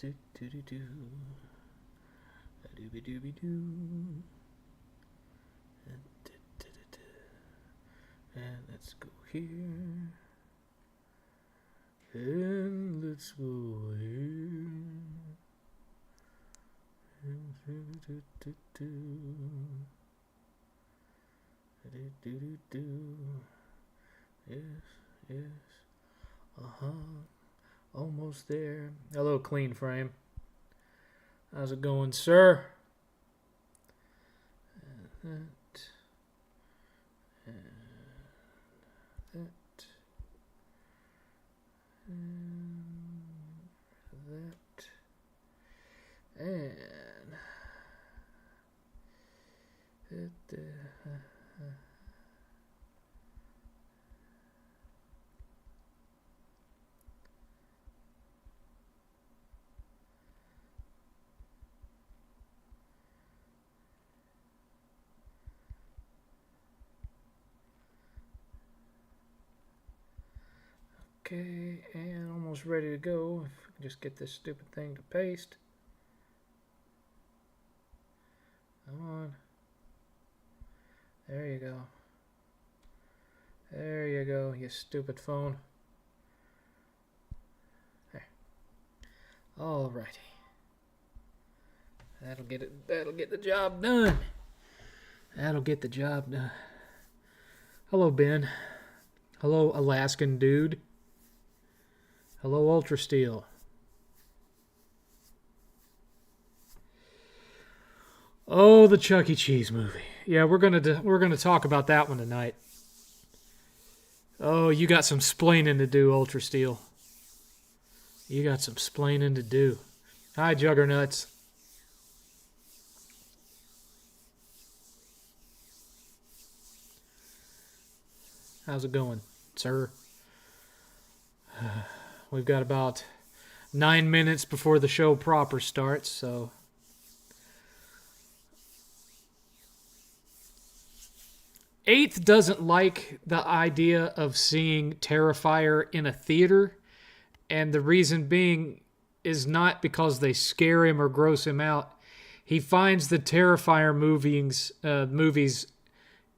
Do do do do. Dooby dooby doo. And let's go here. And let's go here. And do do do do do do. Yes, yes. Almost there. Hello, Clean Frame. How's it going, sir? And that. And that. And that. And it. Okay, and almost ready to go. If we can just get this stupid thing to paste. Come on. There you go. There you go, you stupid phone. There. Alrighty. That'll get the job done. That'll get the job done. Hello, Ben. Hello, Alaskan dude. Hello, Ultra Steel. Oh, the Chuck E. Cheese movie. Yeah, we're gonna talk about that one tonight. Oh, you got some splaining to do, Ultra Steel. You got some splaining to do. Hi, Juggernauts. How's it going, sir? We've got about 9 minutes before the show proper starts, so... Eighth doesn't like the idea of seeing Terrifier in a theater, and the reason being is not because they scare him or gross him out. He finds the Terrifier movies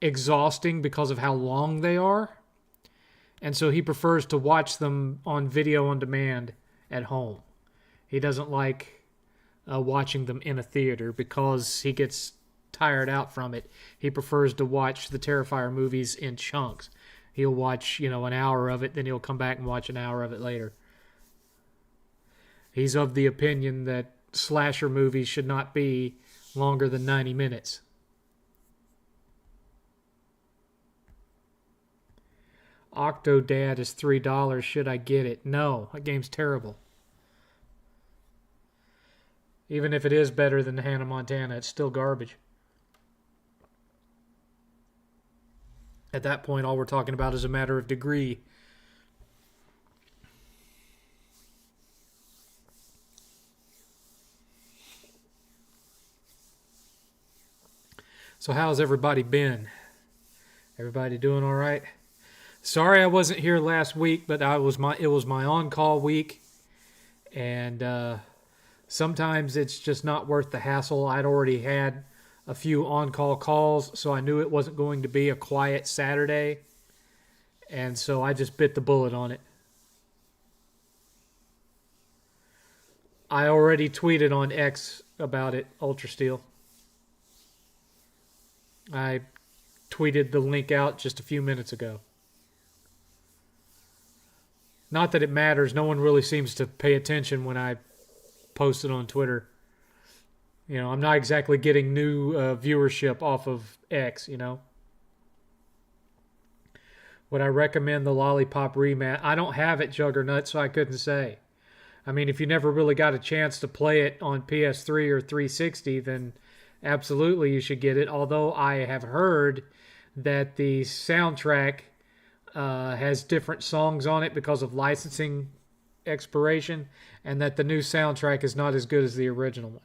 exhausting because of how long they are. And so he prefers to watch them on video on demand at home. He doesn't like watching them in a theater because he gets tired out from it. He prefers to watch the Terrifier movies in chunks. He'll watch, an hour of it, then he'll come back and watch an hour of it later. He's of the opinion that slasher movies should not be longer than 90 minutes. Octodad is $3. Should I get it? No, that game's terrible. Even if it is better than Hannah Montana, it's still garbage. At that point, all we're talking about is a matter of degree. So how's everybody been? Everybody doing all right? Sorry I wasn't here last week, but it was my on-call week, and sometimes it's just not worth the hassle. I'd already had a few on-call calls, so I knew it wasn't going to be a quiet Saturday, and so I just bit the bullet on it. I already tweeted on X about it, Ultra Steel. I tweeted the link out just a few minutes ago. Not that it matters. No one really seems to pay attention when I post it on Twitter. I'm not exactly getting new viewership off of X, Would I recommend the Lollipop Rematch? I don't have it, Juggernaut, so I couldn't say. I mean, if you never really got a chance to play it on PS3 or 360, then absolutely you should get it. Although I have heard that the soundtrack has different songs on it because of licensing expiration, and that the new soundtrack is not as good as the original one.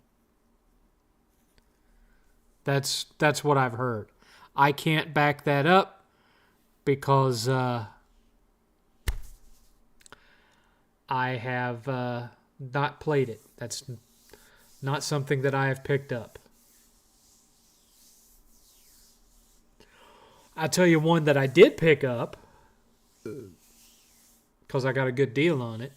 That's what I've heard. I can't back that up because I have Not played it. That's not something that I have picked up. I'll tell you one that I did pick up because I got a good deal on it.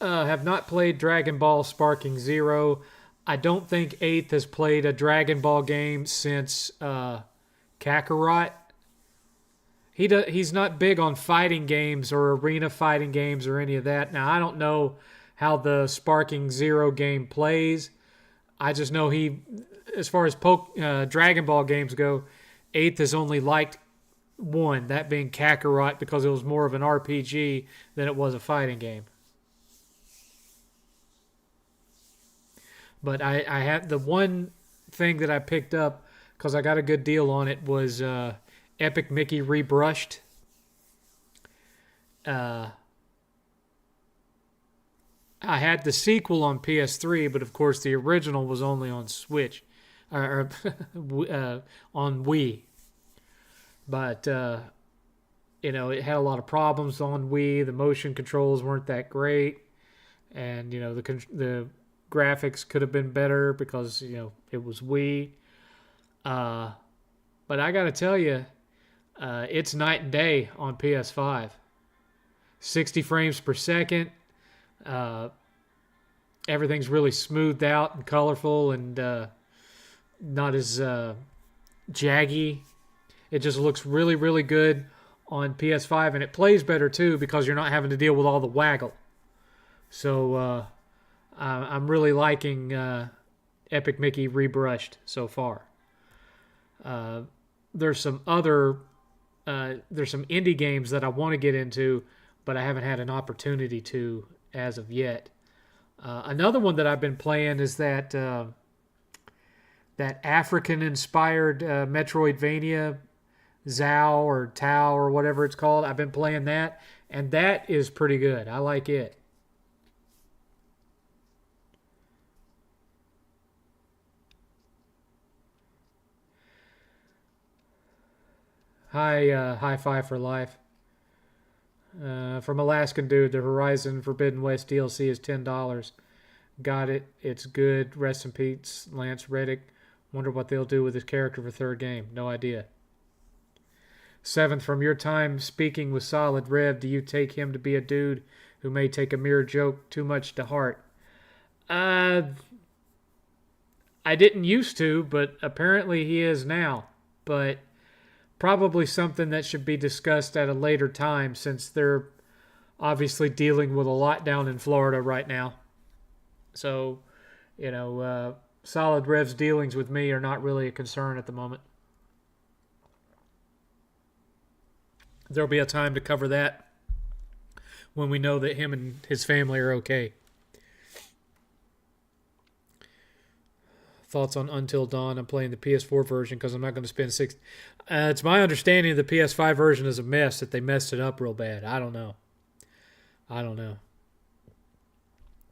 Have not played Dragon Ball Sparking Zero. I don't think 8th has played a Dragon Ball game since Kakarot. He's not big on fighting games or arena fighting games or any of that. Now, I don't know how the Sparking Zero game plays. I just know as far as Dragon Ball games go, 8th has only liked one, that being Kakarot, because it was more of an RPG than it was a fighting game. But I have the one thing that I picked up because I got a good deal on it was Epic Mickey Rebrushed. I had the sequel on PS3, but of course the original was only on Switch or on Wii. But it had a lot of problems on Wii. The motion controls weren't that great, and the graphics could have been better because it was Wii. But I got to tell you, it's night and day on PS5. 60 frames per second. Everything's really smoothed out and colorful and not as jaggy. It just looks really, really good on PS5, and it plays better too because you're not having to deal with all the waggle. So I'm really liking Epic Mickey Rebrushed so far. There's some indie games that I want to get into, but I haven't had an opportunity to as of yet. Another one that I've been playing is that African-inspired Metroidvania, Zao or Tao or whatever it's called. I've been playing that, and that is pretty good. I like it. High Five for Life. From Alaskan Dude, the Horizon Forbidden West DLC is $10. Got it. It's good. Rest in peace, Lance Reddick. Wonder what they'll do with his character for third game. No idea. 7th, from your time speaking with Solid Rev, do you take him to be a dude who may take a mere joke too much to heart? I didn't used to, but apparently he is now. But probably something that should be discussed at a later time since they're obviously dealing with a lot down in Florida right now. So, Solid Rev's dealings with me are not really a concern at the moment. There'll be a time to cover that when we know that him and his family are okay. Thoughts on Until Dawn? I'm playing the PS4 version because I'm not going to spend $6. It's my understanding the PS5 version is a mess, that they messed it up real bad. I don't know.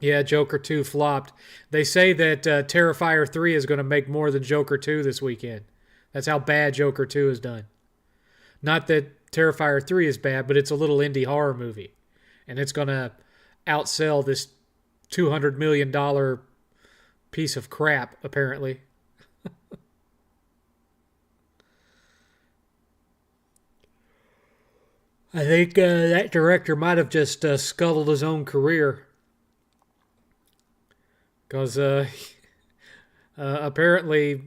Yeah, Joker 2 flopped. They say that Terrifier 3 is going to make more than Joker 2 this weekend. That's how bad Joker 2 is done. Not that Terrifier 3 is bad, but it's a little indie horror movie. And it's going to outsell this $200 million piece of crap, apparently. I think that director might have just scuttled his own career. Because apparently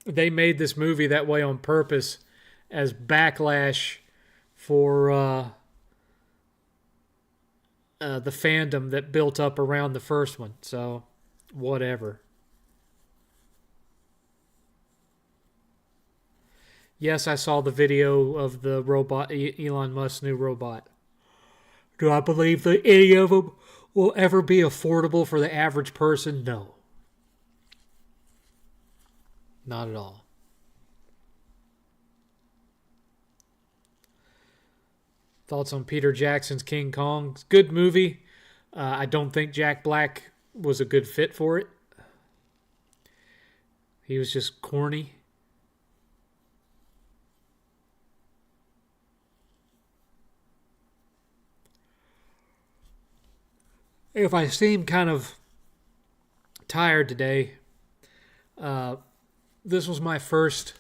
they made this movie that way on purpose as backlash for the fandom that built up around the first one. So, whatever. Yes, I saw the video of the robot, Elon Musk's new robot. Do I believe that any of them will ever be affordable for the average person? No. Not at all. Thoughts on Peter Jackson's King Kong? Good movie. I don't think Jack Black was a good fit for it. He was just corny. if I seem kind of tired today, this was my first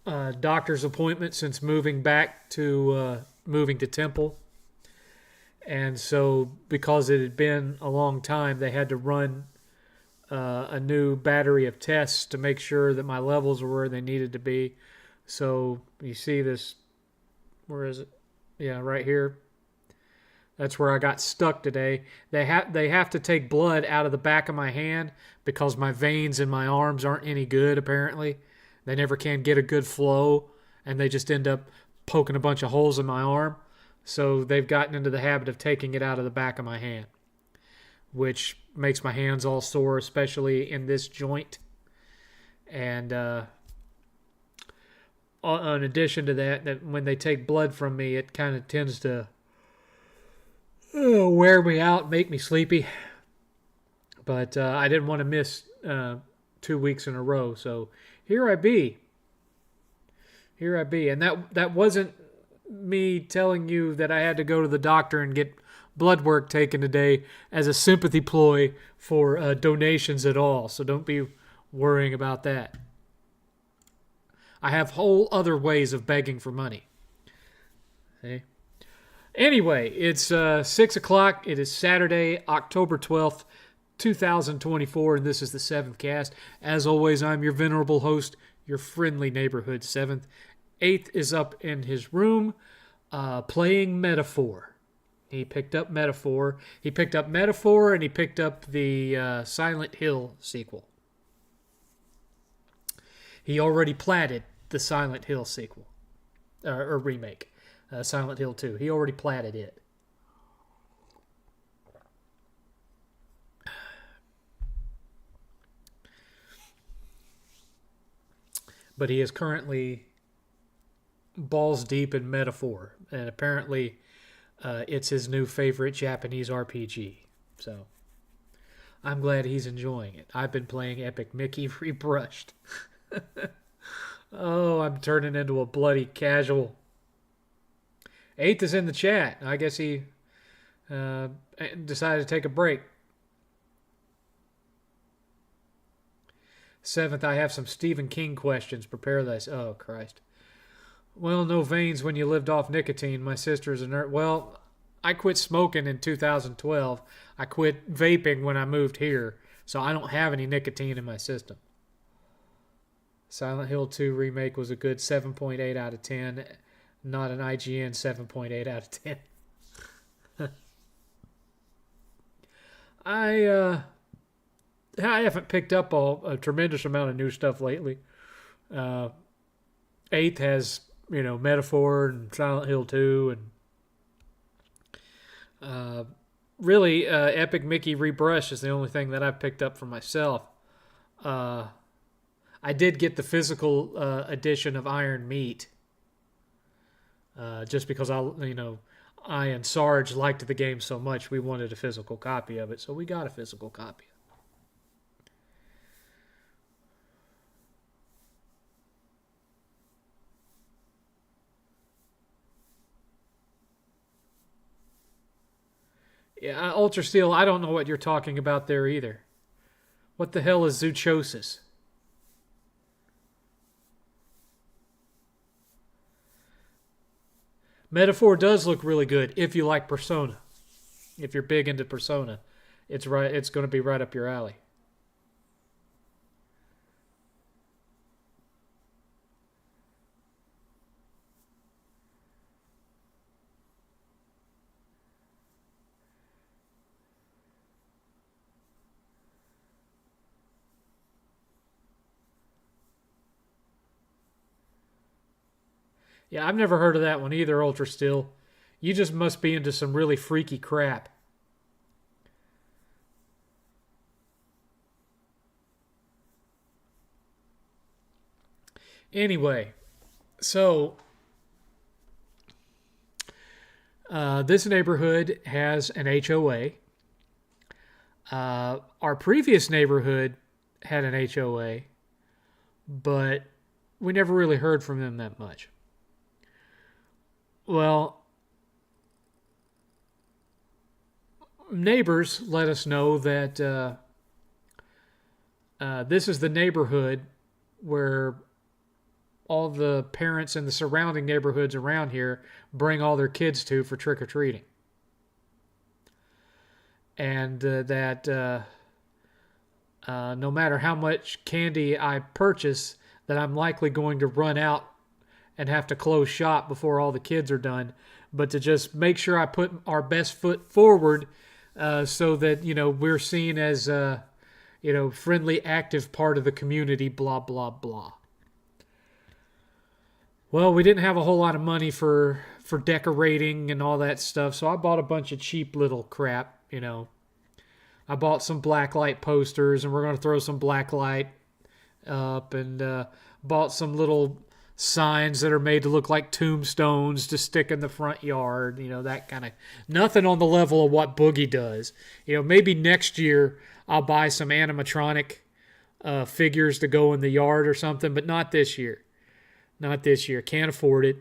doctor's appointment since moving to Temple. And so because it had been a long time, they had to run a new battery of tests to make sure that my levels were where they needed to be. So you see this, where is it? Yeah, right here. That's where I got stuck today. They have to take blood out of the back of my hand because my veins in my arms aren't any good, apparently. They never can get a good flow, and they just end up poking a bunch of holes in my arm. So they've gotten into the habit of taking it out of the back of my hand, which makes my hands all sore, especially in this joint. And in addition to that when they take blood from me, it kind of tends to wear me out, make me sleepy. But I didn't want to miss 2 weeks in a row, so here I be. And that wasn't me telling you that I had to go to the doctor and get blood work taken today as a sympathy ploy for donations at all. So don't be worrying about that. I have whole other ways of begging for money. Okay. Anyway, it's 6 o'clock. It is Saturday, October 12th, 2024, and this is the 7th Cast. As always, I'm your venerable host, your friendly neighborhood 7th. 8th is up in his room playing Metaphor. He picked up Metaphor. And he picked up the Silent Hill sequel. He already platted the Silent Hill sequel, or remake, Silent Hill 2. He already platted it. But he is currently balls deep in Metaphor, and apparently it's his new favorite Japanese RPG. So I'm glad he's enjoying it. I've been playing Epic Mickey Rebrushed. Oh, I'm turning into a bloody casual. 8th is in the chat. I guess he decided to take a break. 7th, I have some Stephen King questions. Prepare this. Oh, Christ. Well, no veins when you lived off nicotine. My sister's a nerd. Well, I quit smoking in 2012. I quit vaping when I moved here, so I don't have any nicotine in my system. Silent Hill 2 remake was a good 7.8 out of 10, not an IGN 7.8 out of 10. I haven't picked up a tremendous amount of new stuff lately. 8th has, Metaphor and Silent Hill 2, and really, Epic Mickey Rebrush is the only thing that I've picked up for myself. I did get the physical edition of Iron Meat, just because I and Sarge liked the game so much, we wanted a physical copy of it, so we got a physical copy. Yeah, Ultra Steel, I don't know what you're talking about there either. What the hell is zoochosis? Metaphor does look really good if you like Persona. If you're big into Persona, it's going to be right up your alley. Yeah, I've never heard of that one either, Ultra Steel. You just must be into some really freaky crap. Anyway, so this neighborhood has an HOA. Our previous neighborhood had an HOA, but we never really heard from them that much. Well, neighbors let us know that this is the neighborhood where all the parents in the surrounding neighborhoods around here bring all their kids to for trick-or-treating. And that no matter how much candy I purchase, that I'm likely going to run out and have to close shop before all the kids are done. But to just make sure I put our best foot forward so that, we're seen as, friendly, active part of the community, blah, blah, blah. Well, we didn't have a whole lot of money for decorating and all that stuff, so I bought a bunch of cheap little crap, I bought some blacklight posters, and we're going to throw some blacklight up, and bought some little signs that are made to look like tombstones to stick in the front yard, that kind of, nothing on the level of what Boogie does. Maybe next year I'll buy some animatronic figures to go in the yard or something, but not this year. Not this year. Can't afford it.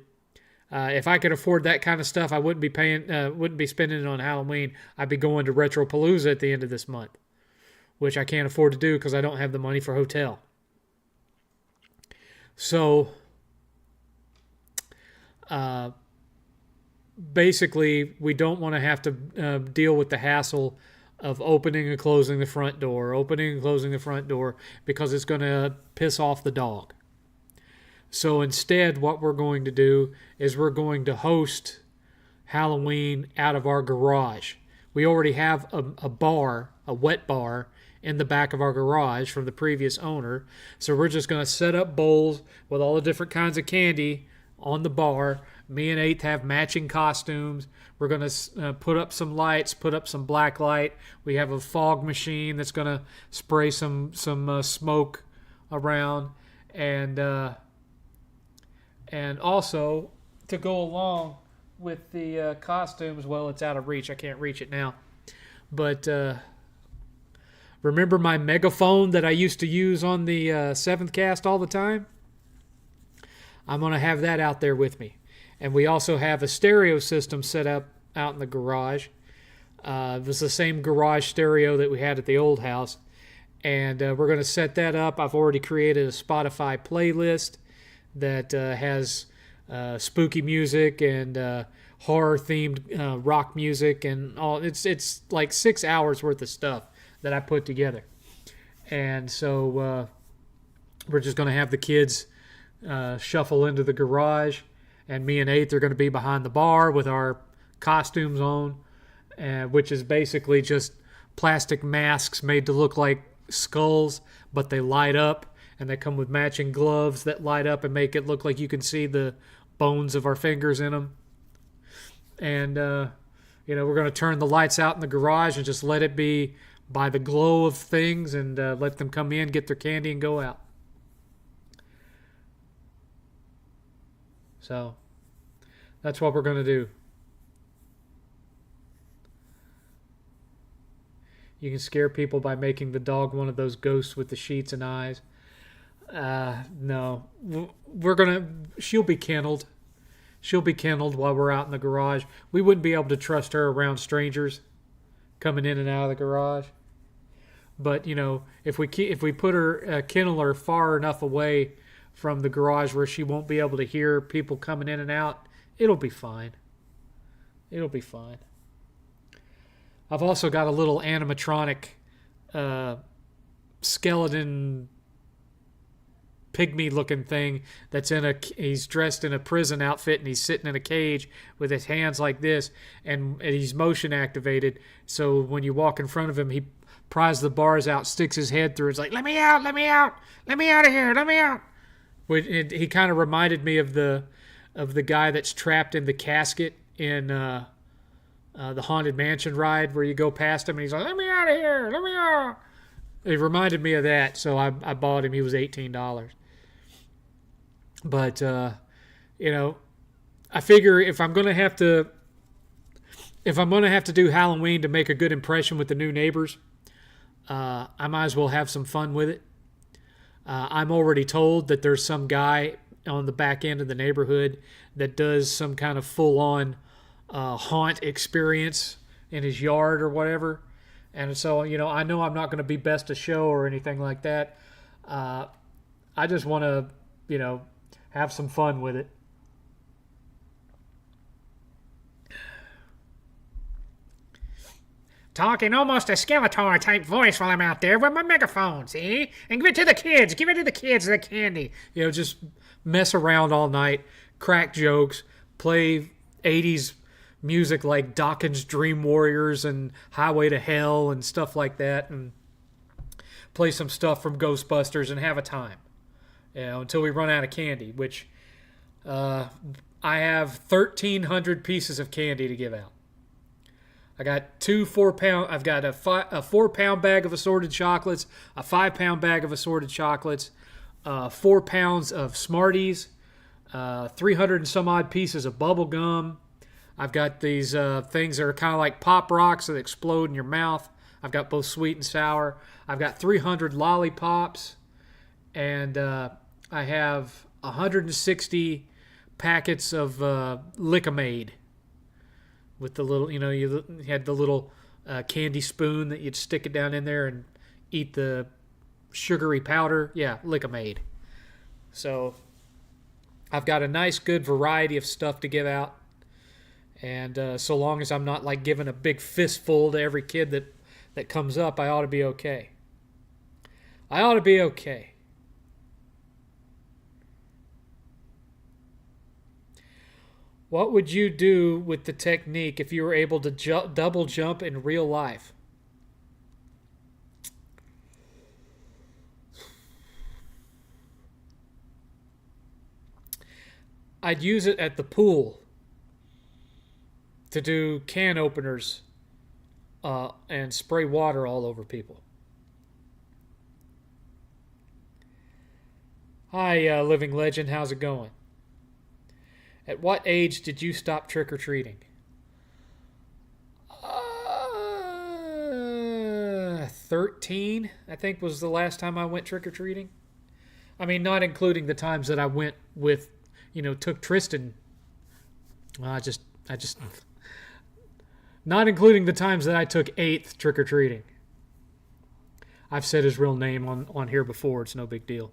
If I could afford that kind of stuff, I wouldn't be spending it on Halloween. I'd be going to Retropalooza at the end of this month, which I can't afford to do because I don't have the money for hotel. So, basically, we don't want to have to deal with the hassle of opening and closing the front door, because it's going to piss off the dog. So instead, what we're going to do is we're going to host Halloween out of our garage. We already have a wet bar, in the back of our garage from the previous owner. So we're just going to set up bowls with all the different kinds of candy on the bar. Me and 8th have matching costumes. We're going to put up some lights, put up some black light. We have a fog machine that's going to spray some smoke around. And also, to go along with the costumes, well, it's out of reach. I can't reach it now. But remember my megaphone that I used to use on the 7thCast all the time? I'm going to have that out there with me. And we also have a stereo system set up out in the garage. It was the same garage stereo that we had at the old house. And we're going to set that up. I've already created a Spotify playlist that has spooky music and horror-themed rock music and all. It's like 6 hours worth of stuff that I put together. And so we're just going to have the kids shuffle into the garage, and me and 8th are going to be behind the bar with our costumes on, which is basically just plastic masks made to look like skulls, but they light up. And they come with matching gloves that light up and make it look like you can see the bones of our fingers in them. And, we're going to turn the lights out in the garage and just let it be by the glow of things and let them come in, get their candy, and go out. So, that's what we're going to do. You can scare people by making the dog one of those ghosts with the sheets and eyes. No, she'll be kennelled. She'll be kennelled while we're out in the garage. We wouldn't be able to trust her around strangers coming in and out of the garage. But, if we put her, kennel her far enough away from the garage where she won't be able to hear people coming in and out, it'll be fine. It'll be fine. I've also got a little animatronic, skeleton pygmy looking thing that's he's dressed in a prison outfit and he's sitting in a cage with his hands like this, and he's motion activated, so when you walk in front of him, he pries the bars out, sticks his head through, it's like, let me out of here, let me out. He kind of reminded me of the guy that's trapped in the casket in the Haunted Mansion ride, where you go past him and he's like, let me out of here, let me out. It reminded me of that, so I bought him. He was $18. But, I figure if I'm gonna have to do Halloween to make a good impression with the new neighbors, I might as well have some fun with it. I'm already told that there's some guy on the back end of the neighborhood that does some kind of full-on haunt experience in his yard or whatever. And so, I know I'm not going to be best of show or anything like that. I just want to, have some fun with it. Talking almost a Skeletor type voice while I'm out there with my megaphone, see? And give it to the kids. Give it to the kids, the candy. Just mess around all night, crack jokes, play 80s music like Dawkins Dream Warriors and Highway to Hell and stuff like that, and play some stuff from Ghostbusters and have a time, until we run out of candy, which I have 1,300 pieces of candy to give out. I got 2 4-pound. I've got a 4-pound bag of assorted chocolates, a 5-pound bag of assorted chocolates, 4 pounds of Smarties, 300 and some odd pieces of bubble gum. I've got these things that are kind of like Pop Rocks that explode in your mouth. I've got both sweet and sour. I've got 300 lollipops, and I have 160 packets of Lick-O-Maid. With the little, you had the little candy spoon that you'd stick it down in there and eat the sugary powder. Yeah, Lick-O-Maid. So I've got a nice, good variety of stuff to give out. And so long as I'm not like giving a big fistful to every kid that comes up, I ought to be okay. I ought to be okay. What would you do with the technique if you were able to double jump in real life? I'd use it at the pool to do can openers and spray water all over people. Hi, Living Legend. How's it going? At what age did you stop trick-or-treating? 13, I think, was the last time I went trick-or-treating. I mean, not including the times that I went with, took Tristan. Well, not including the times that I took 8th trick-or-treating. I've said his real name on here before. It's no big deal.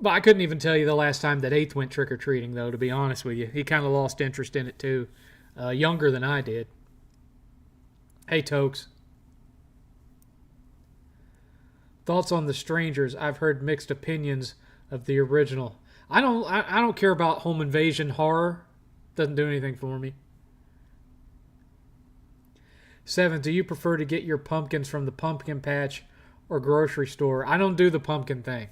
But I couldn't even tell you the last time that 8th went trick-or-treating, though, to be honest with you. He kind of lost interest in it, too. Younger than I did. Hey, Tokes. Thoughts on The Strangers? I've heard mixed opinions of the original. I don't care about home invasion horror. Doesn't do anything for me. 7, do you prefer to get your pumpkins from the pumpkin patch or grocery store? I don't do the pumpkin thing.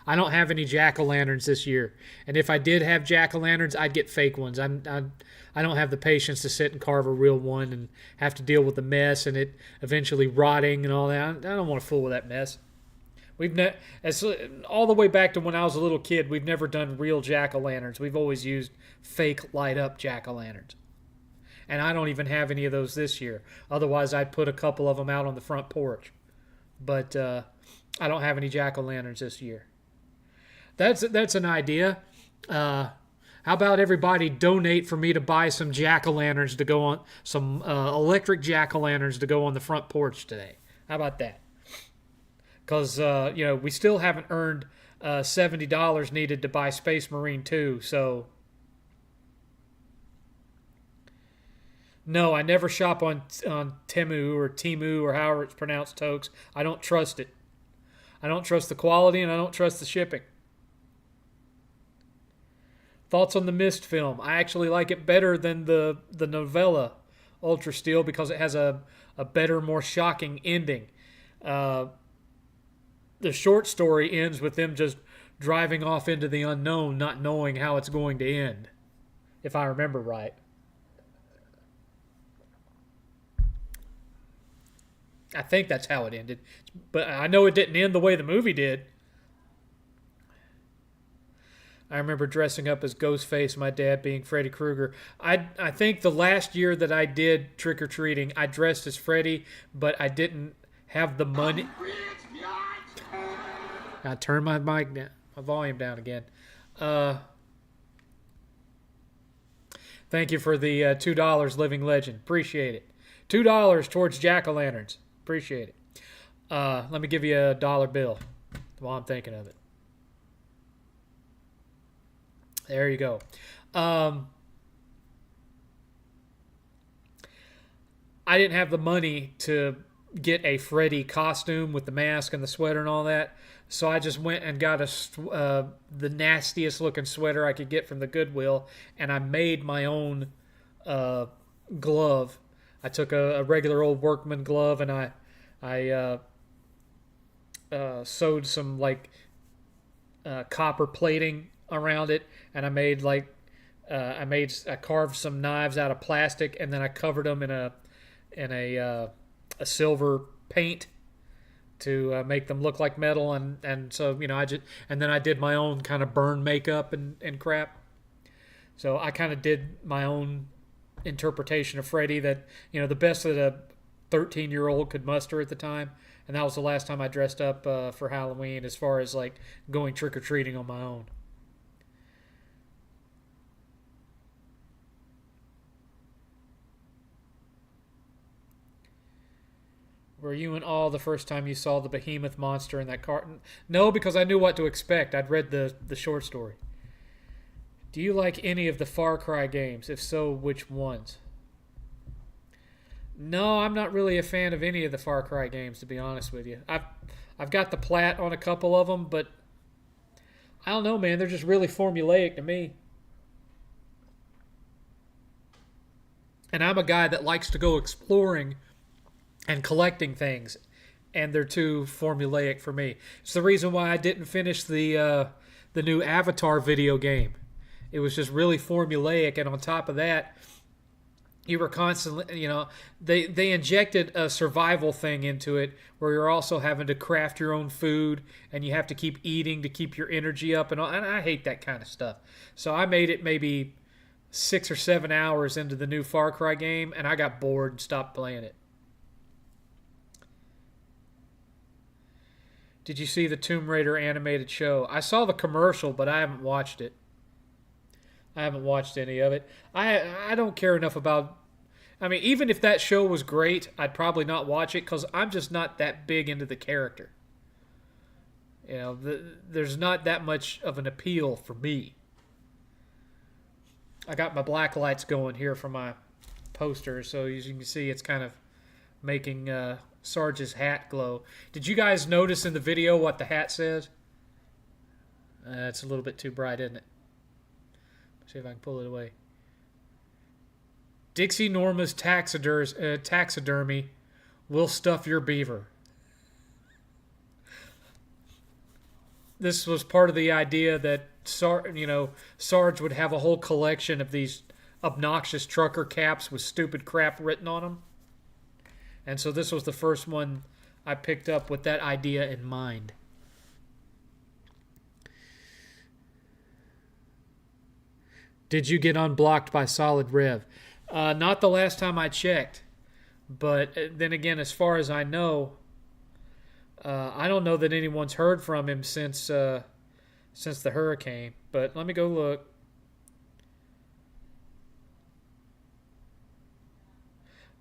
I don't have any jack-o'-lanterns this year. And if I did have jack-o'-lanterns, I'd get fake ones. I don't have the patience to sit and carve a real one and have to deal with the mess and it eventually rotting and all that. I don't want to fool with that mess. All the way back to when I was a little kid, we've never done real jack-o'-lanterns. We've always used fake light-up jack-o'-lanterns. And I don't even have any of those this year. Otherwise, I'd put a couple of them out on the front porch. But I don't have any jack-o'-lanterns this year. That's an idea. How about everybody donate for me to buy some jack-o'-lanterns to go on, some electric jack-o'-lanterns to go on the front porch today? How about that? Because, we still haven't earned $70 needed to buy Space Marine 2, so... No, I never shop on Temu or however it's pronounced, Tokes. I don't trust it. I don't trust the quality and I don't trust the shipping. Thoughts on the Mist film? I actually like it better than the novella Ultra Steel because it has a better, more shocking ending. The short story ends with them just driving off into the unknown, not knowing how it's going to end, if I remember right. I think that's how it ended. But I know it didn't end the way the movie did. I remember dressing up as Ghostface, my dad being Freddy Krueger. I think the last year that I did trick-or-treating, I dressed as Freddy, but I didn't have the money. I turned my volume down again. Uh, Thank you for the $2, Living Legend. Appreciate it. $2 towards jack-o'-lanterns. Appreciate it. Let me give you a dollar bill while I'm thinking of it. There you go. I didn't have the money to get a Freddy costume with the mask and the sweater and all that, so I just went and got the nastiest looking sweater I could get from the Goodwill, and I made my own glove. I took a regular old workman glove, and I sewed some like copper plating around it, and I carved some knives out of plastic, and then I covered them in a silver paint to make them look like metal, and so then I did my own kind of burn makeup and crap. So I kind of did my own interpretation of Freddy that the best that a 13-year-old could muster at the time, and that was the last time I dressed up for Halloween as far as like going trick or treating on my own. Were you in awe the first time you saw the behemoth monster in that carton? No, because I knew what to expect. I'd read the short story. Do you like any of the Far Cry games? If so, which ones? No, I'm not really a fan of any of the Far Cry games, to be honest with you. I've got the plat on a couple of them, but I don't know, man. They're just really formulaic to me. And I'm a guy that likes to go exploring and collecting things, and they're too formulaic for me. It's the reason why I didn't finish the new Avatar video game. It was just really formulaic, and on top of that, you were constantly, they injected a survival thing into it where you're also having to craft your own food, and you have to keep eating to keep your energy up, and I hate that kind of stuff. So I made it maybe 6 or 7 hours into the new Far Cry game, and I got bored and stopped playing it. Did you see the Tomb Raider animated show? I saw the commercial, but I haven't watched it. I haven't watched any of it. I don't care enough about... I mean, even if that show was great, I'd probably not watch it because I'm just not that big into the character. There's not that much of an appeal for me. I got my black lights going here for my poster, so as you can see, it's kind of making Sarge's hat glow. Did you guys notice in the video what the hat says? It's a little bit too bright, isn't it? See if I can pull it away. Dixie Norma's taxidermy will stuff your beaver. This was part of the idea that Sarge would have a whole collection of these obnoxious trucker caps with stupid crap written on them. And so this was the first one I picked up with that idea in mind. Did you get unblocked by Solid Rev? Not the last time I checked. But then again, as far as I know, I don't know that anyone's heard from him since the hurricane. But let me go look.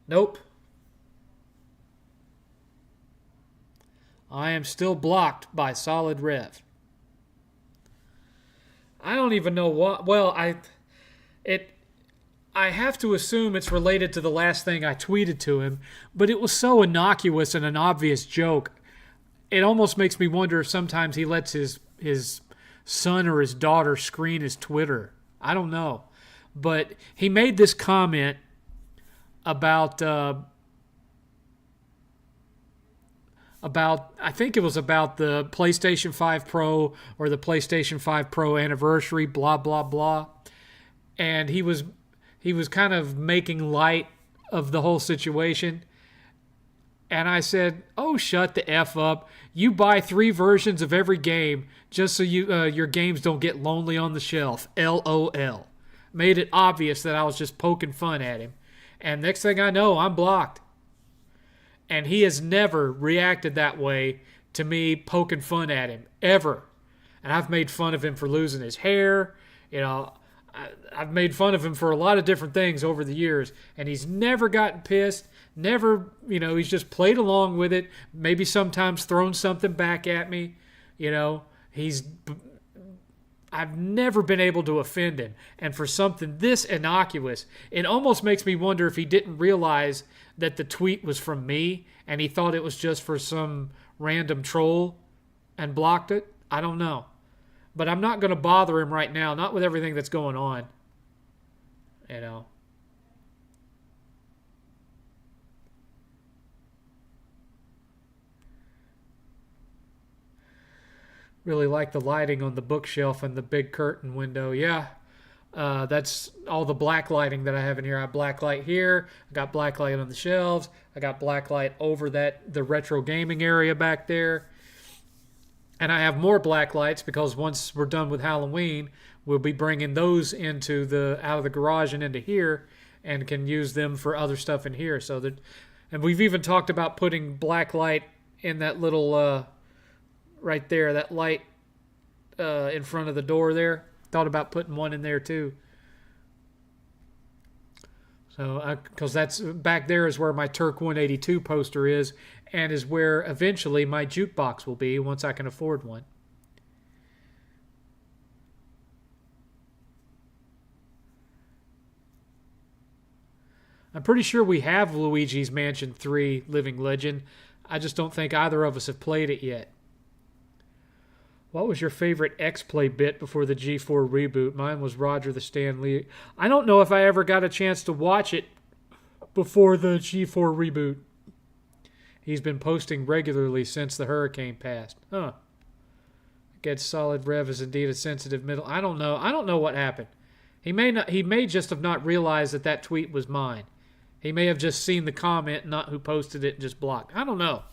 Nope. I am still blocked by Solid Rev. I don't even know what... Well, I have to assume it's related to the last thing I tweeted to him, but it was so innocuous and an obvious joke. It almost makes me wonder if sometimes he lets his son or his daughter screen his Twitter. I don't know. But he made this comment about I think it was about the PlayStation 5 Pro or the PlayStation 5 Pro anniversary, blah, blah, blah. And he was kind of making light of the whole situation. And I said, oh, shut the F up. You buy 3 versions of every game just so your games don't get lonely on the shelf. LOL. Made it obvious that I was just poking fun at him. And next thing I know, I'm blocked. And he has never reacted that way to me poking fun at him, ever. And I've made fun of him for losing his hair. I've made fun of him for a lot of different things over the years, and he's never gotten pissed. Never, he's just played along with it. Maybe sometimes thrown something back at me. I've never been able to offend him. And for something this innocuous, it almost makes me wonder if he didn't realize that the tweet was from me and he thought it was just for some random troll and blocked it. I don't know. But I'm not going to bother him right now, not with everything that's going on. Really like the lighting on the bookshelf and the big curtain window. Yeah, that's all the black lighting that I have in here. I have black light here. I got black light on the shelves. I got black light over the retro gaming area back there. And I have more black lights because once we're done with Halloween, we'll be bringing those out of the garage and into here, and can use them for other stuff in here. And we've even talked about putting black light in that little right there, that light in front of the door there. Thought about putting one in there too. So, because that's back there is where my Turk 182 poster is, and is where eventually my jukebox will be once I can afford one. I'm pretty sure we have Luigi's Mansion 3 Living Legend. I just don't think either of us have played it yet. What was your favorite X-Play bit before the G4 reboot? Mine was Roger the Stan Lee. I don't know if I ever got a chance to watch it before the G4 reboot. He's been posting regularly since the hurricane passed. Huh. Get solid rev is indeed a sensitive middle. I don't know. I don't know what happened. He may just have not realized that tweet was mine. He may have just seen the comment, not who posted it, and just blocked. I don't know.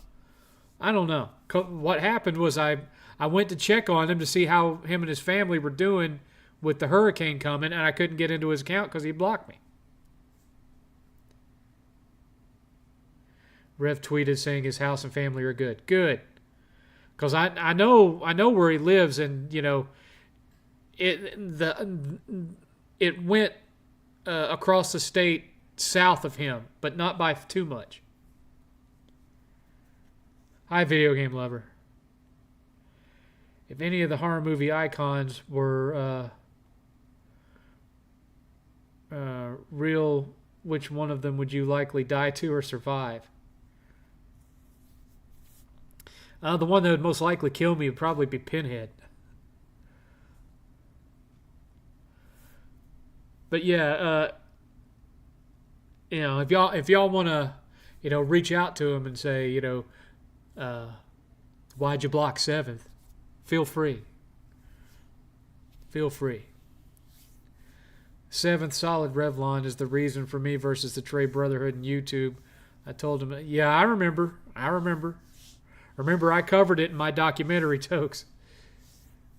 What happened was I went to check on him to see how him and his family were doing with the hurricane coming, and I couldn't get into his account because he blocked me. Rev tweeted saying his house and family are good. Good. Because I know where he lives, and it went across the state south of him, but not by too much. Hi, video game lover. If any of the horror movie icons were real, which one of them would you likely die to or survive? The one that would most likely kill me would probably be Pinhead. But yeah, if y'all want to, reach out to him and say, why'd you block 7th? Feel free. Feel free. 7th solid Revlon is the reason for me versus the Trey Brotherhood and YouTube. I told him, yeah, I remember. Remember, I covered it in my documentary, Tokes.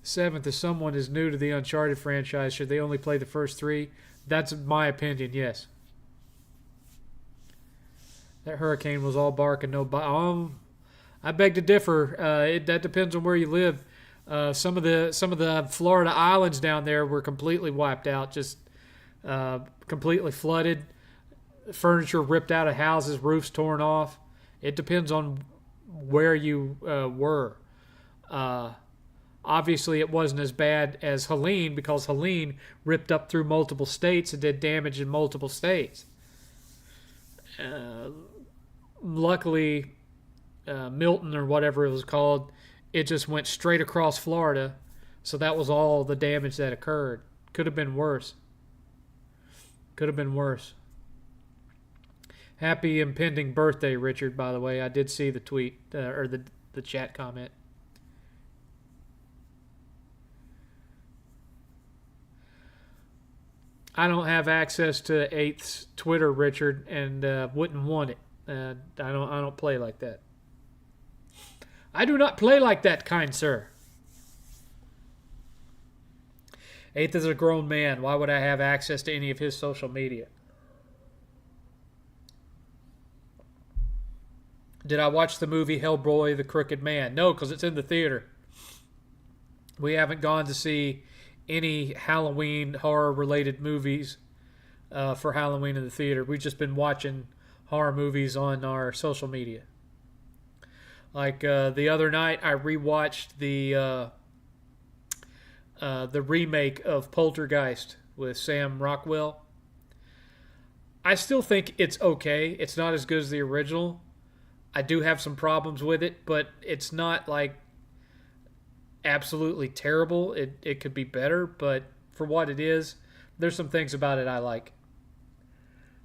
7th, if someone is new to the Uncharted franchise, should they only play the first 3? That's my opinion, yes. That hurricane was all bark and no bite. I beg to differ. That depends on where you live. Some of the Florida islands down there were completely wiped out, just completely flooded. Furniture ripped out of houses, roofs torn off. It depends on where you were. Obviously, it wasn't as bad as Helene because Helene ripped up through multiple states and did damage in multiple states. Luckily, Milton or whatever it was called, it just went straight across Florida, so that was all the damage that occurred. Could have been worse. Happy impending birthday, Richard, by the way. I did see the tweet, or the chat comment. I don't have access to 8th's Twitter, Richard, and wouldn't want it. I don't play like that. I do not play like that, kind sir. 8th is a grown man. Why would I have access to any of his social media? Did I watch the movie Hellboy the Crooked Man? No, because it's in the theater. We haven't gone to see any Halloween horror related movies for Halloween in the theater. We've just been watching horror movies on our social media. Like the other night, I rewatched the remake of Poltergeist with Sam Rockwell. I still think it's okay. It's not as good as the original. I do have some problems with it, but it's not like absolutely terrible. It could be better, but for what it is, there's some things about it I like.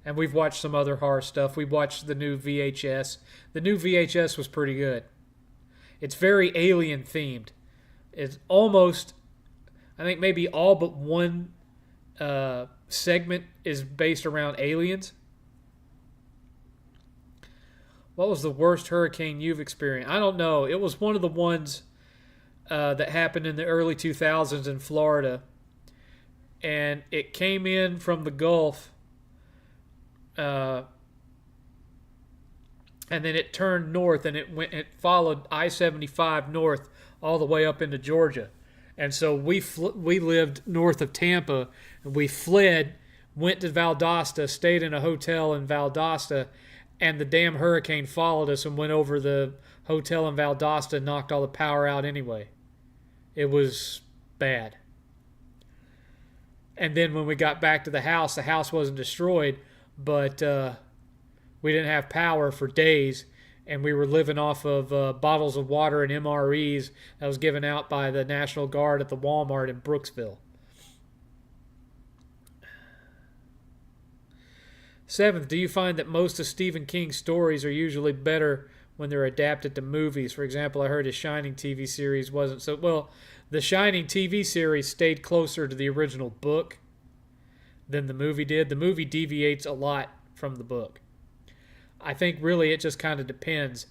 And we've watched some other horror stuff. We watched the new VHS. The new VHS was pretty good. It's very alien themed. It's almost, I think maybe all but one segment is based around aliens. What was the worst hurricane you've experienced? I don't know. It was one of the ones that happened in the early 2000s in Florida. And it came in from the Gulf. And then it turned north and it followed I-75 north all the way up into Georgia. And so we lived north of Tampa, and we fled, went to Valdosta, stayed in a hotel in Valdosta, and the damn hurricane followed us and went over the hotel in Valdosta and knocked all the power out anyway. It was bad. And then when we got back to the house wasn't destroyed, but we didn't have power for days, and we were living off of bottles of water and MREs that was given out by the National Guard at the Walmart in Brooksville. 7th, do you find that most of Stephen King's stories are usually better when they're adapted to movies? For example, I heard his Shining TV series wasn't so... Well, the Shining TV series stayed closer to the original book than the movie did. The movie deviates a lot from the book. I think really it just kind of depends.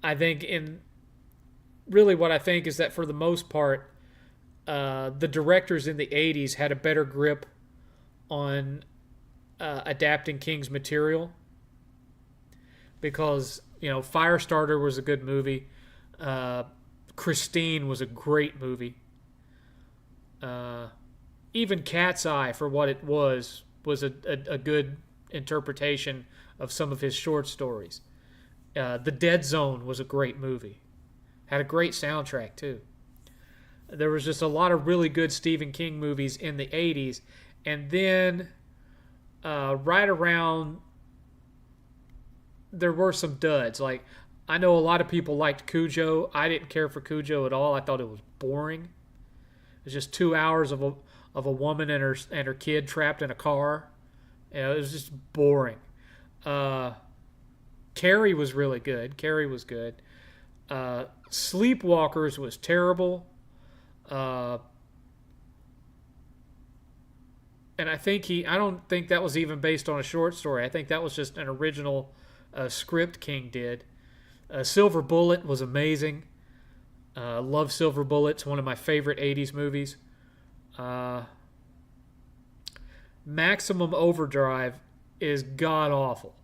I think what I think is that for the most part, the directors in the 80s had a better grip on adapting King's material, because Firestarter was a good movie. Christine was a great movie. Even Cat's Eye, for what it was a good interpretation of some of his short stories. The Dead Zone was a great movie. Had a great soundtrack too. There was just a lot of really good Stephen King movies in the 80s. And then right around, there were some duds. Like, I know a lot of people liked Cujo. I didn't care for Cujo at all. I thought it was boring. It was just 2 hours of a woman and her kid trapped in a car. It was just boring. Carrie was really good. Carrie was good. Sleepwalkers was terrible. And I don't think that was even based on a short story. I think that was just an original script King did. Silver Bullet was amazing. Love Silver Bullet. It's one of my favorite 80s movies. Maximum Overdrive is god-awful.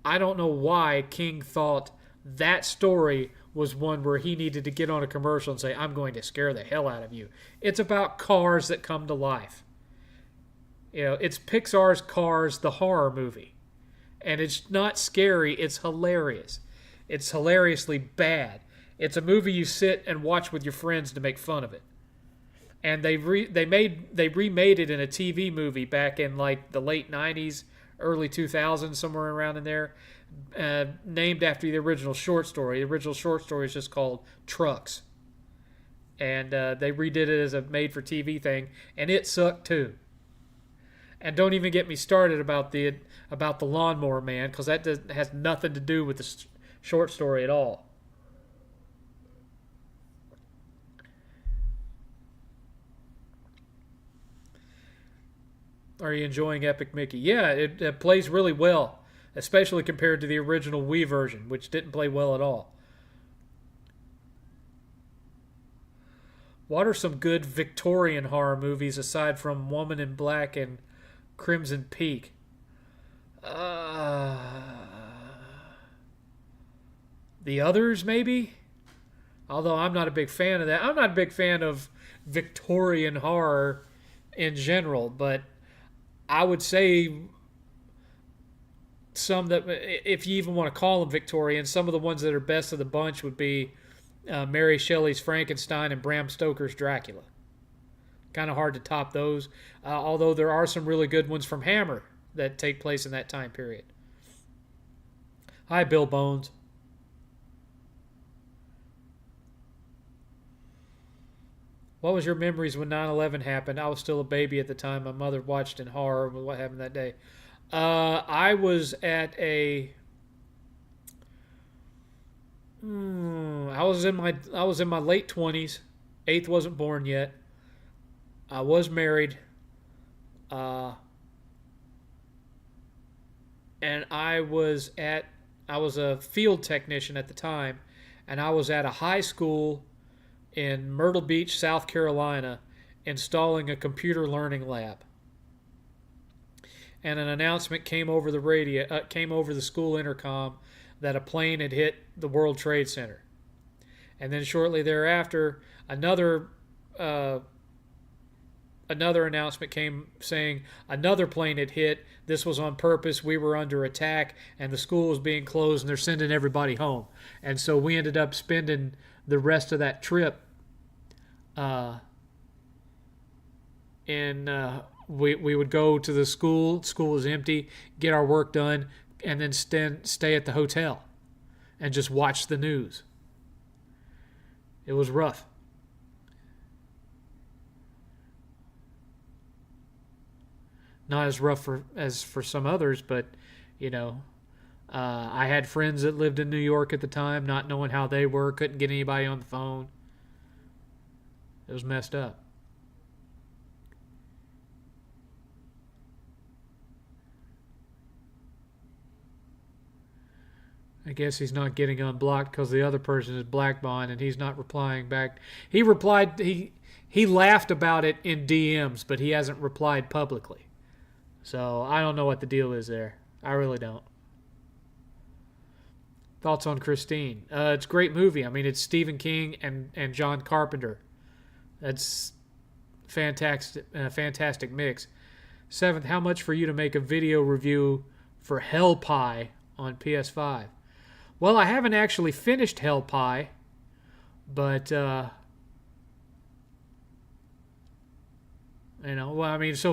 I don't know why King thought that story was one where he needed to get on a commercial and say, I'm going to scare the hell out of you. It's about cars that come to life. It's Pixar's Cars, the horror movie. And it's not scary, it's hilarious. It's hilariously bad. It's a movie you sit and watch with your friends to make fun of it. And they remade it in a TV movie back in like the late 90s, early 2000s, somewhere around in there, named after the original short story. The original short story is just called Trucks. And they redid it as a made-for-TV thing, and it sucked too. And don't even get me started about the Lawnmower Man, because that has nothing to do with the short story at all. Are you enjoying Epic Mickey? Yeah, it plays really well, especially compared to the original Wii version, which didn't play well at all. What are some good Victorian horror movies aside from Woman in Black and Crimson Peak? The Others, maybe? Although I'm not a big fan of that. I'm not a big fan of Victorian horror in general, but I would say some that, if you even want to call them Victorian, some of the ones that are best of the bunch would be Mary Shelley's Frankenstein and Bram Stoker's Dracula. Kind of hard to top those, although there are some really good ones from Hammer that take place in that time period. Hi, Bill Bones. What was your memories when 9/11 happened? I was still a baby at the time. My mother watched in horror with what happened that day. I was at a. I was in my late 20s. Eighth wasn't born yet. I was married. And I was a field technician at the time, and I was at a high school in Myrtle Beach, South Carolina, installing a computer learning lab. And an announcement came over the school intercom that a plane had hit the World Trade Center. And then shortly thereafter, another announcement came saying another plane had hit. This was on purpose. We were under attack, and the school was being closed, and they're sending everybody home. And so we ended up spending the rest of that trip we would go to the school. School was empty, get our work done, and then stay at the hotel and just watch the news. It was rough. Not as rough as for some others, but, I had friends that lived in New York at the time, not knowing how they were, couldn't get anybody on the phone. It was messed up. I guess he's not getting unblocked because the other person is blackballed and he's not replying back. He replied, he laughed about it in DMs, but he hasn't replied publicly. So I don't know what the deal is there. I really don't. Thoughts on Christine? It's a great movie. I mean, it's Stephen King and John Carpenter. That's fantastic mix. 7th, how much for you to make a video review for Hell Pie on PS5? Well, I haven't actually finished Hell Pie, but so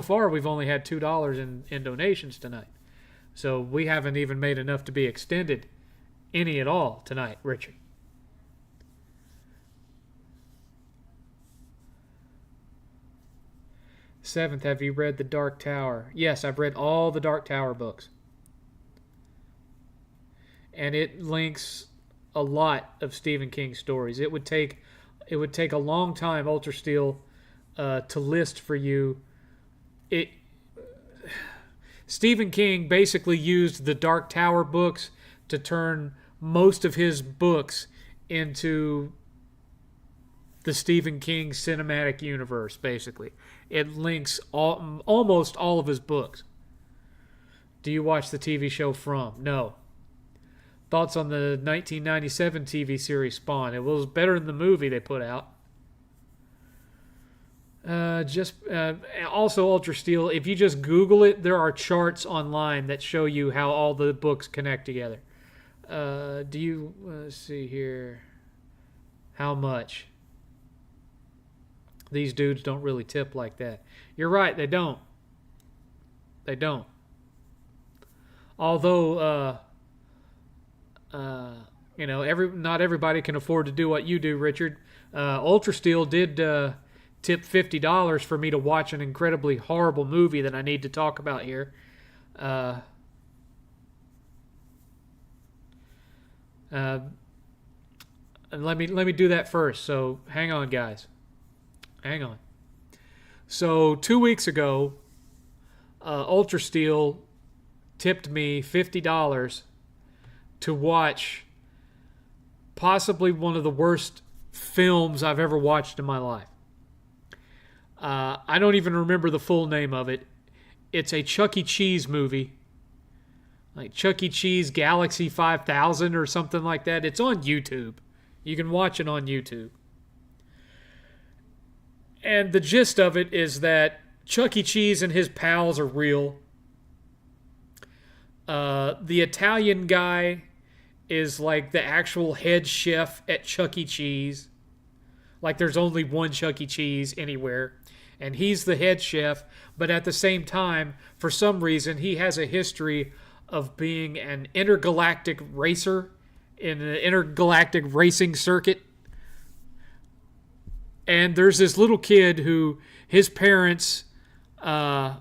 far we've only had $2 in donations tonight. So we haven't even made enough to be extended any at all tonight, Richard. Seventh, have you read The Dark Tower? Yes, I've read all the Dark Tower books. And it links a lot of Stephen King stories. It would take a long time, Ultra Steel, to list for you. Stephen King basically used the Dark Tower books to turn most of his books into the Stephen King cinematic universe, basically. It links almost all of his books. Do you watch the TV show From? No. Thoughts on the 1997 TV series Spawn? It was better than the movie they put out. Also, Ultra Steel, if you just Google it, there are charts online that show you how all the books connect together. Let's see here. How much? These dudes don't really tip like that. You're right, they don't. They don't. Although, not everybody can afford to do what you do, Richard. Ultra Steel did tip $50 for me to watch an incredibly horrible movie that I need to talk about here. And let me do that first. So hang on, guys. Hang on. So 2 weeks ago, Ultra Steel tipped me $50 to watch possibly one of the worst films I've ever watched in my life. I don't even remember the full name of it. It's a Chuck E. Cheese movie. Like Chuck E. Cheese Galaxy 5000 or something like that. It's on YouTube. You can watch it on YouTube. And the gist of it is that Chuck E. Cheese and his pals are real. The Italian guy is like the actual head chef at Chuck E. Cheese. Like there's only one Chuck E. Cheese anywhere. And he's the head chef, but at the same time, for some reason, he has a history of being an intergalactic racer in an intergalactic racing circuit. And there's this little kid who his parents, I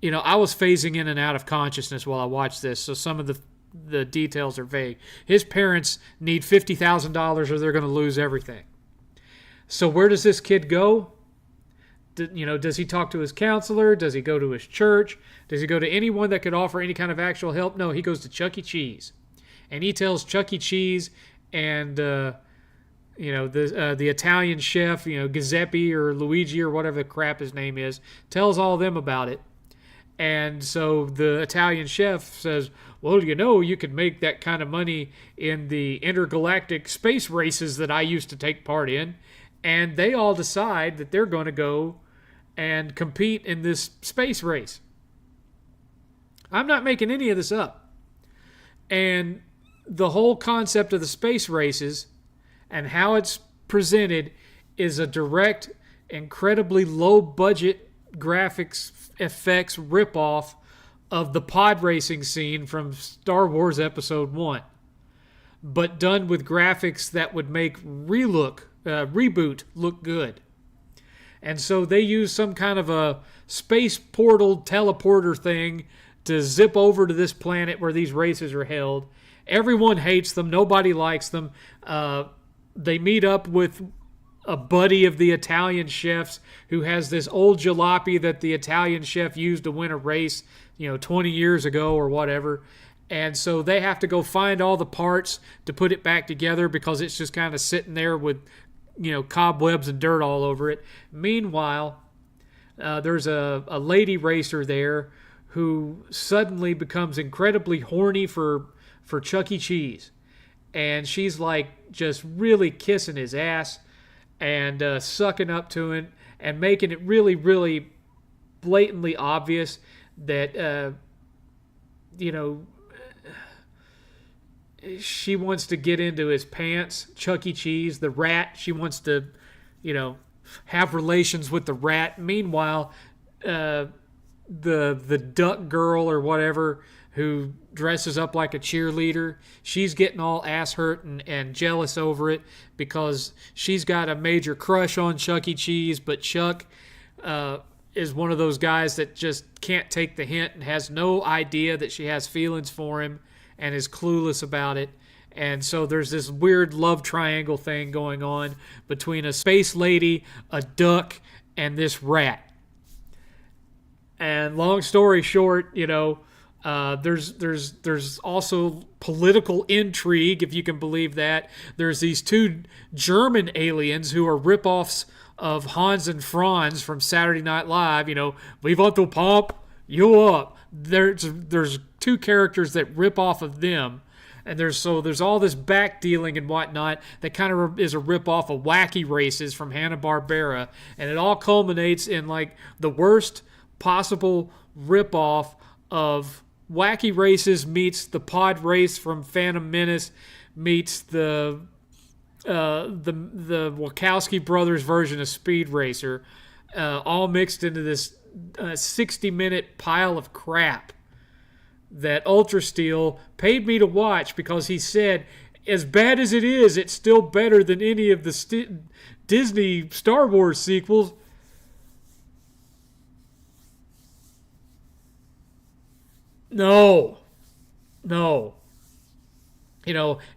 was phasing in and out of consciousness while I watched this, so some of the details are vague. His parents need $50,000 or they're going to lose everything. So where does this kid go? Does he talk to his counselor? Does he go to his church? Does he go to anyone that could offer any kind of actual help? No, he goes to Chuck E. Cheese. And he tells Chuck E. Cheese and, the Italian chef, Giuseppe or Luigi or whatever the crap his name is, tells all them about it. And so the Italian chef says, well, you could make that kind of money in the intergalactic space races that I used to take part in. And they all decide that they're going to go and compete in this space race. I'm not making any of this up. And the whole concept of the space races and how it's presented is a direct, incredibly low-budget graphics effects ripoff of the pod racing scene from Star Wars Episode 1, but done with graphics that would make Reboot look good. And so they use some kind of a space portal teleporter thing to zip over to this planet where these races are held. Everyone hates them. Nobody likes them. They meet up with a buddy of the Italian chef's who has this old jalopy that the Italian chef used to win a race, 20 years ago or whatever. And so they have to go find all the parts to put it back together because it's just kind of sitting there with, cobwebs and dirt all over it. Meanwhile, there's a lady racer there who suddenly becomes incredibly horny for Chuck E. Cheese. And she's like just really kissing his ass and sucking up to him and making it really, really blatantly obvious that, she wants to get into his pants. Chuck E. Cheese, the rat, she wants to, have relations with the rat. Meanwhile, the duck girl or whatever who dresses up like a cheerleader, she's getting all ass hurt and jealous over it because she's got a major crush on Chuck E. Cheese, but Chuck is one of those guys that just can't take the hint and has no idea that she has feelings for him and is clueless about it. And so there's this weird love triangle thing going on between a space lady, a duck, and this rat. And long story short, there's also political intrigue, if you can believe that. There's these two German aliens who are ripoffs of Hans and Franz from Saturday Night Live. We want to pump you up. There's two characters that rip off of them. And there's all this backdealing and whatnot that kind of is a ripoff of Wacky Races from Hanna-Barbera. And it all culminates in like the worst possible ripoff of Wacky Races meets the pod race from Phantom Menace meets the Wachowski brothers version of Speed Racer, all mixed into this 60-minute pile of crap that Ultra Steel paid me to watch because he said, as bad as it is, it's still better than any of the Disney Star Wars sequels. No.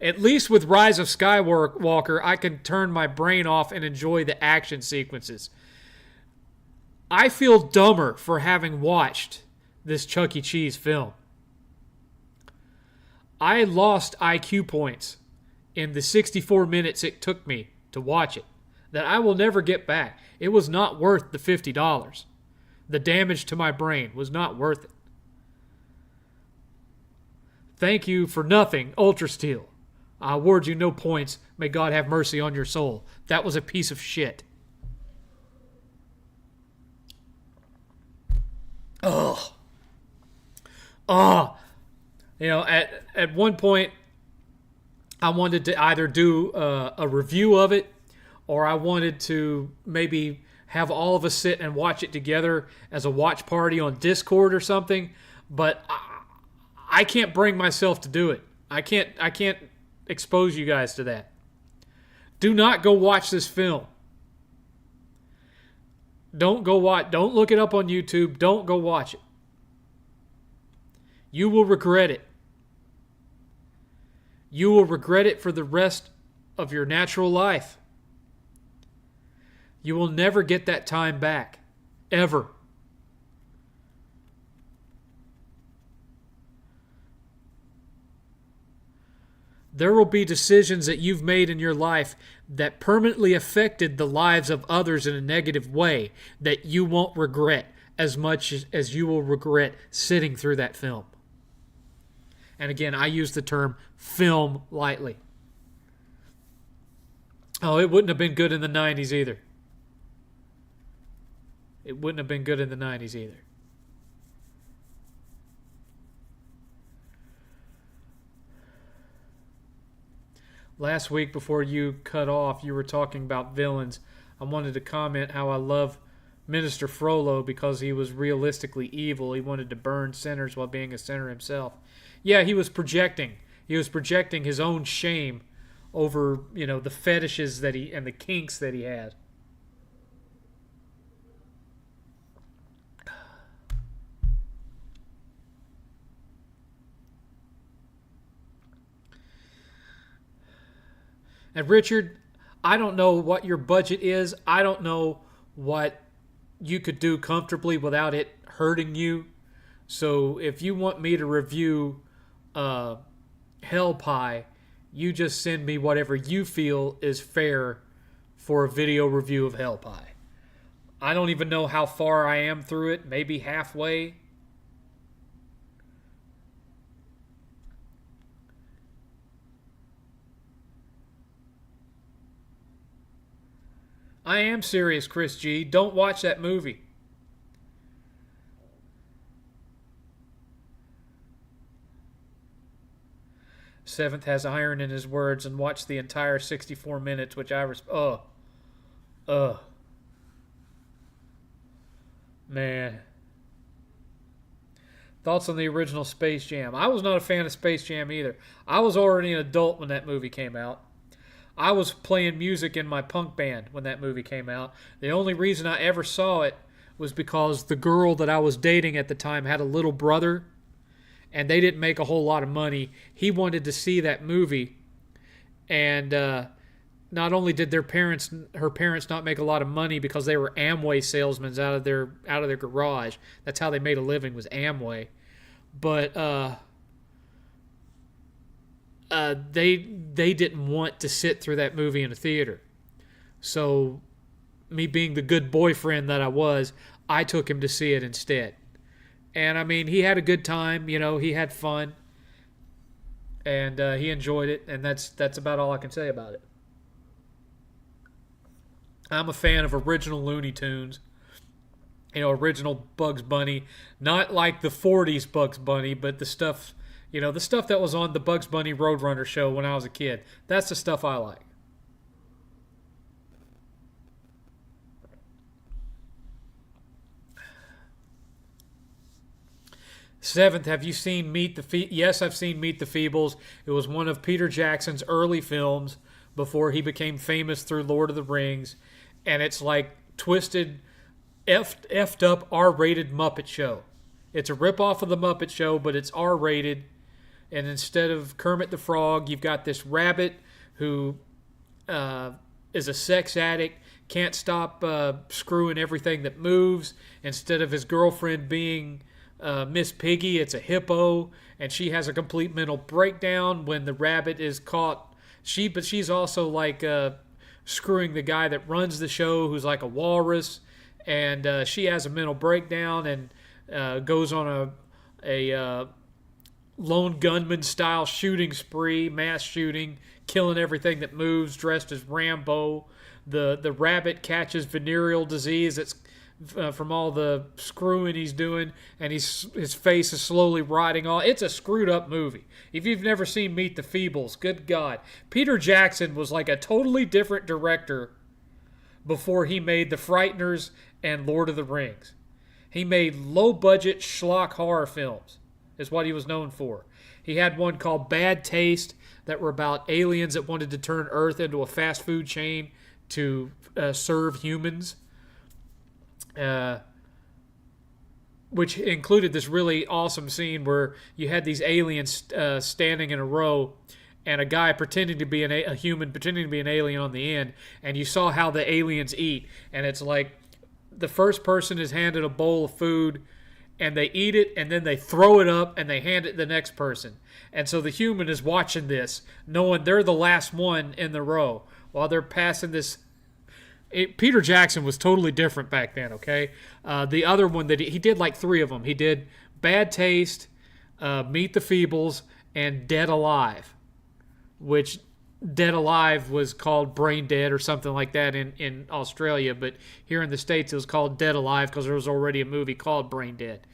At least with Rise of Skywalker, I can turn my brain off and enjoy the action sequences. I feel dumber for having watched this Chuck E. Cheese film. I lost IQ points in the 64 minutes it took me to watch it that I will never get back. It was not worth the $50. The damage to my brain was not worth it. Thank you for nothing, Ultra Steel. I award you no points. May God have mercy on your soul. That was a piece of shit. Ugh. Oh. At one point, I wanted to either do a review of it, or I wanted to maybe have all of us sit and watch it together as a watch party on Discord or something. But I can't bring myself to do it. I can't expose you guys to that. Do not go watch this film. Don't look it up on YouTube. Don't go watch it. You will regret it. You will regret it for the rest of your natural life. You will never get that time back. Ever. There will be decisions that you've made in your life that permanently affected the lives of others in a negative way that you won't regret as much as you will regret sitting through that film. And again, I use the term film lightly. Oh, it wouldn't have been good in the 90s either. It wouldn't have been good in the 90s either. Last week, before you cut off, you were talking about villains. I wanted to comment how I love Minister Frollo because he was realistically evil. He wanted to burn sinners while being a sinner himself. Yeah, he was projecting. He was projecting his own shame over, the fetishes that and the kinks that he had. And Richard, I don't know what your budget is. I don't know what you could do comfortably without it hurting you. So if you want me to review Hell Pie, you just send me whatever you feel is fair for a video review of Hell Pie. I don't even know how far I am through it. Maybe halfway. I am serious, Chris G. Don't watch that movie. Seventh has iron in his words and watched the entire 64 minutes, which I man. Thoughts on the original Space Jam? I was not a fan of Space Jam either. I was already an adult when that movie came out. I was playing music in my punk band when that movie came out. The only reason I ever saw it was because the girl that I was dating at the time had a little brother, and they didn't make a whole lot of money. He wanted to see that movie, and not only did her parents not make a lot of money because they were Amway salesmen out of their garage. That's how they made a living, was Amway. But they didn't want to sit through that movie in a theater. So me being the good boyfriend that I was, I took him to see it instead. And I mean, he had a good time, he had fun, and he enjoyed it, and that's about all I can say about it. I'm a fan of original Looney Tunes, original Bugs Bunny, not like the 40s Bugs Bunny, but the stuff, the stuff that was on the Bugs Bunny Roadrunner show when I was a kid. That's the stuff I like. Seventh, have you seen Meet the Feebles? Yes, I've seen Meet the Feebles. It was one of Peter Jackson's early films before he became famous through Lord of the Rings. And it's like twisted, effed up R-rated Muppet Show. It's a ripoff of the Muppet Show, but it's R-rated. And instead of Kermit the Frog, you've got this rabbit who is a sex addict, can't stop screwing everything that moves. Instead of his girlfriend being Miss Piggy, it's a hippo, and she has a complete mental breakdown when the rabbit is caught. But she's also like screwing the guy that runs the show, who's like a walrus, and she has a mental breakdown and goes on a lone gunman style shooting spree, mass shooting, killing everything that moves, dressed as Rambo. The rabbit catches venereal disease that's from all the screwing he's doing, and his face is slowly rotting off. It's a screwed up movie. If you've never seen Meet the Feebles, good God. Peter Jackson was like a totally different director before he made The Frighteners and Lord of the Rings. He made low-budget schlock horror films, is what he was known for. He had one called Bad Taste that were about aliens that wanted to turn Earth into a fast food chain to serve humans, which included this really awesome scene where you had these aliens standing in a row and a guy pretending to be a human, pretending to be an alien on the end, and you saw how the aliens eat, and it's like the first person is handed a bowl of food, and they eat it, and then they throw it up, and they hand it to the next person. And so the human is watching this, knowing they're the last one in the row, while they're passing this. Peter Jackson was totally different back then, okay? The other one that he did like 3 of them. He did Bad Taste, Meet the Feebles, and Dead Alive, which Dead Alive was called Brain Dead or something like that in Australia, but here in the States it was called Dead Alive because there was already a movie called Brain Dead.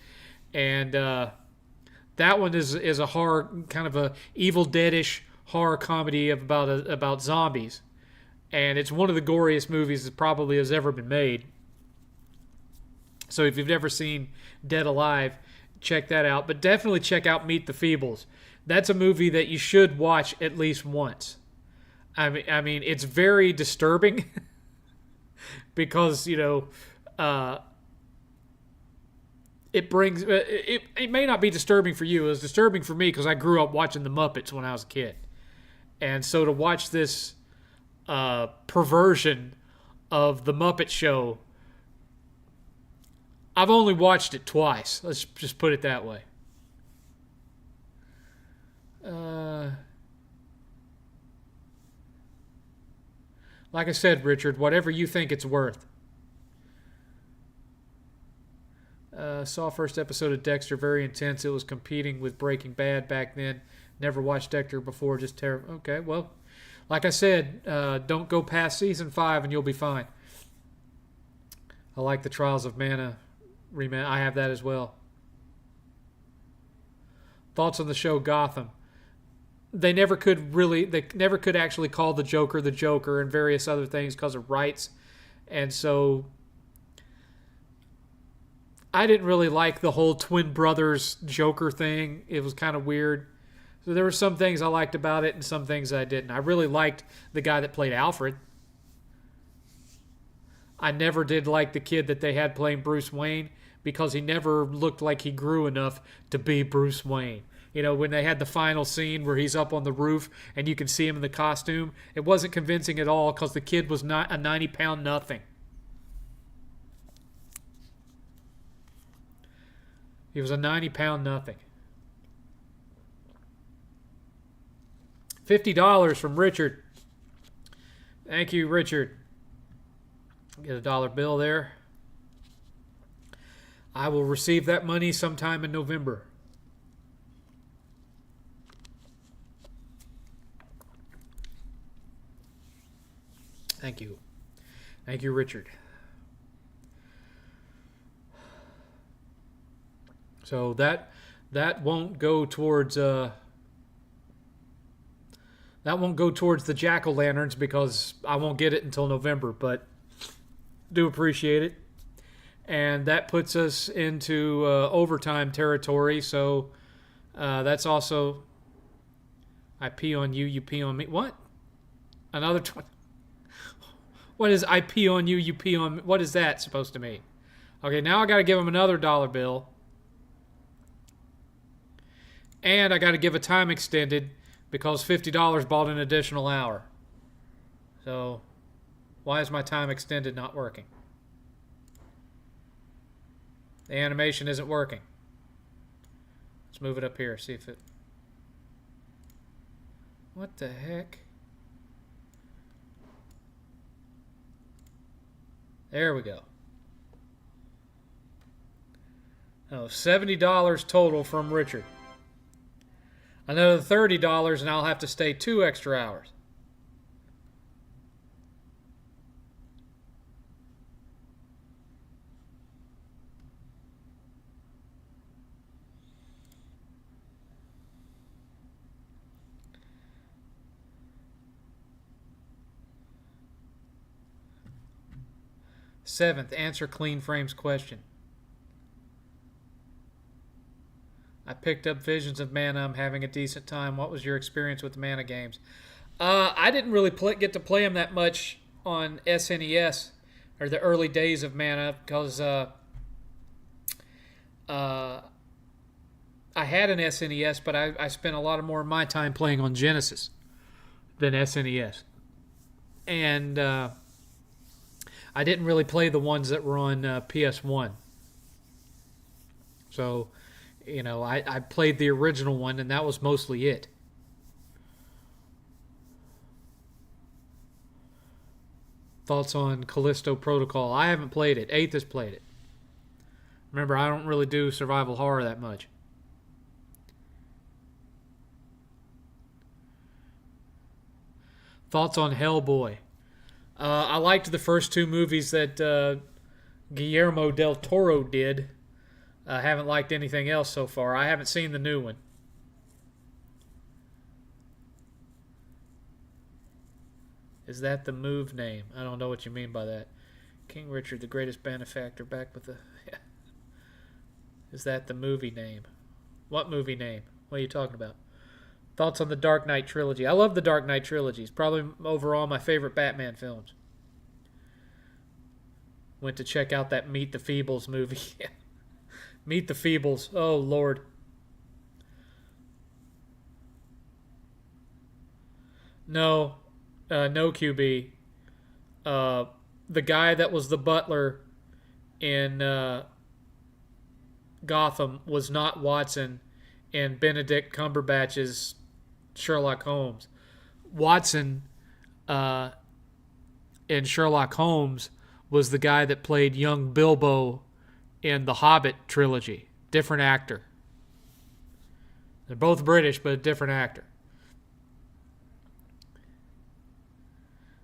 And that one is a horror, kind of a Evil Dead-ish horror comedy about zombies. And it's one of the goriest movies that probably has ever been made. So if you've never seen Dead Alive, check that out. But definitely check out Meet the Feebles. That's a movie that you should watch at least once. I mean, it's very disturbing because, it brings... It may not be disturbing for you. It was disturbing for me because I grew up watching The Muppets when I was a kid. And so to watch this perversion of The Muppet Show, I've only watched it twice. Let's just put it that way. Like I said, Richard, whatever you think it's worth. Saw first episode of Dexter, very intense. It was competing with Breaking Bad back then. Never watched Dexter before, just terrible. Okay, well, like I said, don't go past season 5 and you'll be fine. I like the Trials of Mana remake. I have that as well. Thoughts on the show Gotham? They never could actually call the Joker and various other things because of rights. And so I didn't really like the whole twin brothers Joker thing. It was kind of weird. So there were some things I liked about it and some things I didn't. I really liked the guy that played Alfred. I never did like the kid that they had playing Bruce Wayne because he never looked like he grew enough to be Bruce Wayne. When they had the final scene where he's up on the roof and you can see him in the costume, it wasn't convincing at all because the kid was not a 90-pound nothing. He was a 90-pound nothing. $50 from Richard. Thank you, Richard. Get a dollar bill there. I will receive that money sometime in November. Thank you. Thank you, Richard. So that won't go towards the jack-o'-lanterns because I won't get it until November, but do appreciate it. And that puts us into overtime territory, so that's also I pee on you, you pee on me. What? Another 20. What is I pee on you, you pee on me? What is that supposed to mean? Okay, now I got to give him another dollar bill. And I got to give a time extended because $50 bought an additional hour. So, why is my time extended not working? The animation isn't working. Let's move it up here, see if it... What the heck? There we go. Oh, $70 total from Richard. Another $30 and I'll have to stay 2 extra hours. Seventh, answer Clean Frame's question. I picked up Visions of Mana. I'm having a decent time. What was your experience with the Mana games? I didn't really get to play them that much on SNES or the early days of Mana because I had an SNES, but I spent a lot of more of my time playing on Genesis than SNES. And I didn't really play the ones that were on PS1. So, I played the original one, and that was mostly it. Thoughts on Callisto Protocol? I haven't played it. 8th has played it. Remember, I don't really do survival horror that much. Thoughts on Hellboy? I liked the first 2 movies that Guillermo del Toro did. I haven't liked anything else so far. I haven't seen the new one. Is that the move name? I don't know what you mean by that. King Richard, the greatest benefactor, back with the... Is that the movie name? What movie name? What are you talking about? Thoughts on the Dark Knight trilogy? I love the Dark Knight trilogy. It's probably overall my favorite Batman films. Went to check out that Meet the Feebles movie. Meet the Feebles. Oh, Lord. No. No, QB. The guy that was the butler in Gotham was not Watson in Benedict Cumberbatch's Sherlock Holmes. Watson in Sherlock Holmes was the guy that played young Bilbo in the Hobbit trilogy. Different actor. They're both British, but a different actor.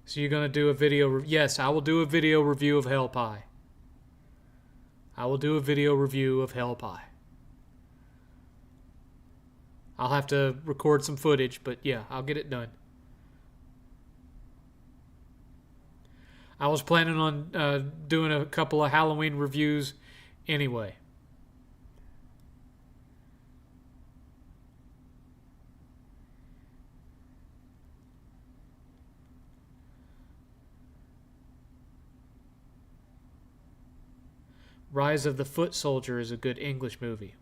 So you're going to do a video... Yes, I will do a video review of Hell Pie. I will do a video review of Hell Pie. I'll have to record some footage, but yeah, I'll get it done. I was planning on doing a couple of Halloween reviews anyway. Rise of the Foot Soldier is a good English movie.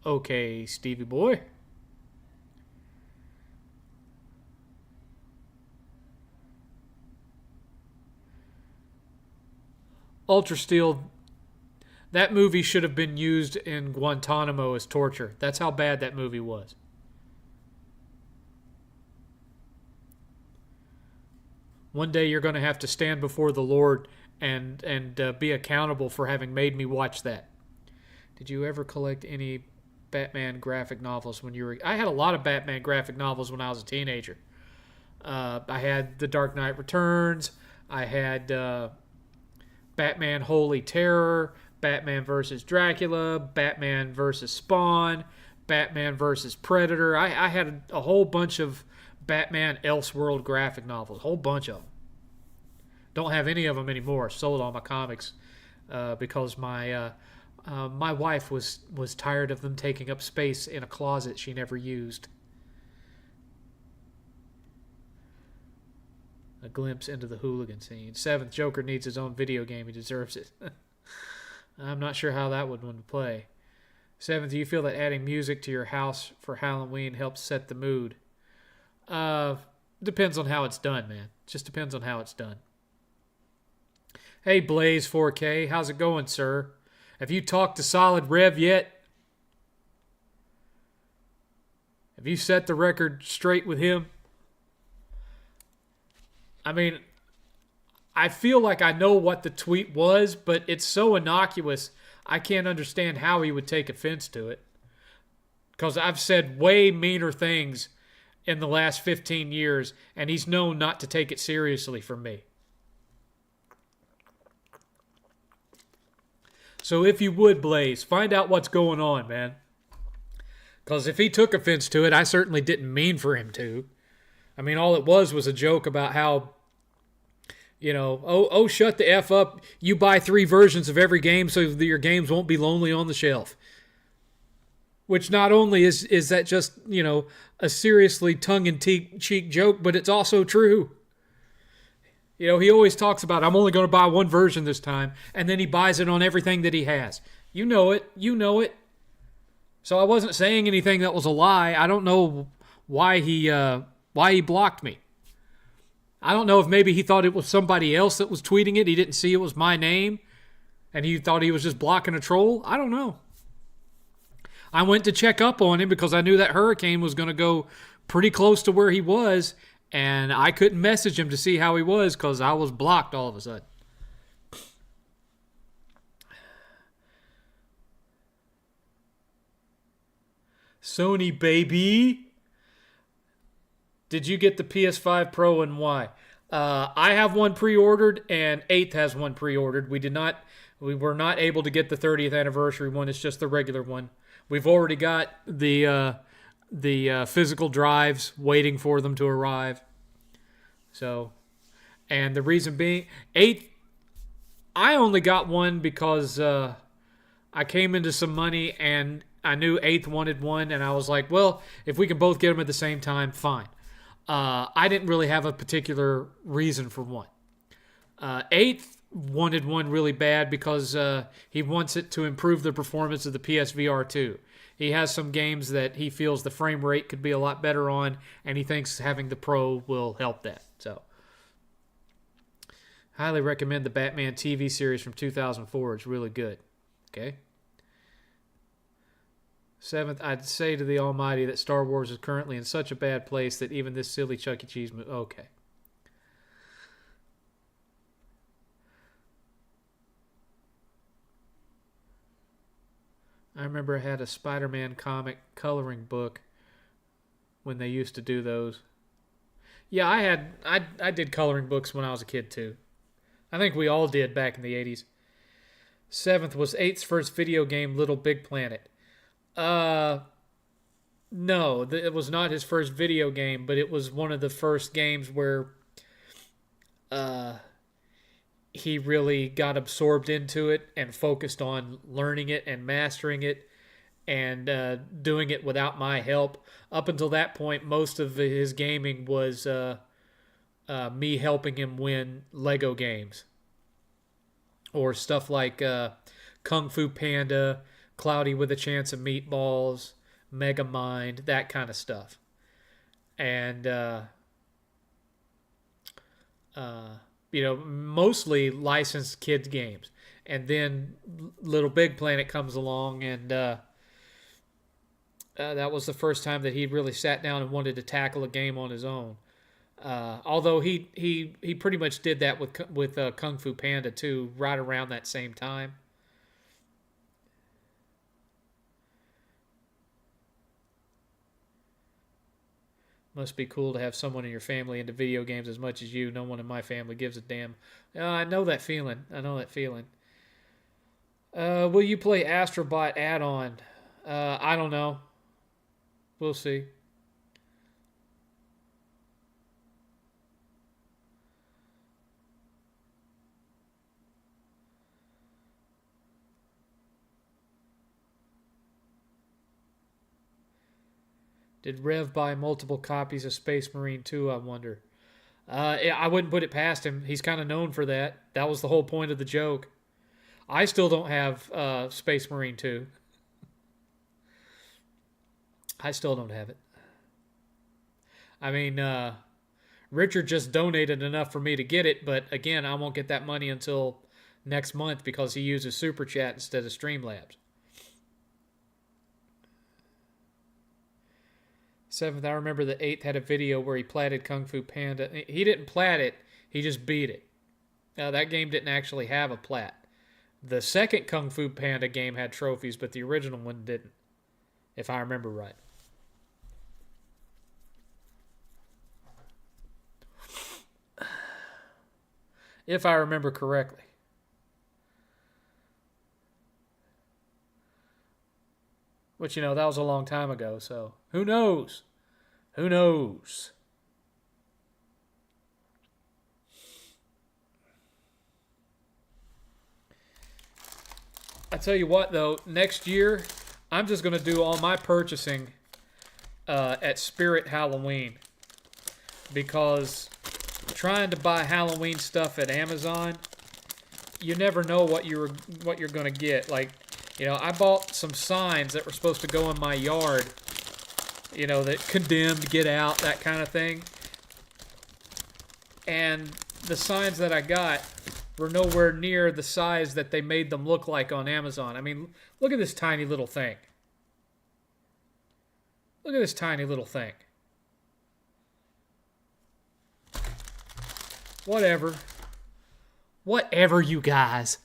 Okay, Stevie boy. Ultra Steel, that movie should have been used in Guantanamo as torture. That's how bad that movie was. One day you're going to have to stand before the Lord and be accountable for having made me watch that. Did you ever collect any Batman graphic novels when you were... I had a lot of Batman graphic novels when I was a teenager. I had The Dark Knight Returns. I had Batman Holy Terror, Batman vs. Dracula, Batman vs. Spawn, Batman vs. Predator. I had a whole bunch of Batman Elseworld graphic novels. A whole bunch of them. Don't have any of them anymore. Sold all my comics because my wife was tired of them taking up space in a closet she never used. A glimpse into the hooligan scene. 7th, Joker needs his own video game. He deserves it. I'm not sure how that would play. 7th, do you feel that adding music to your house for Halloween helps set the mood? Depends on how it's done, man. Just depends on how it's done. Hey, Blaze 4K. How's it going, sir? Have you talked to Solid Rev yet? Have you set the record straight with him? I mean, I feel like I know what the tweet was, but it's so innocuous, I can't understand how he would take offense to it. because I've said way meaner things in the last 15 years, and he's known not to take it seriously from me. So if you would, Blaze, find out what's going on, man. Because if he took offense to it, I certainly didn't mean for him to. I mean, all it was a joke about how, shut the F up. You buy 3 versions of every game so that your games won't be lonely on the shelf. Which not only is that just, a seriously tongue-in-cheek joke, but it's also true. He always talks about, I'm only going to buy 1 version this time, and then he buys it on everything that he has. You know it. So I wasn't saying anything that was a lie. I don't know why he blocked me. I don't know if maybe he thought it was somebody else that was tweeting it. He didn't see it was my name, and he thought he was just blocking a troll. I don't know. I went to check up on him because I knew that hurricane was going to go pretty close to where he was, and I couldn't message him to see how he was because I was blocked all of a sudden. Sony, baby. Did you get the PS5 Pro and why? I have one pre-ordered, and 8th has one pre-ordered. We were not able to get the 30th anniversary one. It's just the regular one. We've already got the physical drives waiting for them to arrive. So, and the reason being, 8th, I only got one because I came into some money and I knew 8th wanted one, and I was like, well, if we can both get them at the same time, fine. I didn't really have a particular reason for one. 8th wanted one really bad because he wants it to improve the performance of the PSVR 2. He has some games that he feels the frame rate could be a lot better on, and he thinks having the Pro will help that. So, highly recommend the Batman TV series from 2004. It's really good. Okay. 7th, I'd say to the Almighty that Star Wars is currently in such a bad place that even this silly Chuck E. Cheese movie... Okay. I remember I had a Spider-Man comic coloring book when they used to do those. Yeah, I did coloring books when I was a kid too. I think we all did back in the 80s. 7th was 8th's first video game, Little Big Planet. No, it was not his first video game, but it was one of the first games where he really got absorbed into it and focused on learning it and mastering it and doing it without my help. Up until that point, most of his gaming was me helping him win Lego games or stuff like Kung Fu Panda, Cloudy with a Chance of Meatballs, Mega Mind, that kind of stuff. And, mostly licensed kids games. And then Little Big Planet comes along, and that was the first time that he really sat down and wanted to tackle a game on his own. Although he pretty much did that with Kung Fu Panda too, right around that same time. Must be cool to have someone in your family into video games as much as you. No one in my family gives a damn. I know that feeling. Will you play Astrobot add-on? I don't know. We'll see. Did Rev buy multiple copies of Space Marine 2, I wonder? I wouldn't put it past him. He's kind of known for that. That was the whole point of the joke. I still don't have Space Marine 2. I still don't have it. I mean, Richard just donated enough for me to get it, but again, I won't get that money until next month because he uses Super Chat instead of Streamlabs. 7th, I remember the 8th had a video where he platted Kung Fu Panda. He didn't plat it, he just beat it. That game didn't actually have a plat. The second Kung Fu Panda game had trophies, but the original one didn't. if I remember right. If I remember correctly. Which, that was a long time ago, so who knows? Who knows? I tell you what, though, next year, I'm just going to do all my purchasing at Spirit Halloween. Because trying to buy Halloween stuff at Amazon, you never know what you're going to get. Like, I bought some signs that were supposed to go in my yard, that condemned, get out, that kind of thing. And the signs that I got were nowhere near the size that they made them look like on Amazon. I mean, look at this tiny little thing. Look at this tiny little thing. Whatever. Whatever, you guys.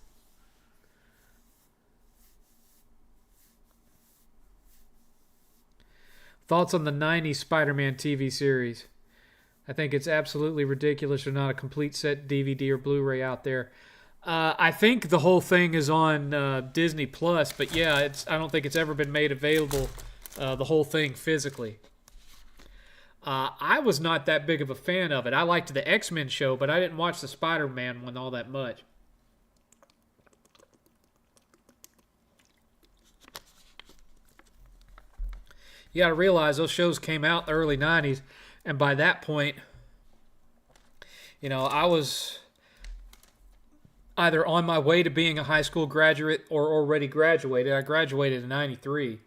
Thoughts on the 90s Spider-Man TV series? I think it's absolutely ridiculous there's not a complete set DVD or Blu-ray out there. I think the whole thing is on Disney Plus, but yeah, I don't think it's ever been made available, the whole thing physically. I was not that big of a fan of it. I liked the X-Men show, but I didn't watch the Spider-Man one all that much. You got to realize those shows came out in the early 90s, and by that point, I was either on my way to being a high school graduate or already graduated. I graduated in 93.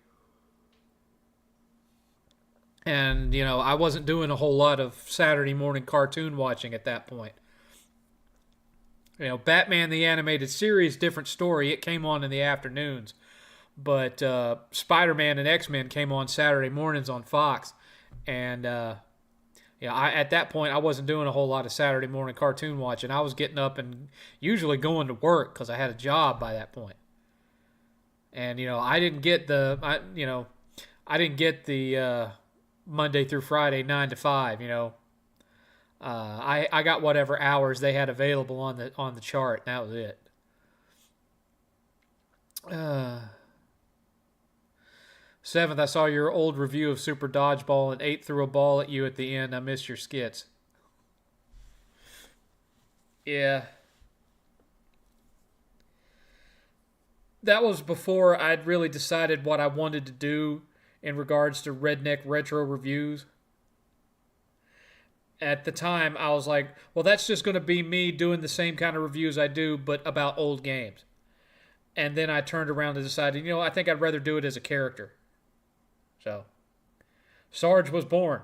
And, I wasn't doing a whole lot of Saturday morning cartoon watching at that point. Batman the Animated Series, different story. It came on in the afternoons. But Spider-Man and X-Men came on Saturday mornings on Fox. And, at that point, I wasn't doing a whole lot of Saturday morning cartoon watching. I was getting up and usually going to work because I had a job by that point. And, I didn't get the Monday through Friday 9 to 5. I got whatever hours they had available on the chart. And that was it. 7th, I saw your old review of Super Dodgeball and 8 threw a ball at you at the end. I missed your skits. Yeah. That was before I'd really decided what I wanted to do in regards to redneck retro reviews. At the time, I was like, well, that's just going to be me doing the same kind of reviews I do, but about old games. And then I turned around and decided, I think I'd rather do it as a character. So, Sarge was born.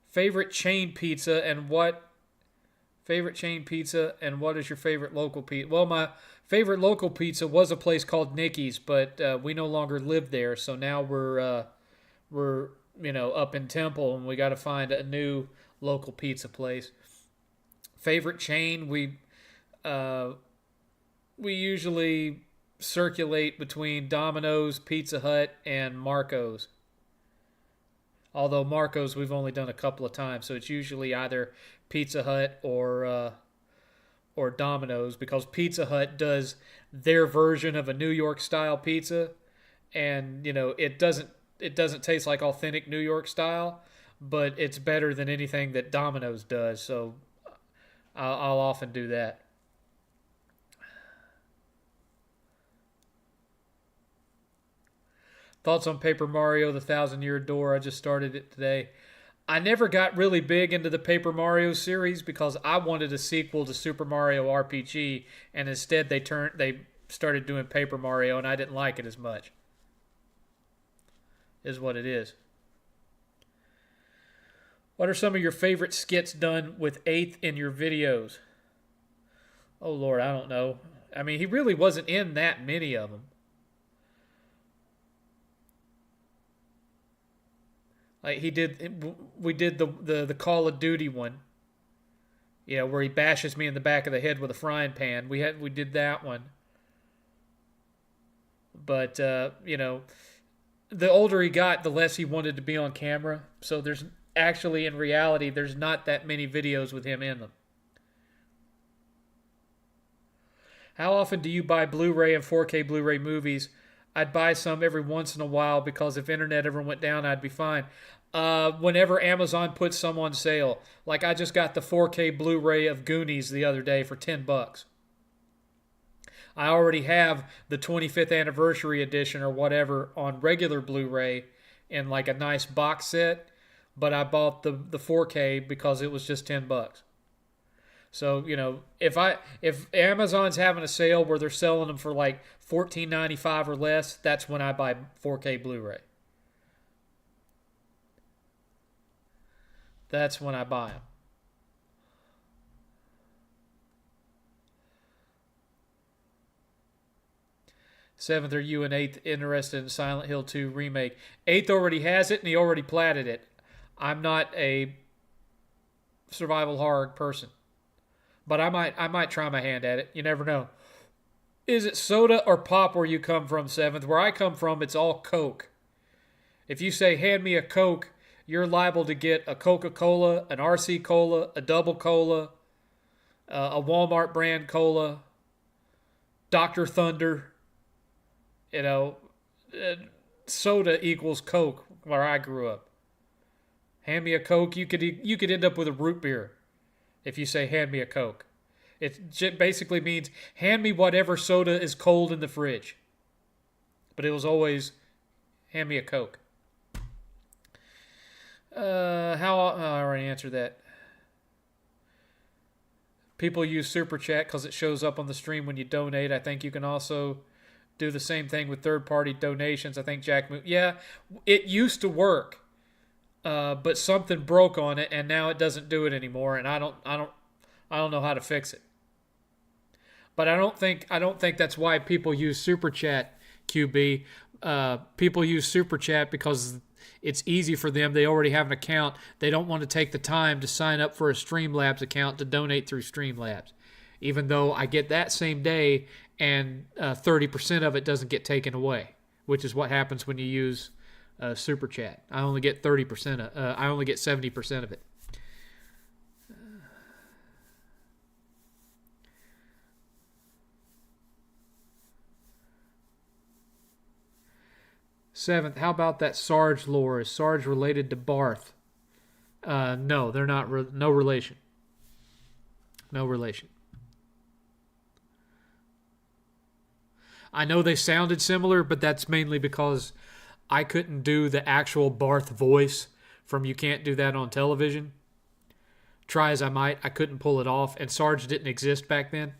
Favorite chain pizza and what? Favorite chain pizza and what is your favorite local pizza? Well, my favorite local pizza was a place called Nicky's, but we no longer live there. So now we're up in Temple, and we got to find a new local pizza place. Favorite chain, we usually circulate between Domino's, Pizza Hut, and Marco's. Although Marco's we've only done a couple of times, so it's usually either Pizza Hut or Domino's, because Pizza Hut does their version of a New York style pizza, and it doesn't taste like authentic New York style, but it's better than anything that Domino's does. So I'll often do that. Thoughts on Paper Mario: The Thousand-Year Door? I just started it today. I never got really big into the Paper Mario series because I wanted a sequel to Super Mario RPG, and instead they started doing Paper Mario, and I didn't like it as much. Is what it is. What are some of your favorite skits done with 8th in your videos? Oh Lord, I don't know. I mean, he really wasn't in that many of them. Like we did the Call of Duty one. where he bashes me in the back of the head with a frying pan. We did that one. But the older he got, the less he wanted to be on camera. So there's actually, in reality, there's not that many videos with him in them. How often do you buy Blu-ray and 4K Blu-ray movies? I'd buy some every once in a while because if internet ever went down, I'd be fine. Whenever Amazon puts some on sale. Like I just got the 4K Blu-ray of Goonies the other day for $10. I already have the 25th anniversary edition or whatever on regular Blu-ray in like a nice box set, but I bought the 4K because it was just $10. So, if Amazon's having a sale where they're selling them for like $14.95 or less, that's when I buy 4K Blu-ray. That's when I buy them. 7th, are you and 8th interested in Silent Hill 2 remake? 8th already has it and he already platted it. I'm not a survival horror person, but I might try my hand at it. You never know. Is it soda or pop where you come from, 7th? Where I come from, it's all Coke. If you say, hand me a Coke, you're liable to get a Coca-Cola, an RC Cola, a Double Cola, a Walmart brand cola, Dr. Thunder. Soda equals Coke where I grew up. Hand me a Coke, you could end up with a root beer if you say hand me a Coke. It basically means hand me whatever soda is cold in the fridge. But it was always hand me a Coke. I already answered that. People use Super Chat because it shows up on the stream when you donate. I think you can also do the same thing with third-party donations. I think yeah, it used to work, but something broke on it, and now it doesn't do it anymore. And I don't know how to fix it. But I don't think that's why people use Super Chat, QB. People use Super Chat because it's easy for them. They already have an account. They don't want to take the time to sign up for a Streamlabs account to donate through Streamlabs. Even though I get that same day and 30% of it doesn't get taken away, which is what happens when you use Super Chat. I only get 30%. I only get 70% of it. 7th, how about that Sarge lore? Is Sarge related to Barth? No, they're not. No relation. No relation. I know they sounded similar, but that's mainly because I couldn't do the actual Barth voice from You Can't Do That on Television. Try as I might, I couldn't pull it off, and Sarge didn't exist back then.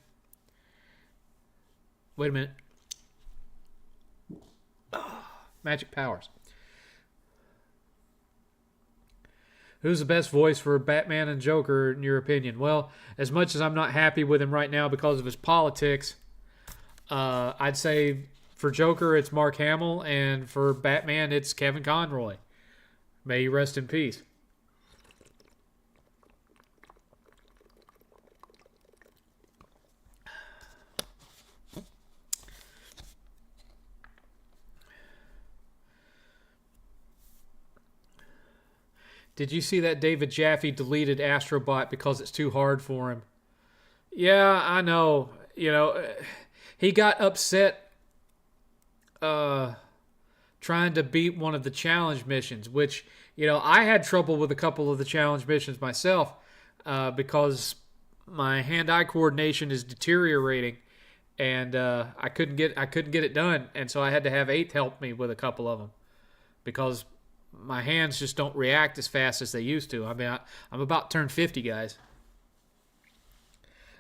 Wait a minute. Magic powers. Who's the best voice for Batman and Joker, in your opinion? Well, as much as I'm not happy with him right now because of his politics, I'd say for Joker, it's Mark Hamill, and for Batman, it's Kevin Conroy. May he rest in peace. Did you see that David Jaffe deleted Astrobot because it's too hard for him? Yeah, I know. He got upset trying to beat one of the challenge missions, which, I had trouble with a couple of the challenge missions myself because my hand-eye coordination is deteriorating, and I couldn't get it done, and so I had to have 8th help me with a couple of them because my hands just don't react as fast as they used to. I mean, I'm about to turn 50, guys.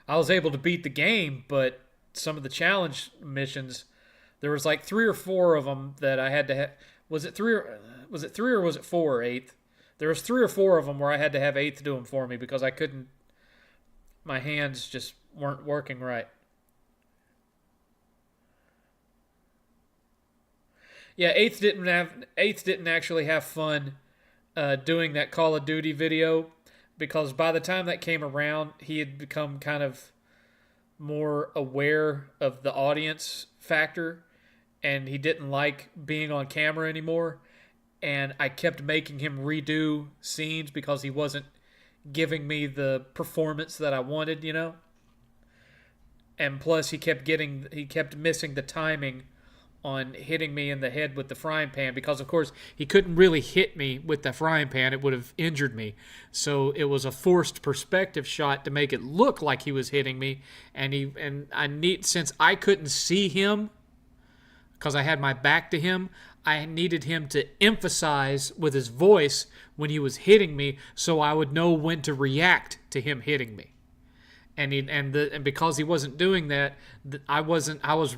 I was able to beat the game, but some of the challenge missions, there was like 3 or 4 of them that I had to have. Was it 3 or was it 4, 8th? There was 3 or 4 of them where I had to have 8th do them for me because I couldn't. My hands just weren't working right. Yeah, 8th didn't actually have fun doing that Call of Duty video because by the time that came around, he had become kind of more aware of the audience factor, and he didn't like being on camera anymore. And I kept making him redo scenes because he wasn't giving me the performance that I wanted, And plus, he kept missing the timing on hitting me in the head with the frying pan, because of course he couldn't really hit me with the frying pan. It would have injured me. So it was a forced perspective shot to make it look like he was hitting me. Since I couldn't see him because I had my back to him, I needed him to emphasize with his voice when he was hitting me, so I would know when to react to him hitting me. And because he wasn't doing that, I was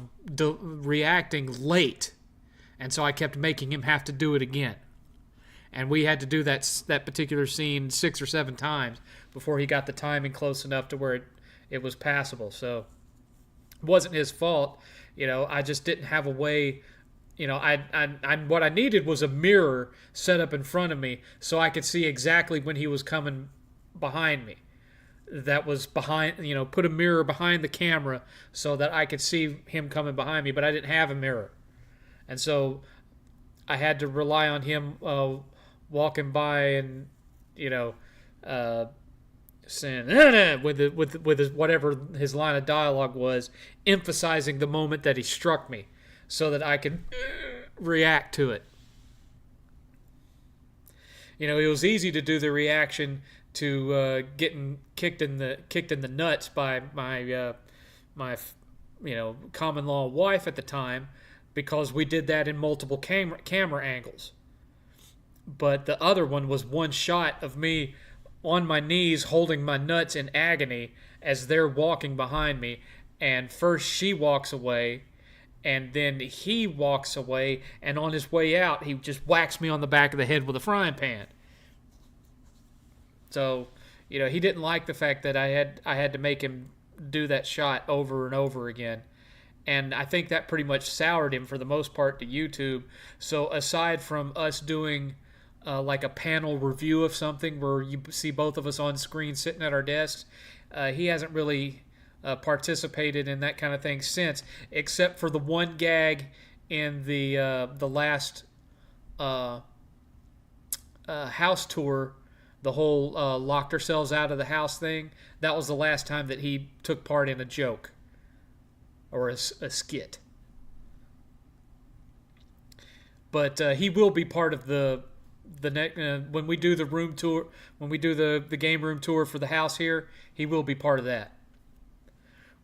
reacting late, and so I kept making him have to do it again. And we had to do that particular scene 6 or 7 times before he got the timing close enough to where it was passable. So it wasn't his fault, I just didn't have a way. What I needed was a mirror set up in front of me so I could see exactly when he was coming behind me. That was behind, put a mirror behind the camera so that I could see him coming behind me, but I didn't have a mirror. And so I had to rely on him walking by and, saying, with his, whatever his line of dialogue was, emphasizing the moment that he struck me so that I could react to it. It was easy to do the reaction to getting kicked in the nuts by my common law wife at the time, because we did that in multiple camera angles. But the other one was one shot of me on my knees holding my nuts in agony as they're walking behind me, and first she walks away and then he walks away, and on his way out he just whacks me on the back of the head with a frying pan. So, he didn't like the fact that I had to make him do that shot over and over again. And I think that pretty much soured him for the most part to YouTube. So aside from us doing like a panel review of something where you see both of us on screen sitting at our desks, he hasn't really participated in that kind of thing since, except for the one gag in the last house tour. The whole locked ourselves out of the house thing. That was the last time that he took part in a joke or a skit. But he will be part of the next when we do the room tour, when we do the game room tour for the house here. He will be part of that.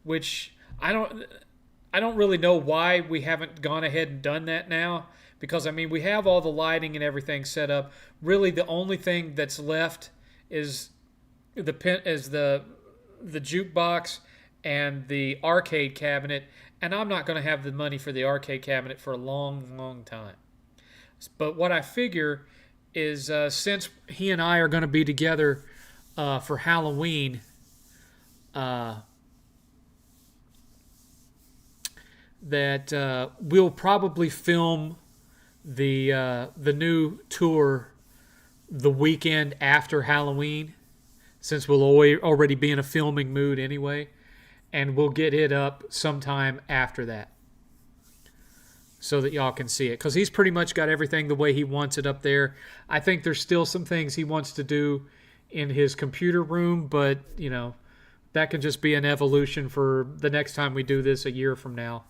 Which I don't really know why we haven't gone ahead and done that now. Because, we have all the lighting and everything set up. Really, the only thing that's left is the jukebox and the arcade cabinet. And I'm not going to have the money for the arcade cabinet for a long, long time. But what I figure is since he and I are going to be together for Halloween, that we'll probably film the new tour the weekend after Halloween, since we'll already be in a filming mood anyway, and we'll get it up sometime after that so that y'all can see it, because he's pretty much got everything the way he wants it up there. I think there's still some things he wants to do in his computer room, but that can just be an evolution for the next time we do this a year from now.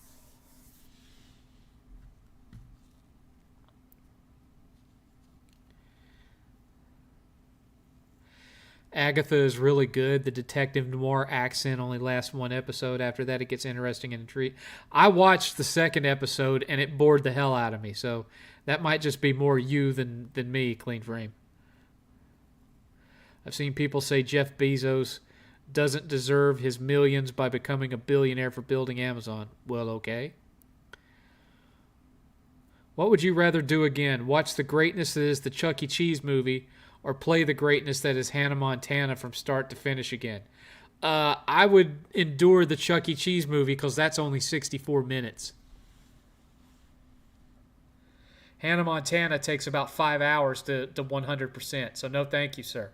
Agatha is really good. The detective noir accent only lasts one episode. After that, it gets interesting and intriguing. I watched the second episode, and it bored the hell out of me. So that might just be more you than me, Clean Frame. I've seen people say Jeff Bezos doesn't deserve his millions by becoming a billionaire for building Amazon. Well, okay. What would you rather do again? Watch the greatness that is the Chuck E. Cheese movie, or play the greatness that is Hannah Montana from start to finish again? I would endure the Chuck E. Cheese movie because that's only 64 minutes. Hannah Montana takes about 5 hours to 100%, so no thank you, sir.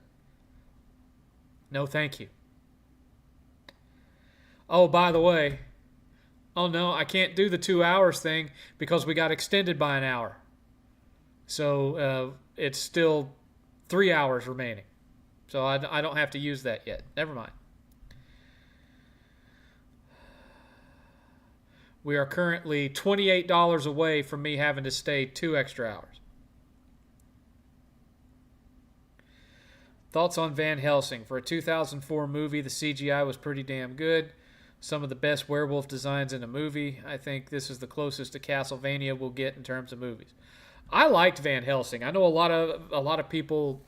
No, thank you. Oh, by the way, oh no, I can't do the 2 hours thing because we got extended by an hour. So it's still 3 hours remaining. So I don't have to use that yet. Never mind. We are currently $28 away from me having to stay 2 extra hours. Thoughts on Van Helsing? For a 2004 movie, the CGI was pretty damn good. Some of the best werewolf designs in a movie. I think this is the closest to Castlevania we'll get in terms of movies. I liked Van Helsing. I know a lot of people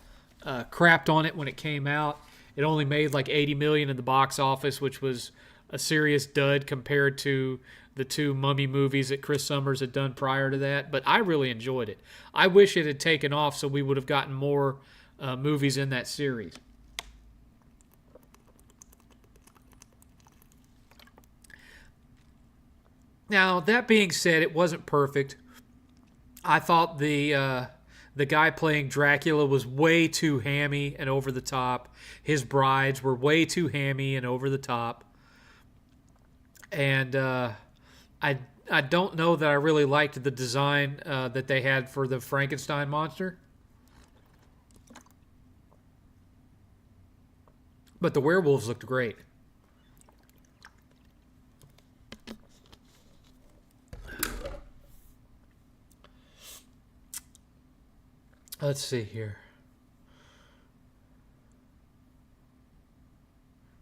crapped on it when it came out. It only made like 80 million in the box office, which was a serious dud compared to the two Mummy movies that Chris Summers had done prior to that. But I really enjoyed it. I wish it had taken off so we would have gotten more movies in that series. Now, that being said, it wasn't perfect. I thought the guy playing Dracula was way too hammy and over the top. His brides were way too hammy and over the top. And I don't know that I really liked the design that they had for the Frankenstein monster. But the werewolves looked great. Let's see here.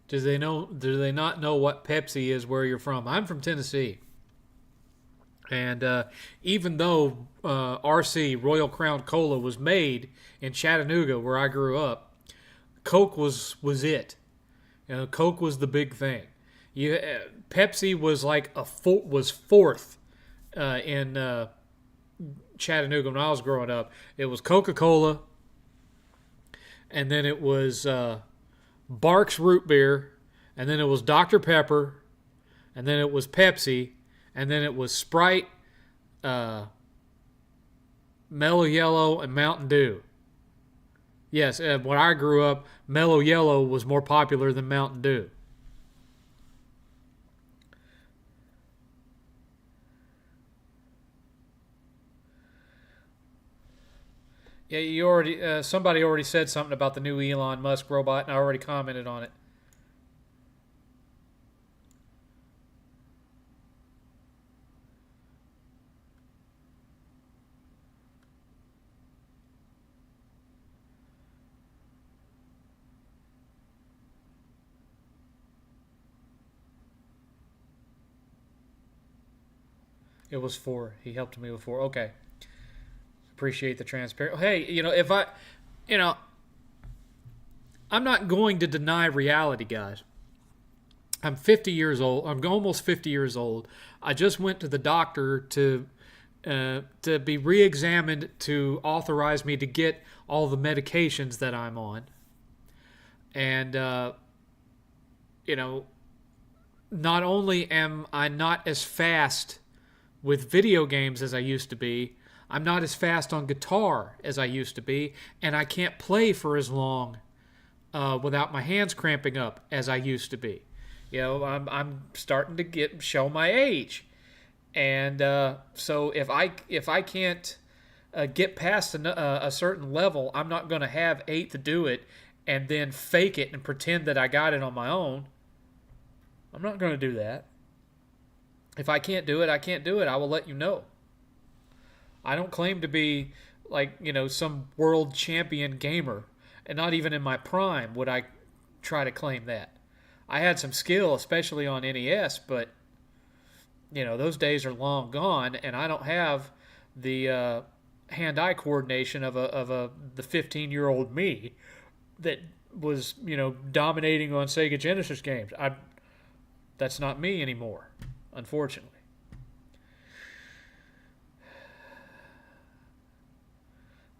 Do they not know what Pepsi is where you're from? I'm from Tennessee. And even though RC Royal Crown Cola was made in Chattanooga, where I grew up, Coke was it. You know, Coke was the big thing. Pepsi was like was fourth in Chattanooga when I was growing up. It was Coca-Cola, and then it was Barks Root Beer, and then it was Dr. Pepper, and then it was Pepsi, and then it was Sprite, Mellow Yellow, and Mountain Dew. Yes, when I grew up, Mellow Yellow was more popular than Mountain Dew. Yeah, you already somebody already said something about the new Elon Musk robot, and I already commented on it. It was 4. He helped me with 4. Okay. Appreciate the transparency. Hey, you know, I'm not going to deny reality, guys. I'm 50 years old. I'm almost 50 years old. I just went to the doctor to be re-examined to authorize me to get all the medications that I'm on. And, not only am I not as fast with video games as I used to be, I'm not as fast on guitar as I used to be, and I can't play for as long without my hands cramping up as I used to be. I'm starting to show my age, and so if I can't get past a certain level, I'm not going to have 8 to do it, and then fake it and pretend that I got it on my own. I'm not going to do that. If I can't do it, I can't do it. I will let you know. I don't claim to be some world champion gamer, and not even in my prime would I try to claim that. I had some skill, especially on NES, but those days are long gone, and I don't have the hand-eye coordination of the 15-year-old me that was dominating on Sega Genesis games. That's not me anymore, unfortunately.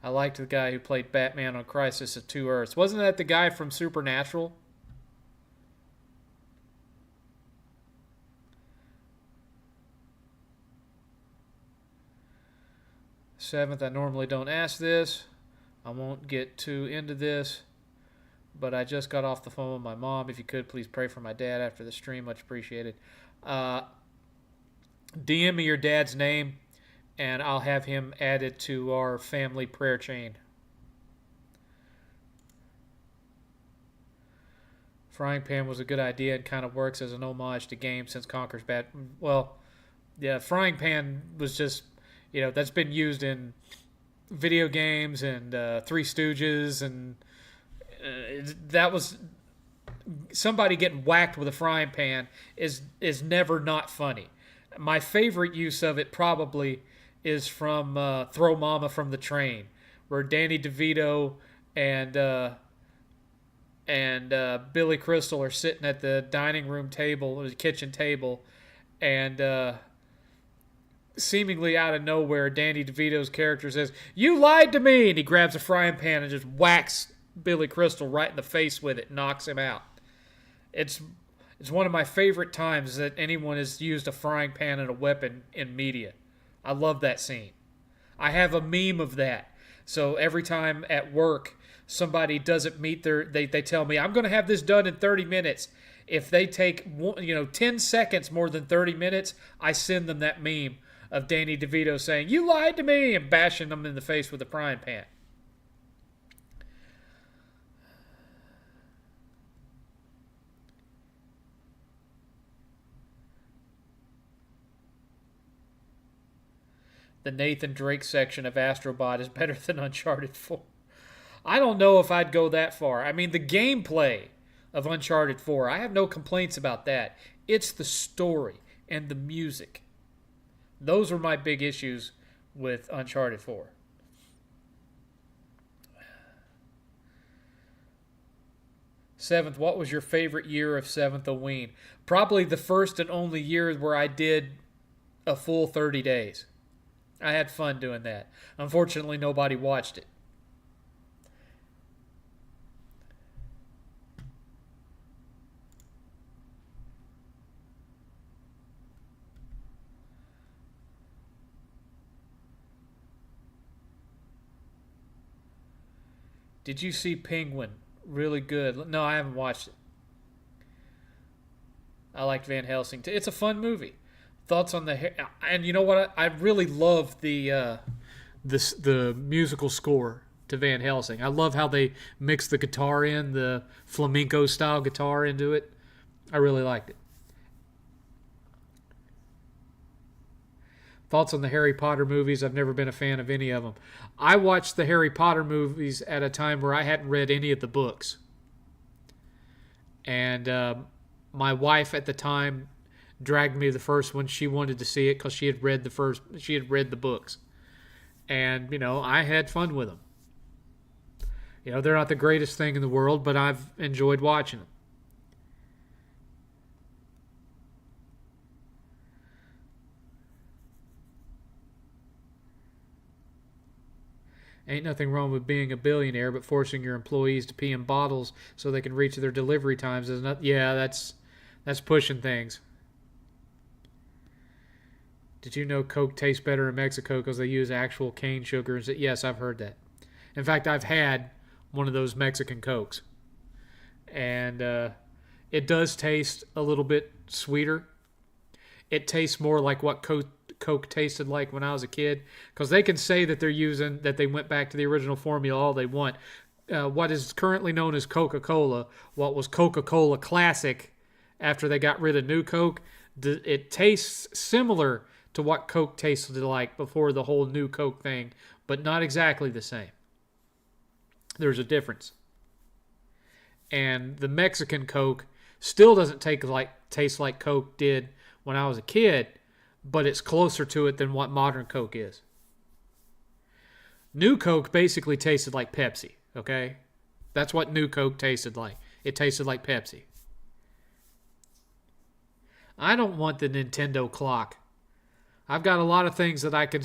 I liked the guy who played Batman on Crisis of Two Earths. Wasn't that the guy from Supernatural? Seventh, I normally don't ask this. I won't get too into this. but I just got off the phone with my mom. If you could, please pray for my dad after the stream. Much appreciated. Uh, DM me your dad's name, and I'll have him added to our family prayer chain. Frying pan was a good idea and kind of works as an homage to games since Conker's bad. Well, yeah, frying pan was just, that's been used in video games and Three Stooges, and that was somebody getting whacked with a frying pan is never not funny. My favorite use of it probably is from Throw Mama from the Train, where Danny DeVito and Billy Crystal are sitting at the dining room table, or the kitchen table, and seemingly out of nowhere, Danny DeVito's character says, "You lied to me!" And he grabs a frying pan and just whacks Billy Crystal right in the face with it, knocks him out. It's one of my favorite times that anyone has used a frying pan and a weapon in media. I love that scene. I have a meme of that. So every time at work somebody doesn't meet they tell me, I'm going to have this done in 30 minutes. If they take 10 seconds more than 30 minutes, I send them that meme of Danny DeVito saying, "You lied to me," and bashing them in the face with a frying pan. The Nathan Drake section of Astrobot is better than Uncharted 4. I don't know if I'd go that far. I mean, the gameplay of Uncharted 4, I have no complaints about that. It's the story and the music. Those are my big issues with Uncharted 4. Seventh, what was your favorite year of 7th Halloween? Probably the first and only year where I did a full 30 days. I had fun doing that. Unfortunately, nobody watched it. Did you see Penguin? Really good. No, I haven't watched it. I liked Van Helsing. It's a fun movie. Thoughts on and you know what? I really love the musical score to Van Helsing. I love how they mix the guitar in, the flamenco style guitar into it. I really liked it. Thoughts on the Harry Potter movies? I've never been a fan of any of them. I watched the Harry Potter movies at a time where I hadn't read any of the books. And my wife at the time dragged me to the first one. She wanted to see it because she had read the books. And, I had fun with them. They're not the greatest thing in the world, but I've enjoyed watching them. Ain't nothing wrong with being a billionaire, but forcing your employees to pee in bottles so they can reach their delivery times is not. Yeah, that's pushing things. Did you know Coke tastes better in Mexico because they use actual cane sugars? Yes, I've heard that. In fact, I've had one of those Mexican Cokes, and it does taste a little bit sweeter. It tastes more like what Coke tasted like when I was a kid, because they can say that they went back to the original formula all they want. What is currently known as Coca-Cola, what was Coca-Cola Classic after they got rid of New Coke, it tastes similar to what Coke tasted like before the whole New Coke thing, but not exactly the same. There's a difference. And the Mexican Coke still doesn't taste like Coke did when I was a kid, but it's closer to it than what modern Coke is. New Coke basically tasted like Pepsi, okay? That's what New Coke tasted like. It tasted like Pepsi. I don't want the Nintendo clock. I've got a lot of things that I could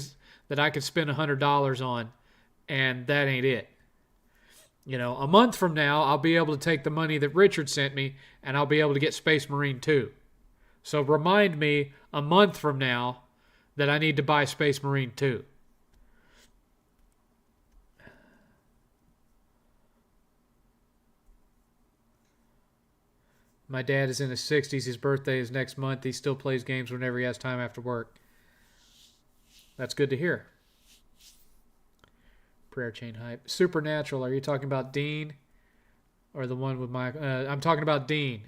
spend $100 on, and that ain't it. A month from now, I'll be able to take the money that Richard sent me, and I'll be able to get Space Marine 2. So remind me a month from now that I need to buy Space Marine 2. My dad is in his 60s. His birthday is next month. He still plays games whenever he has time after work. That's good to hear. Prayer chain hype. Supernatural. Are you talking about Dean? Or the one with my... I'm talking about Dean.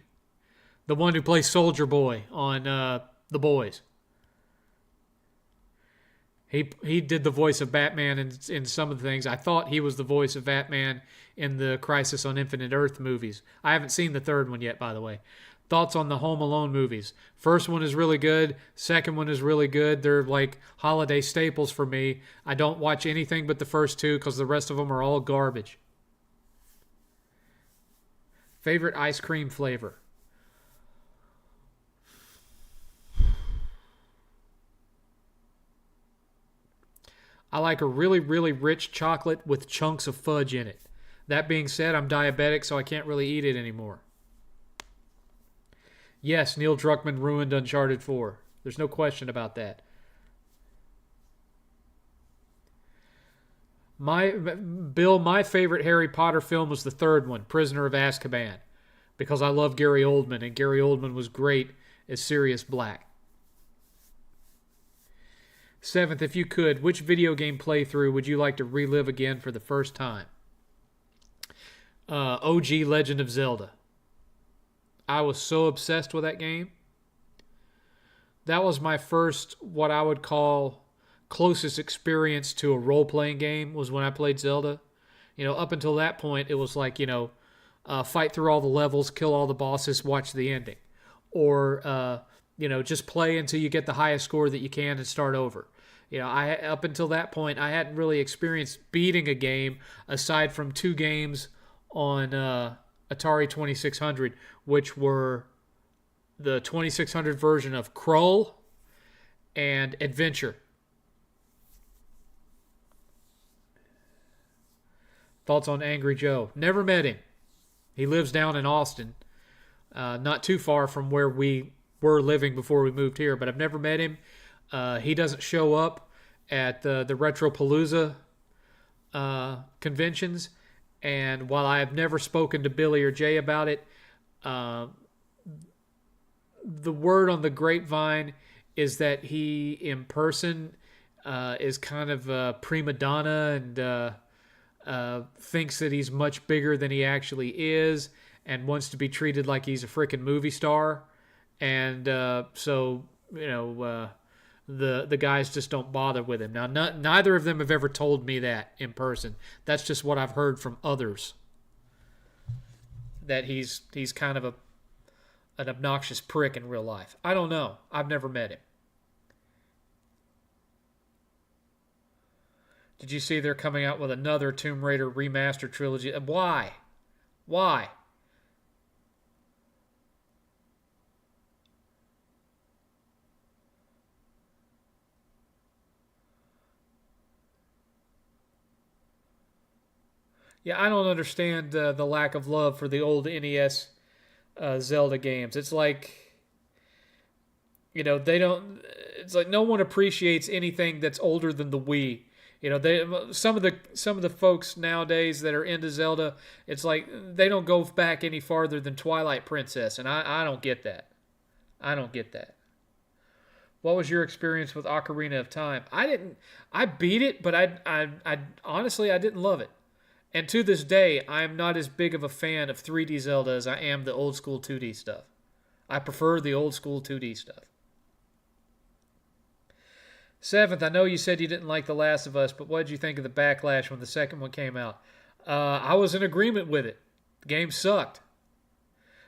The one who plays Soldier Boy on The Boys. He did the voice of Batman in some of the things. I thought he was the voice of Batman in the Crisis on Infinite Earth movies. I haven't seen the third one yet, by the way. Thoughts on the Home Alone movies? First one is really good. Second one is really good. They're like holiday staples for me. I don't watch anything but the first two because the rest of them are all garbage. Favorite ice cream flavor? I like a really, really rich chocolate with chunks of fudge in it. That being said, I'm diabetic, so I can't really eat it anymore. Yes, Neil Druckmann ruined Uncharted 4. There's no question about that. My favorite Harry Potter film was the third one, Prisoner of Azkaban, because I love Gary Oldman, and Gary Oldman was great as Sirius Black. 7th, if you could, which video game playthrough would you like to relive again for the first time? OG Legend of Zelda. I was so obsessed with that game. That was my first, what I would call, closest experience to a role-playing game was when I played Zelda. Up until that point, it was like, fight through all the levels, kill all the bosses, watch the ending. Or, just play until you get the highest score that you can and start over. Up until that point, I hadn't really experienced beating a game aside from two games on Atari 2600, which were the 2600 version of Krull and Adventure. Thoughts on Angry Joe? Never met him. He lives down in Austin, not too far from where we were living before we moved here, but I've never met him. He doesn't show up at the Retropalooza conventions, and while I have never spoken to Billy or Jay about it, the word on the grapevine is that he, in person, is kind of a prima donna and thinks that he's much bigger than he actually is and wants to be treated like he's a freaking movie star. And so, the guys just don't bother with him. Now, neither of them have ever told me that in person. That's just what I've heard from others. That he's kind of an obnoxious prick in real life. I don't know. I've never met him. Did you see they're coming out with another Tomb Raider remastered trilogy? Why? Why? Yeah, I don't understand the lack of love for the old NES Zelda games. It's like, they don't. It's like no one appreciates anything that's older than the Wii. Some of the folks nowadays that are into Zelda, it's like they don't go back any farther than Twilight Princess, and I don't get that. I don't get that. What was your experience with Ocarina of Time? I beat it, but I honestly I didn't love it. And to this day, I am not as big of a fan of 3D Zelda as I am the old school 2D stuff. I prefer the old school 2D stuff. 7th, I know you said you didn't like The Last of Us, but what did you think of the backlash when the second one came out? I was in agreement with it. The game sucked.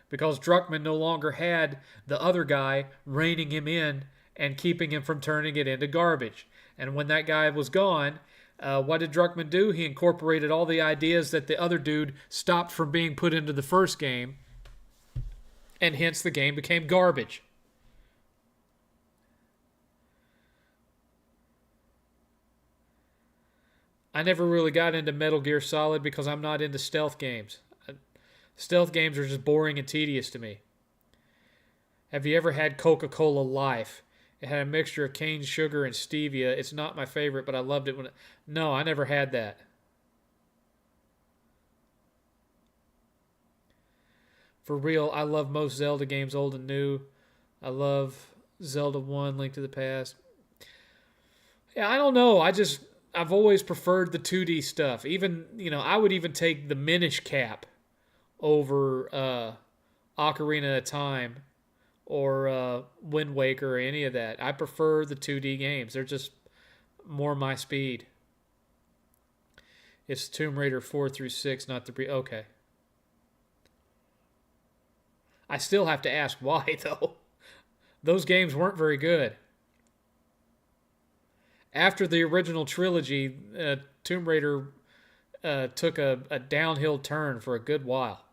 Because Druckmann no longer had the other guy reining him in and keeping him from turning it into garbage. And when that guy was gone, what did Druckmann do? He incorporated all the ideas that the other dude stopped from being put into the first game, and hence the game became garbage. I never really got into Metal Gear Solid because I'm not into stealth games. Stealth games are just boring and tedious to me. Have you ever had Coca-Cola Life? It had a mixture of cane sugar and stevia. It's not my favorite, but I loved it when No, I never had that. For real, I love most Zelda games, old and new. I love Zelda 1, Link to the Past. Yeah, I don't know. I've always preferred the 2D stuff. Even, I would even take the Minish Cap over Ocarina of Time or Wind Waker or any of that. I prefer the 2D games. They're just more my speed. It's Tomb Raider 4 through 6, not the okay. I still have to ask why, though. Those games weren't very good. After the original trilogy, Tomb Raider took a downhill turn for a good while.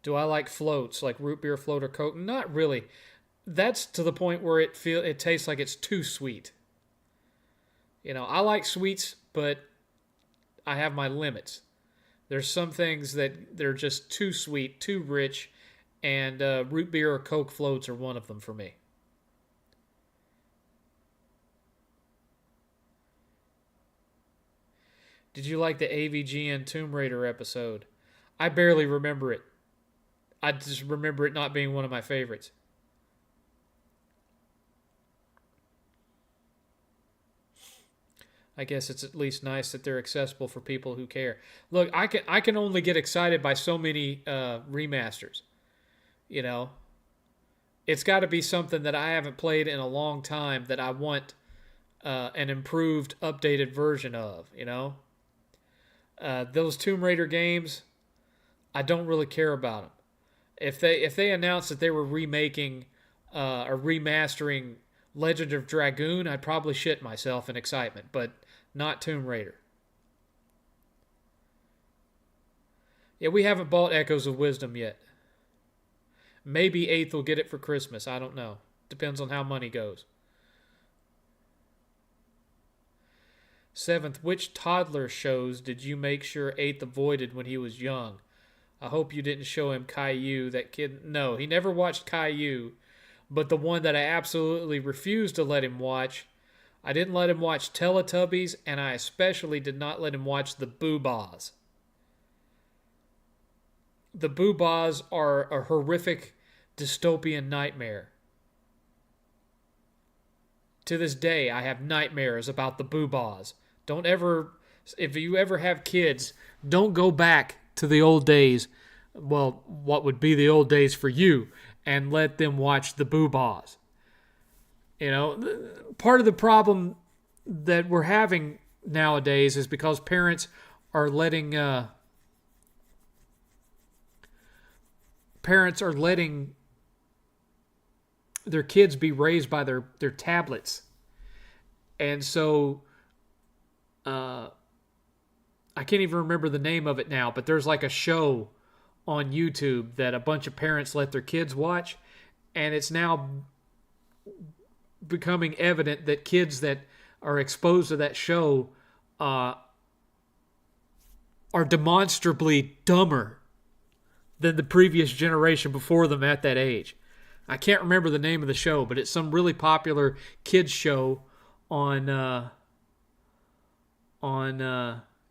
Do I like floats, like root beer float or Coke? Not really. That's to the point where it tastes like it's too sweet. I like sweets, but I have my limits. There's some things that they're just too sweet, too rich, and root beer or Coke floats are one of them for me. Did you like the AVG and Tomb Raider episode? I barely remember it. I just remember it not being one of my favorites. I guess it's at least nice that they're accessible for people who care. Look, I can only get excited by so many remasters. You know, it's got to be something that I haven't played in a long time that I want an improved, updated version of. Those Tomb Raider games, I don't really care about them. If they announced that they were remaking or remastering Legend of Dragoon, I'd probably shit myself in excitement, but not Tomb Raider. Yeah, we haven't bought Echoes of Wisdom yet. Maybe 8th will get it for Christmas. I don't know. Depends on how money goes. 7th, which toddler shows did you make sure 8th avoided when he was young? I hope you didn't show him Caillou. That kid, no, he never watched Caillou. But the one that I absolutely refused to let him watch, I didn't let him watch Teletubbies, and I especially did not let him watch the Boobahs. The Boobahs are a horrific dystopian nightmare. To this day, I have nightmares about the Boobahs. Don't ever, if you ever have kids, don't go back to the old days, well, what would be the old days for you, and let them watch the Boobahs. Part of the problem that we're having nowadays is because parents are letting their kids be raised by their tablets. And so I can't even remember the name of it now, but there's like a show on YouTube that a bunch of parents let their kids watch, and it's now becoming evident that kids that are exposed to that show are demonstrably dumber than the previous generation before them at that age. I can't remember the name of the show, but it's some really popular kids show on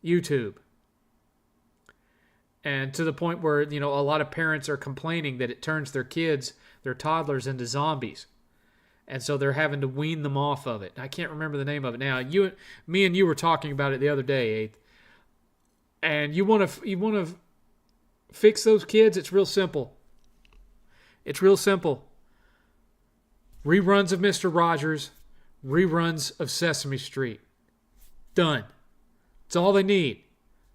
YouTube. And to the point where, a lot of parents are complaining that it turns their kids, their toddlers, into zombies. And so they're having to wean them off of it. I can't remember the name of it now. Me and you were talking about it the other day, 8th. And you want to fix those kids? It's real simple. It's real simple. Reruns of Mr. Rogers, reruns of Sesame Street. Done. It's all they need.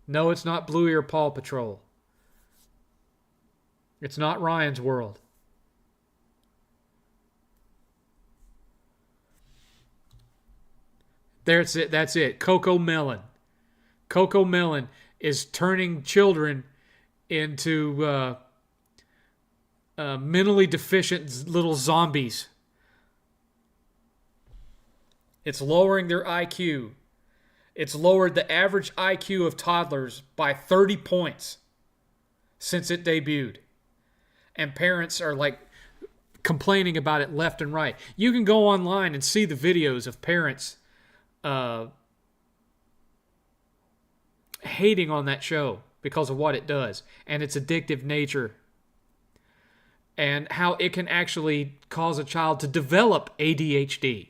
No, it's not Bluey or Paw Patrol. It's not Ryan's World. That's it. That's it. Coco Melon. Coco Melon is turning children into mentally deficient little zombies. It's lowering their IQ. It's lowered the average IQ of toddlers by 30 points since it debuted. and parents are like complaining about it left and right. You can go online and see the videos of parents hating on that show because of what it does and its addictive nature and how it can actually cause a child to develop ADHD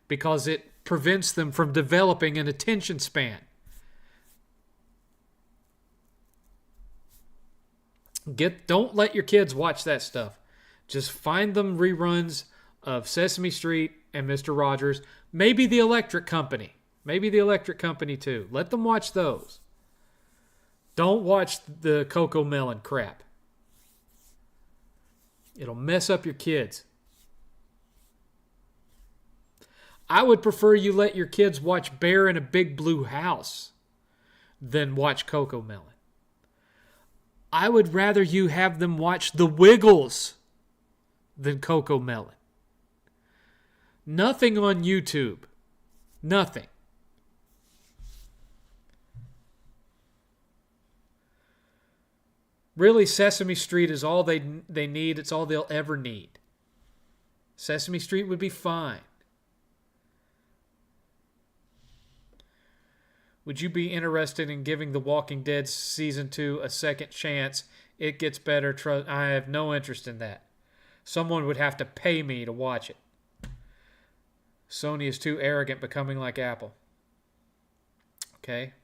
because it prevents them from developing an attention span. Don't let your kids watch that stuff. Just find them reruns of Sesame Street and Mr. Rogers. Maybe the Electric Company. Maybe the Electric Company too. Let them watch those. Don't watch the Coco Melon crap. It'll mess up your kids. I would prefer you let your kids watch Bear in a Big Blue House than watch Coco Melon. I would rather you have them watch The Wiggles than Coco Melon. Nothing on YouTube. Nothing. Really, Sesame Street is all they need. It's all they'll ever need. Sesame Street would be fine. Would you be interested in giving The Walking Dead Season 2 a second chance? It gets better. I have no interest in that. Someone would have to pay me to watch it. Sony is too arrogant, becoming like Apple. Okay.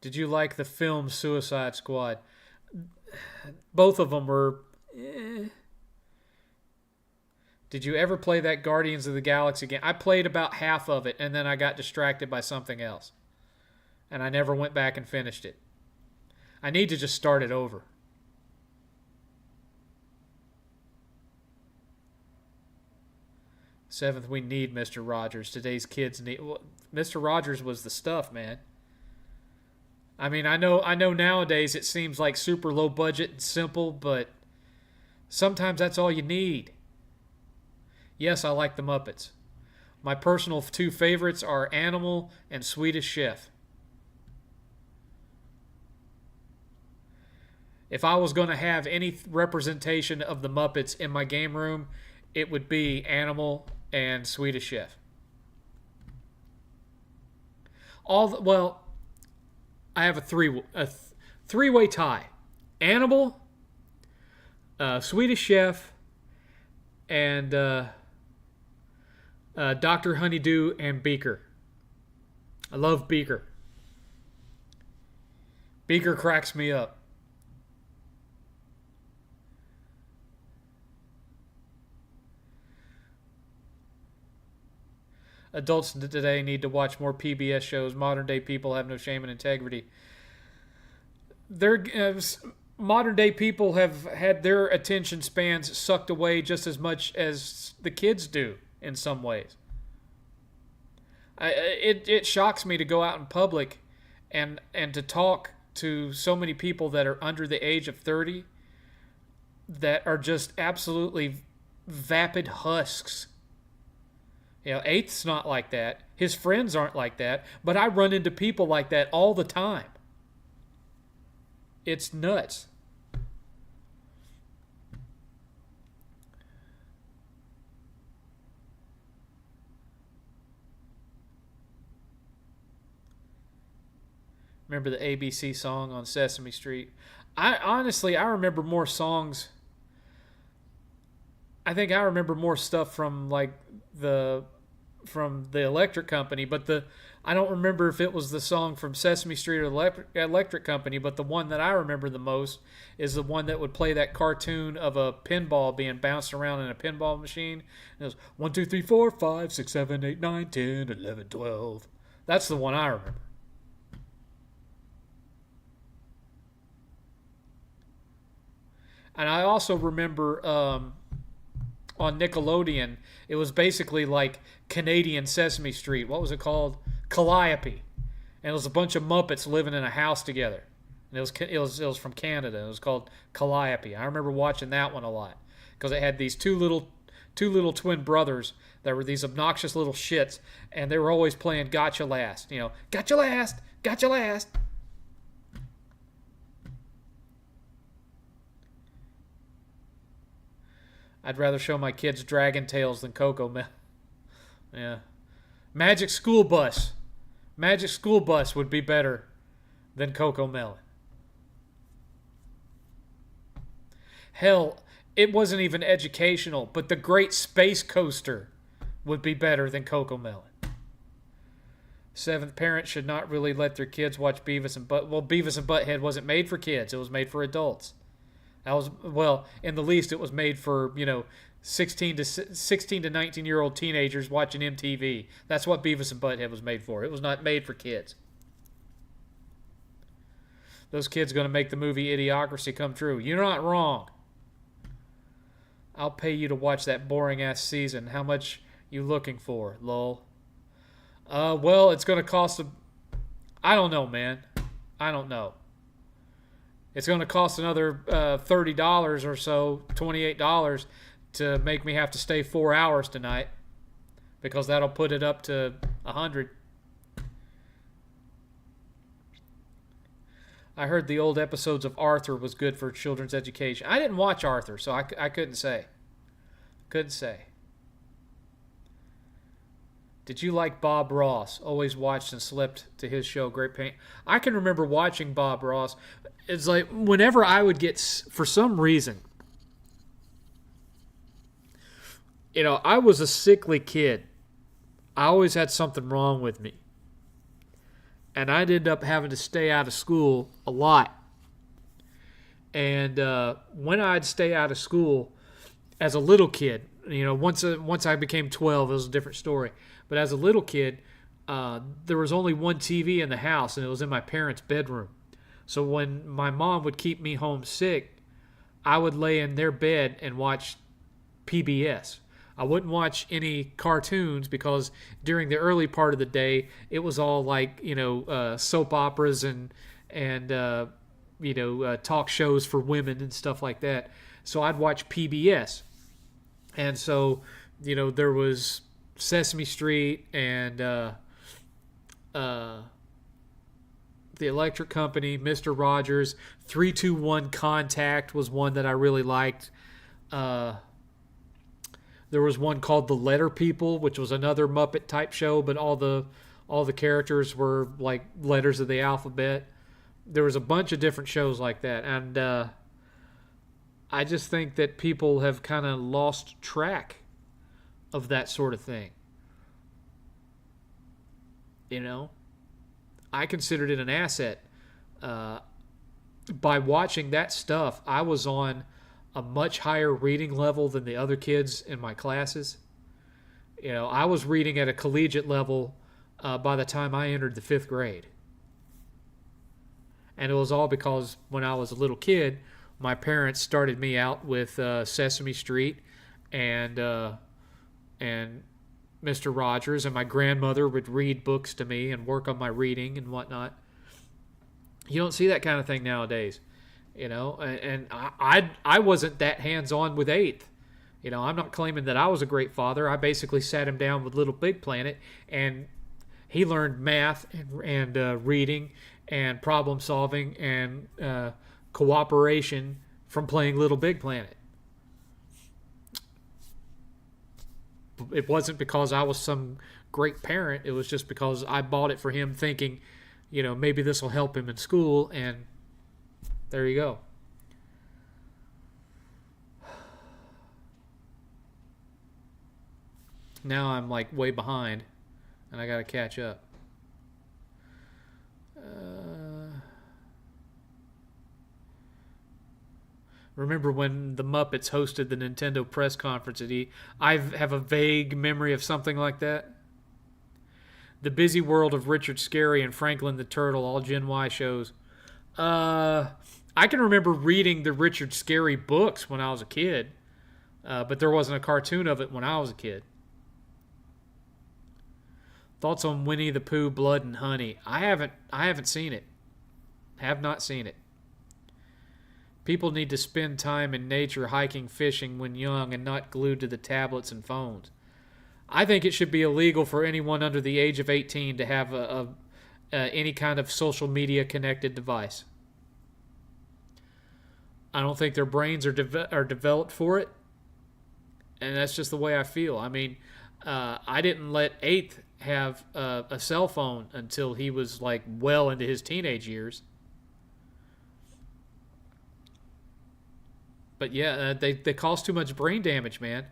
Did you like the film Suicide Squad? Both of them were... Did you ever play that Guardians of the Galaxy game? I played about half of it, and then I got distracted by something else. And I never went back and finished it. I need to just start it over. Seventh, we need Mr. Rogers. Today's kids need... Well, Mr. Rogers was the stuff, man. I mean, I know nowadays it seems like super low budget and simple, but sometimes that's all you need. Yes, I like the Muppets. My personal two favorites are Animal and Swedish Chef. If I was going to have any representation of the Muppets in my game room, it would be Animal and Swedish Chef. I have a three-way tie. Animal, Swedish Chef, and Dr. Honeydew and Beaker. I love Beaker. Beaker cracks me up. Adults today need to watch more PBS shows. Modern day people have no shame and integrity. Modern day people have had their attention spans sucked away just as much as the kids do in some ways. It shocks me to go out in public and to talk to so many people that are under the age of 30 that are just absolutely vapid husks. You know, Eighth's not like that. His friends aren't like that. But I run into people like that all the time. It's nuts. Remember the ABC song on Sesame Street? I remember more songs. I think I remember more stuff from the Electric Company, but I don't remember if it was the song from Sesame Street or the Electric Company, but the one that I remember the most is the one that would play that cartoon of a pinball being bounced around in a pinball machine. And it was 1, 2, 3, 4, 5, 6, 7, 8, 9, 10, 11, 12. That's the one I remember. And I also remember on Nickelodeon, it was basically like Canadian Sesame Street. What was it called? Calliope. And it was a bunch of Muppets living in a house together. And it was from Canada. It was called Calliope. I remember watching that one a lot because it had these two two little twin brothers that were these obnoxious little shits, and they were always playing Gotcha Last. Gotcha Last, Gotcha Last. I'd rather show my kids Dragon Tales than Coco Melon. Yeah. Magic School Bus. Magic School Bus would be better than Coco Melon. Hell, it wasn't even educational, but the Great Space Coaster would be better than Coco Melon. Seventh, parents should not really let their kids watch Beavis and Butt. Well, Beavis and Butthead wasn't made for kids. It was made for adults. In the least, it was made for, 16 to 19-year-old teenagers watching MTV. That's what Beavis and Butthead was made for. It was not made for kids. Those kids going to make the movie Idiocracy come true. You're not wrong. I'll pay you to watch that boring-ass season. How much you looking for, lol? Well, it's going to cost I don't know, man. I don't know. It's going to cost another $30 or so, $28 to make me have to stay 4 hours tonight, because that'll put it up to $100. I heard the old episodes of Arthur was good for children's education. I didn't watch Arthur, so I couldn't say. Couldn't say. Did you like Bob Ross? Always watched and slept to his show, Great Pain. I can remember watching Bob Ross. It's like whenever I would get, for some reason, I was a sickly kid. I always had something wrong with me. And I'd end up having to stay out of school a lot. And when I'd stay out of school as a little kid, once I became 12, it was a different story. But as a little kid, there was only one TV in the house, and it was in my parents' bedroom. So when my mom would keep me home sick, I would lay in their bed and watch PBS. I wouldn't watch any cartoons because during the early part of the day, it was all like, soap operas and talk shows for women and stuff like that. So I'd watch PBS. And so, there was Sesame Street and The Electric Company, Mr. Rogers, 3-2-1 Contact was one that I really liked. There was one called The Letter People, which was another Muppet type show, but all the characters were like letters of the alphabet. There was a bunch of different shows like that, and I just think that people have kind of lost track of that sort of thing. I considered it an asset. By watching that stuff, I was on a much higher reading level than the other kids in my classes. I was reading at a collegiate level by the time I entered the 5th grade. And it was all because when I was a little kid, my parents started me out with Sesame Street and Mr. Rogers, and my grandmother would read books to me and work on my reading and whatnot. You don't see that kind of thing nowadays, and I wasn't that hands-on with 8th. I'm not claiming that I was a great father. I basically sat him down with Little Big Planet, and he learned math and reading and problem solving and cooperation from playing Little Big Planet. It wasn't because I was some great parent. It was just because I bought it for him thinking, maybe this will help him in school, and there you go. Now I'm like way behind, and I got to catch up. Remember when the Muppets hosted the Nintendo press conference at E? I have a vague memory of something like that. The Busy World of Richard Scarry and Franklin the Turtle, all Gen Y shows. I can remember reading the Richard Scarry books when I was a kid, but there wasn't a cartoon of it when I was a kid. Thoughts on Winnie the Pooh, Blood and Honey? I haven't seen it. Have not seen it. People need to spend time in nature, hiking, fishing when young, and not glued to the tablets and phones. I think it should be illegal for anyone under the age of 18 to have any kind of social media connected device. I don't think their brains are developed for it, and that's just the way I feel. I mean, I didn't let Eighth have a cell phone until he was like well into his teenage years. But yeah, they cause too much brain damage, man.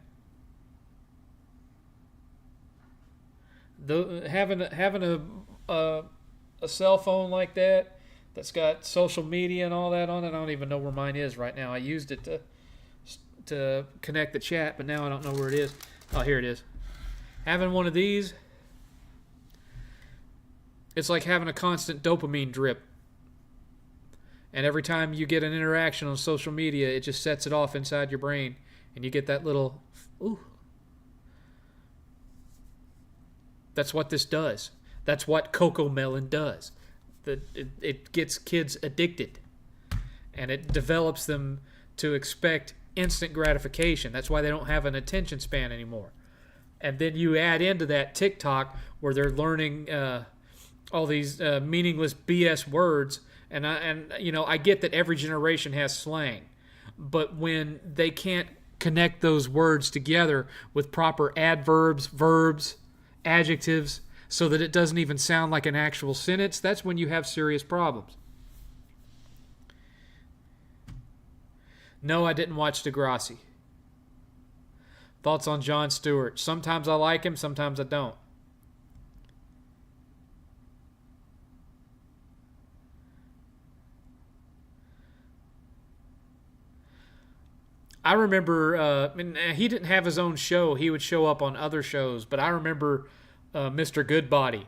Having a cell phone like that's got social media and all that on it. I don't even know where mine is right now. I used it to connect the chat, but now I don't know where it is. Oh, here it is. Having one of these, it's like having a constant dopamine drip. And every time you get an interaction on social media, it just sets it off inside your brain. And you get that little, ooh. That's what this does. That's what Cocoa Melon does. It gets kids addicted. And it develops them to expect instant gratification. That's why they don't have an attention span anymore. And then you add into that TikTok where they're learning all these meaningless BS words. And I get that every generation has slang. But when they can't connect those words together with proper adverbs, verbs, adjectives, so that it doesn't even sound like an actual sentence, that's when you have serious problems. No, I didn't watch Degrassi. Thoughts on Jon Stewart? Sometimes I like him, sometimes I don't. I remember, he didn't have his own show. He would show up on other shows. But I remember Mr. Goodbody.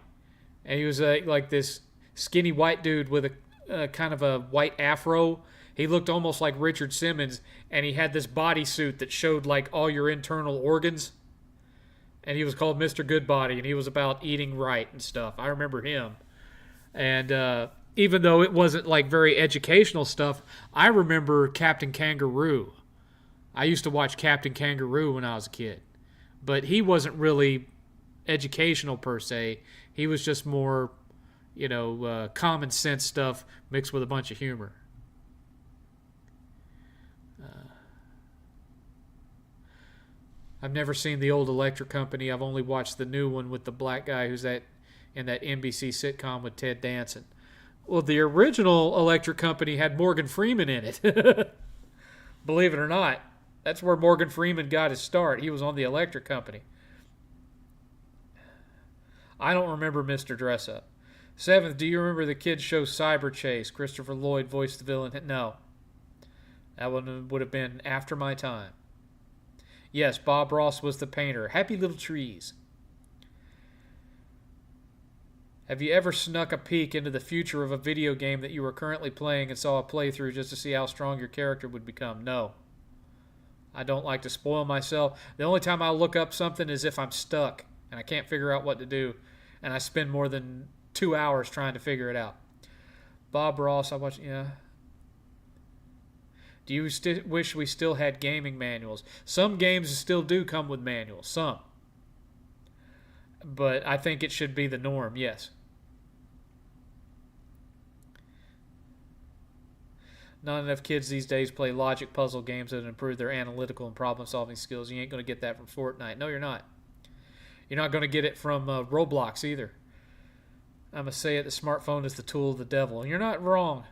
And he was like this skinny white dude with a kind of a white afro. He looked almost like Richard Simmons. And he had this bodysuit that showed like all your internal organs. And he was called Mr. Goodbody. And he was about eating right and stuff. I remember him. And even though it wasn't like very educational stuff, I remember Captain Kangaroo. I used to watch Captain Kangaroo when I was a kid. But he wasn't really educational per se. He was just more, common sense stuff mixed with a bunch of humor. I've never seen the old Electric Company. I've only watched the new one with the black guy who's in that NBC sitcom with Ted Danson. Well, the original Electric Company had Morgan Freeman in it. Believe it or not. That's where Morgan Freeman got his start. He was on the Electric Company. I don't remember Mr. Dressup. 7th, do you remember the kids' show Cyber Chase? Christopher Lloyd voiced the villain. No. That one would have been after my time. Yes, Bob Ross was the painter. Happy Little Trees. Have you ever snuck a peek into the future of a video game that you were currently playing and saw a playthrough just to see how strong your character would become? No. I don't like to spoil myself. The only time I'll look up something is if I'm stuck and I can't figure out what to do, and I spend more than 2 hours trying to figure it out. Bob Ross, I watch. Yeah. Do you wish we still had gaming manuals? Some games still do come with manuals. Some. But I think it should be the norm. Yes. Not enough kids these days play logic puzzle games that improve their analytical and problem-solving skills. You ain't going to get that from Fortnite. No, you're not. You're not going to get it from Roblox either. I'm going to say it, the smartphone is the tool of the devil. And you're not wrong.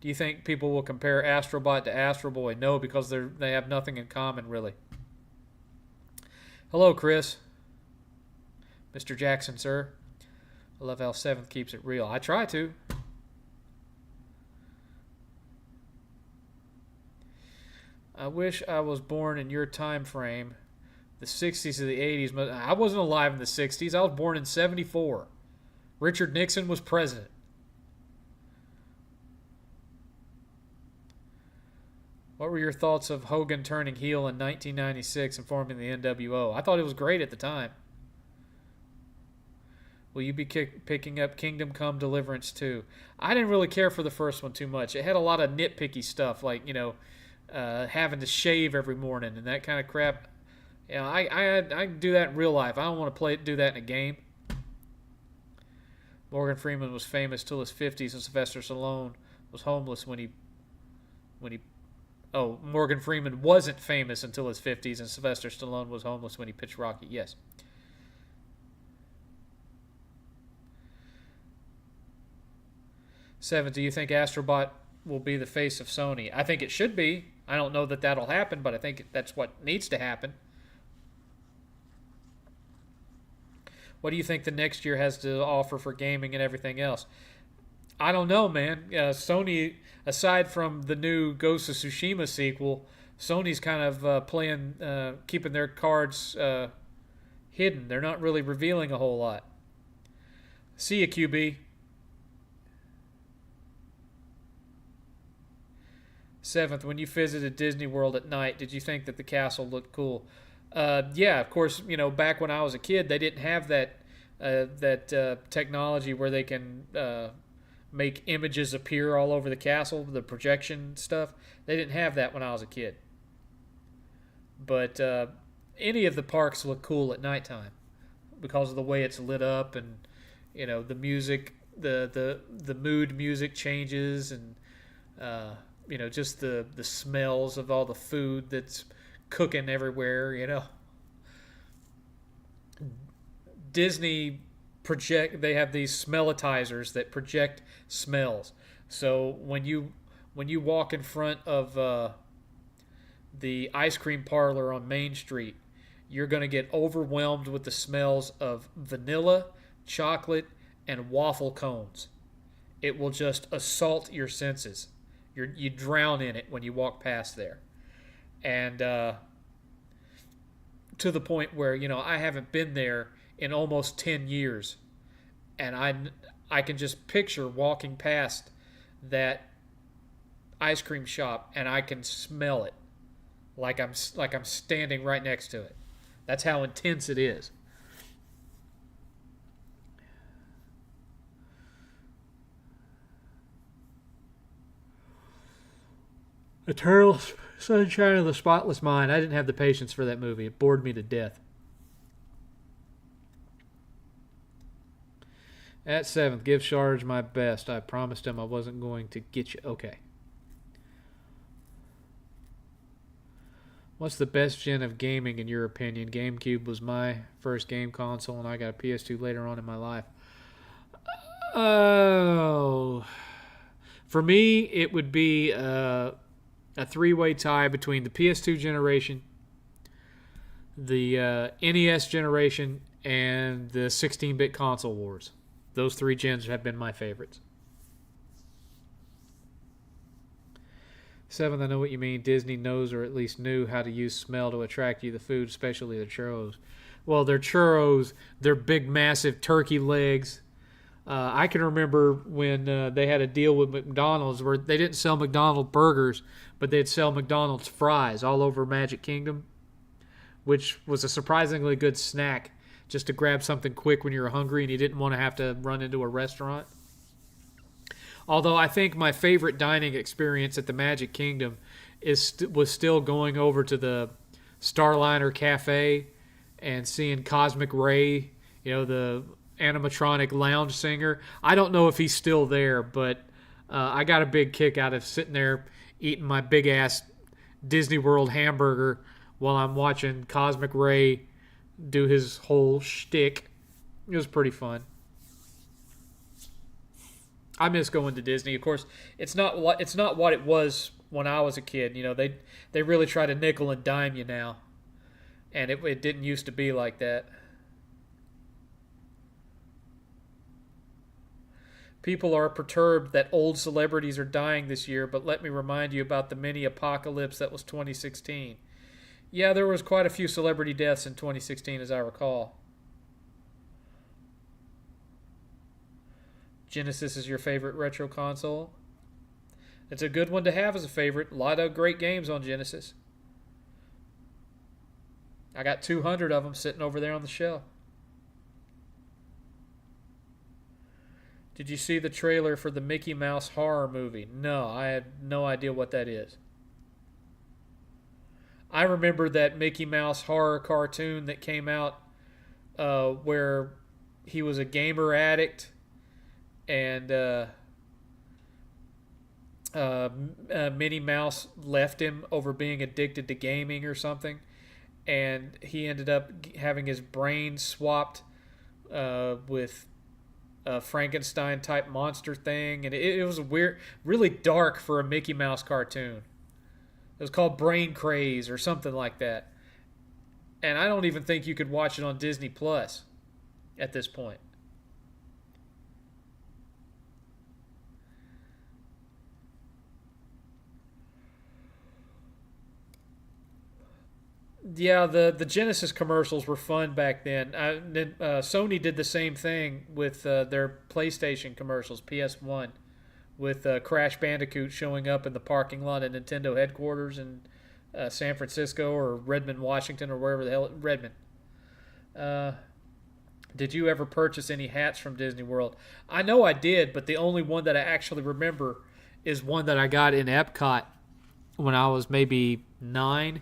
Do you think people will compare Astrobot to Astro Boy? No, because they have nothing in common, really. Hello, Chris. Mr. Jackson, sir. I love how 7th keeps it real. I try to. I wish I was born in your time frame, the 60s to the 80s. But I wasn't alive in the 60s. I was born in 74. Richard Nixon was president. What were your thoughts of Hogan turning heel in 1996 and forming the NWO? I thought it was great at the time. Will you be picking up Kingdom Come Deliverance 2? I didn't really care for the first one too much. It had a lot of nitpicky stuff, like, having to shave every morning and that kind of crap. I do that in real life. I don't want to do that in a game. Morgan Freeman was famous till his 50s, and Sylvester Stallone was homeless when he. Oh, Morgan Freeman wasn't famous until his 50s, and Sylvester Stallone was homeless when he pitched Rocky. Yes. Seven, do you think Astrobot will be the face of Sony? I think it should be. I don't know that that'll happen, but I think that's what needs to happen. What do you think the next year has to offer for gaming and everything else? I don't know, man. Sony, aside from the new Ghost of Tsushima sequel, Sony's kind of keeping their cards hidden. They're not really revealing a whole lot. See ya, QB. Seventh, when you visited Disney World at night, did you think that the castle looked cool? Yeah, of course. Back when I was a kid, they didn't have that technology where they can make images appear all over the castle, the projection stuff. They didn't have that when I was a kid. But any of the parks look cool at nighttime because of the way it's lit up, and the music, the mood music changes, and just the smells of all the food that's cooking everywhere. Disney they have these smellitizers that project smells. So when you walk in front of the ice cream parlor on Main Street, you're going to get overwhelmed with the smells of vanilla, chocolate, and waffle cones. It will just assault your senses. You drown in it when you walk past there. And to the point where, I haven't been there in almost 10 years. And I can just picture walking past that ice cream shop, and I can smell it like I'm standing right next to it. That's how intense it is. Eternal Sunshine of the Spotless Mind. I didn't have the patience for that movie. It bored me to death. At 7th, give Sarge my best. I promised him I wasn't going to get you. Okay. What's the best gen of gaming in your opinion? GameCube was my first game console, and I got a PS2 later on in my life. Oh. For me, it would be a three-way tie between the PS2 generation, the NES generation, and the 16-bit console wars. Those three gens have been my favorites. 7th, I know what you mean. Disney knows, or at least knew, how to use smell to attract you the food, especially the churros. Well, their churros, their big, massive turkey legs. I can remember when they had a deal with McDonald's where they didn't sell McDonald's burgers, but they'd sell McDonald's fries all over Magic Kingdom, which was a surprisingly good snack just to grab something quick when you were hungry and you didn't want to have to run into a restaurant. Although I think my favorite dining experience at the Magic Kingdom was still going over to the Starliner Cafe and seeing Cosmic Ray, the animatronic lounge singer. I don't know if he's still there, but I got a big kick out of sitting there eating my big-ass Disney World hamburger while I'm watching Cosmic Ray do his whole shtick. It was pretty fun. I miss going to Disney. Of course, it's not what it was when I was a kid. They really try to nickel and dime you now, and it didn't used to be like that. People are perturbed that old celebrities are dying this year, but let me remind you about the mini apocalypse that was 2016. Yeah, there was quite a few celebrity deaths in 2016, as I recall. Genesis is your favorite retro console? It's a good one to have as a favorite. A lot of great games on Genesis. I got 200 of them sitting over there on the shelf. Did you see the trailer for the Mickey Mouse horror movie? No, I had no idea what that is. I remember that Mickey Mouse horror cartoon that came out where he was a gamer addict and Minnie Mouse left him over being addicted to gaming or something, and he ended up having his brain swapped with a Frankenstein type monster thing, and it was weird, really dark for a Mickey Mouse cartoon. It was called Brain Craze or something like that, and I don't even think you could watch it on Disney Plus at this point. Yeah, the Genesis commercials were fun back then. Sony did the same thing with their PlayStation commercials, PS1, with Crash Bandicoot showing up in the parking lot at Nintendo headquarters in San Francisco or Redmond, Washington, or wherever the hell Redmond. Uh, did you ever purchase any hats from Disney World? I know I did, but the only one that I actually remember is one that I got in Epcot when I was maybe 9,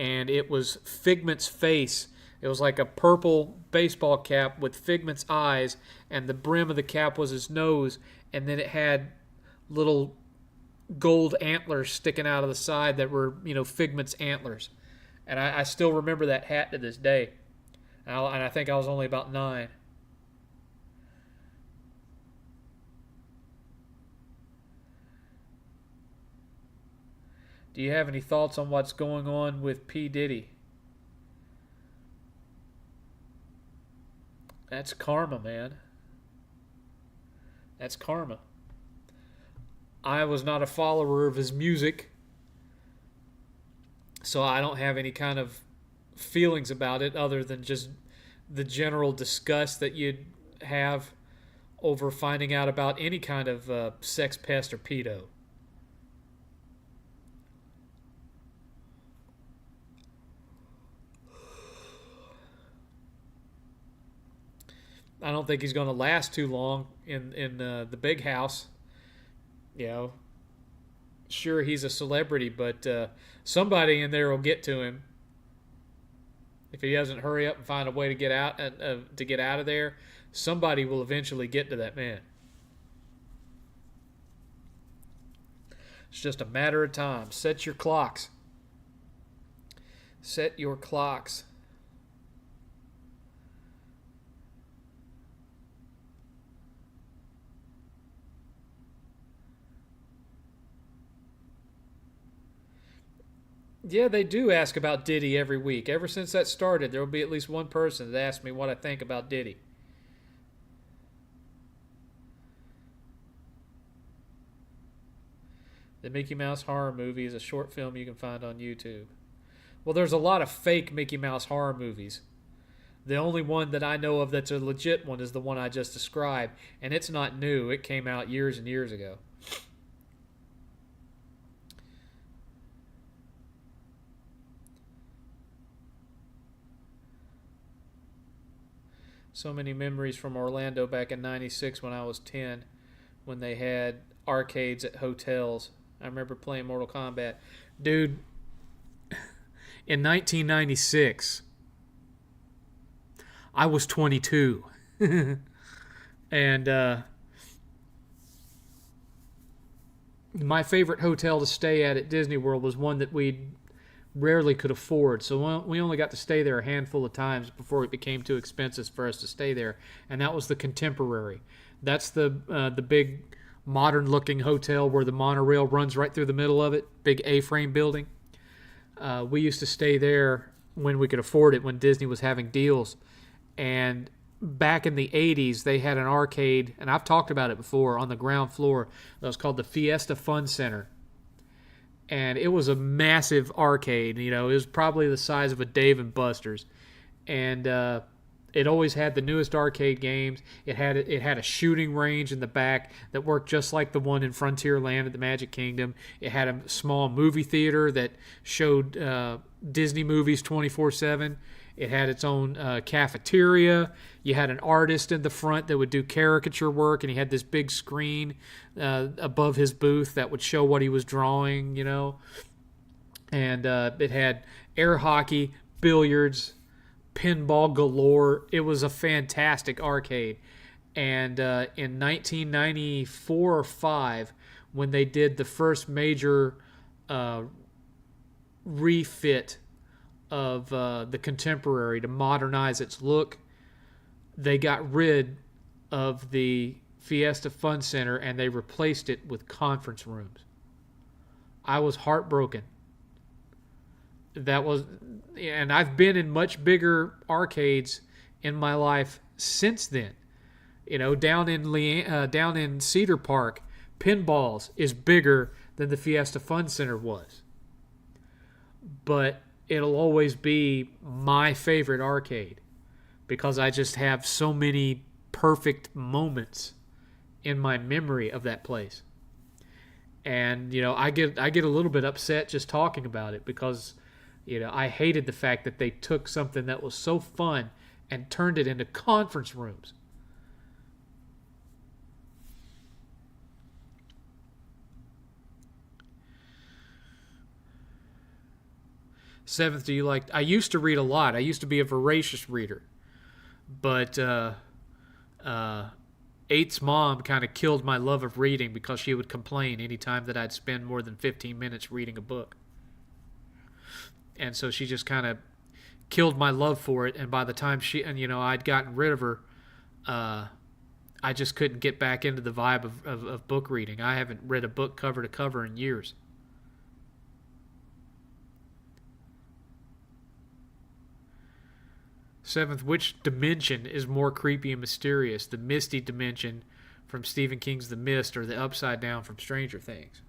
and it was Figment's face. It was like a purple baseball cap with Figment's eyes, and the brim of the cap was his nose, and then it had little gold antlers sticking out of the side that were, Figment's antlers. And I still remember that hat to this day. And I think I was only about 9. Do you have any thoughts on what's going on with P. Diddy? That's karma, man. That's karma. I was not a follower of his music, so I don't have any kind of feelings about it other than just the general disgust that you'd have over finding out about any kind of sex pest or pedo. I don't think he's going to last too long in the big house. You know, sure, he's a celebrity, but somebody in there will get to him if he doesn't hurry up and find a way to get out of there. Somebody will eventually get to that man. It's just a matter of time. Set your clocks. Set your clocks. Yeah, they do ask about Diddy every week. Ever since that started, there will be at least one person that asks me what I think about Diddy. The Mickey Mouse horror movie is a short film you can find on YouTube. Well, there's a lot of fake Mickey Mouse horror movies. The only one that I know of that's a legit one is the one I just described, and it's not new. It came out years and years ago. So many memories from Orlando back in '96 when I was 10, when they had arcades at hotels. I remember playing Mortal Kombat. Dude, in 1996, I was 22. And my favorite hotel to stay at Disney World was one that we rarely could afford. So we only got to stay there a handful of times before it became too expensive for us to stay there. And that was the Contemporary. That's the big modern-looking hotel where the monorail runs right through the middle of it. Big A-frame building. We used to stay there when we could afford it, when Disney was having deals. And back in the 80s, they had an arcade, and I've talked about it before, on the ground floor. That was called the Fiesta Fun Center. And it was a massive arcade. You know, it was probably the size of a Dave and Buster's. And it always had the newest arcade games. It had a shooting range in the back that worked just like the one in Frontierland at the Magic Kingdom. It had a small movie theater that showed Disney movies 24/7. It had its own cafeteria. You had an artist in the front that would do caricature work, and he had this big screen above his booth that would show what he was drawing, you know. And it had air hockey, billiards, pinball galore. It was a fantastic arcade. And in 1994 or 5, when they did the first major refit of the Contemporary to modernize its look, they got rid of the Fiesta Fun Center and they replaced it with conference rooms. I was heartbroken. And I've been in much bigger arcades in my life since then. You know, down in Cedar Park, Pinballs is bigger than the Fiesta Fun Center was. But it'll always be my favorite arcade because I just have so many perfect moments in my memory of that place. And, you know, I get a little bit upset just talking about it because, you know, I hated the fact that they took something that was so fun and turned it into conference rooms. Seventh, do you like... I used to read a lot. I used to be a voracious reader. But Eight's mom kind of killed my love of reading because she would complain anytime that I'd spend more than 15 minutes reading a book. And so she just kind of killed my love for it. And by the time I'd gotten rid of her, I just couldn't get back into the vibe of book reading. I haven't read a book cover to cover in years. Seventh, which dimension is more creepy and mysterious? The misty dimension from Stephen King's The Mist or the upside down from Stranger Things?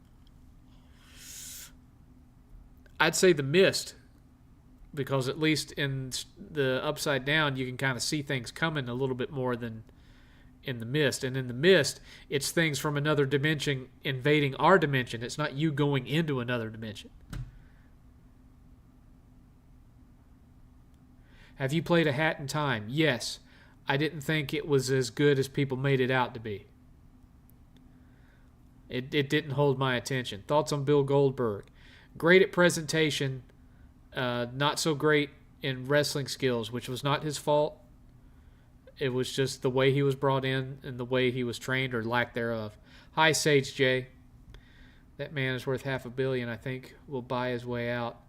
I'd say The Mist, because at least in the upside down you can kind of see things coming a little bit more than in The Mist. And in The Mist, it's things from another dimension invading our dimension. It's not you going into another dimension. Have you played A Hat in Time? Yes. I didn't think it was as good as people made it out to be. It didn't hold my attention. Thoughts on Bill Goldberg? Great at presentation, not so great in wrestling skills, which was not his fault. It was just the way he was brought in and the way he was trained or lack thereof. Hi, Sage J. That man is worth $500 million. I think will buy his way out.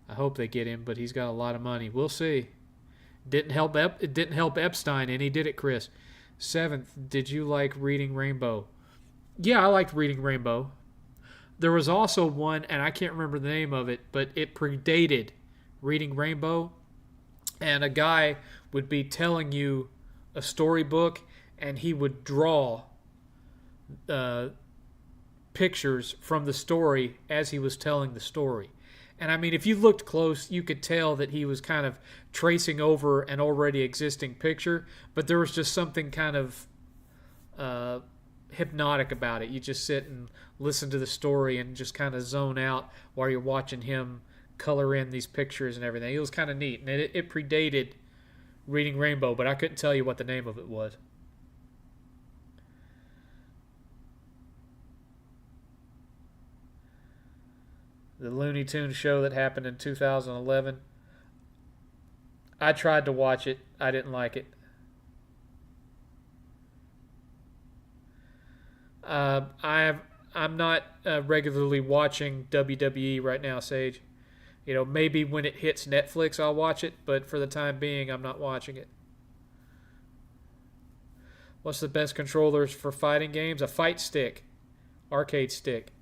I hope they get him, but he's got a lot of money. We'll see. It didn't help Epstein, and he did it, Chris. Seventh, did you like Reading Rainbow? Yeah, I liked Reading Rainbow. There was also one, and I can't remember the name of it, but it predated Reading Rainbow. And a guy would be telling you a storybook, and he would draw pictures from the story as he was telling the story. And I mean, if you looked close, you could tell that he was kind of tracing over an already existing picture, but there was just something kind of hypnotic about it. You just sit and listen to the story and just kind of zone out while you're watching him color in these pictures and everything. It was kind of neat, and it predated Reading Rainbow, but I couldn't tell you what the name of it was. The Looney Tunes show that happened in 2011. I tried to watch it. I didn't like it. I'm not regularly watching WWE right now, Sage. You know, maybe when it hits Netflix I'll watch it, but for the time being I'm not watching it. What's the best controllers for fighting games? A fight stick. Arcade stick.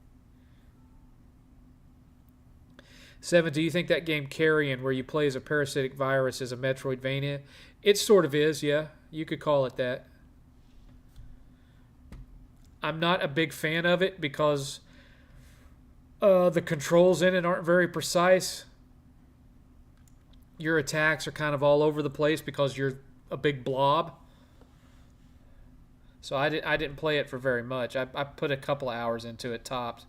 7, do you think that game Carrion, where you play as a parasitic virus, is a Metroidvania? It sort of is, yeah. You could call it that. I'm not a big fan of it because the controls in it aren't very precise. Your attacks are kind of all over the place because you're a big blob. So I didn't play it for very much. I put a couple of hours into it tops.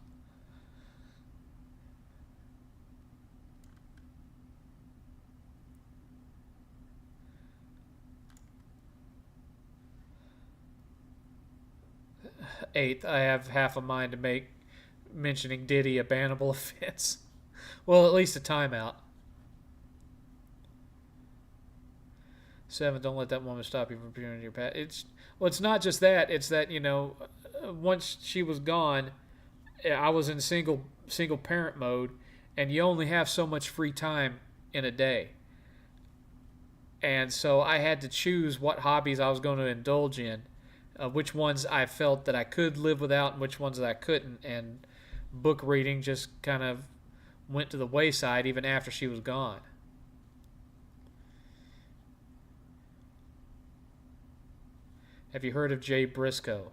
8th, I have half a mind to make mentioning Diddy a bannable offense. Well, at least a timeout. 7th, don't let that woman stop you from appearing in your past. It's not just that. It's that once she was gone, I was in single parent mode, and you only have so much free time in a day. And so I had to choose what hobbies I was going to indulge in, which ones I felt that I could live without and which ones that I couldn't. And book reading just kind of went to the wayside even after she was gone. Have you heard of Jay Briscoe?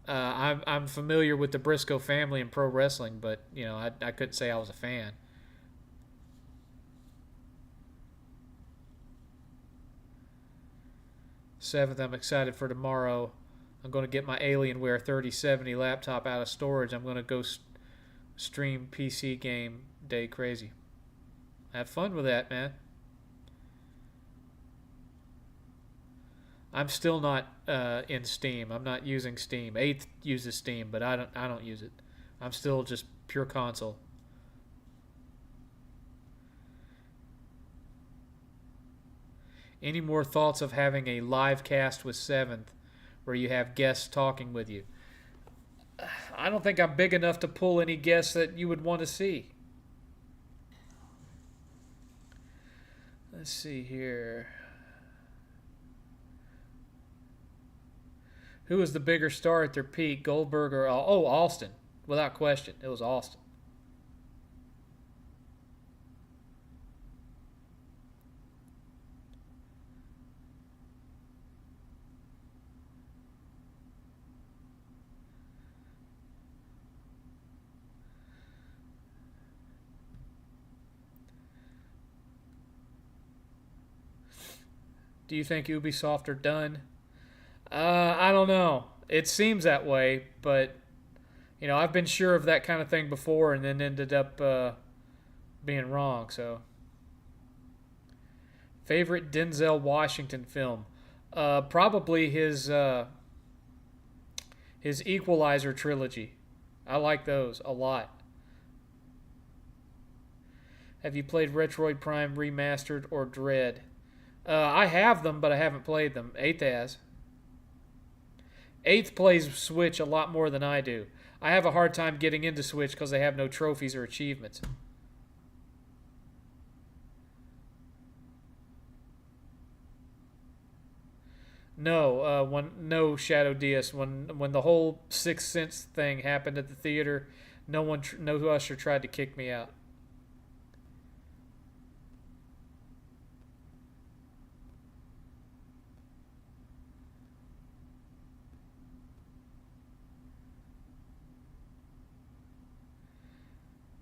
I'm familiar with the Briscoe family in pro wrestling, but I couldn't say I was a fan. 7th, I'm excited for tomorrow. I'm going to get my Alienware 3070 laptop out of storage. I'm going to go stream PC game day crazy. Have fun with that, man. I'm still not in Steam. I'm not using Steam. 8th uses Steam, but I don't use it. I'm still just pure console. Any more thoughts of having a live cast with 7th where you have guests talking with you? I don't think I'm big enough to pull any guests that you would want to see. Let's see here. Who was the bigger star at their peak, Goldberg or Austin? Without question, it was Austin. Do you think Ubisoft are done? I don't know. It seems that way, but I've been sure of that kind of thing before, and then ended up being wrong. So, favorite Denzel Washington film? Probably his Equalizer trilogy. I like those a lot. Have you played Retroid Prime Remastered or Dread? I have them, but I haven't played them. 8th has. 8th plays Switch a lot more than I do. I have a hard time getting into Switch because they have no trophies or achievements. No Shadow Diaz. When the whole Sixth Sense thing happened at the theater, no usher tried to kick me out.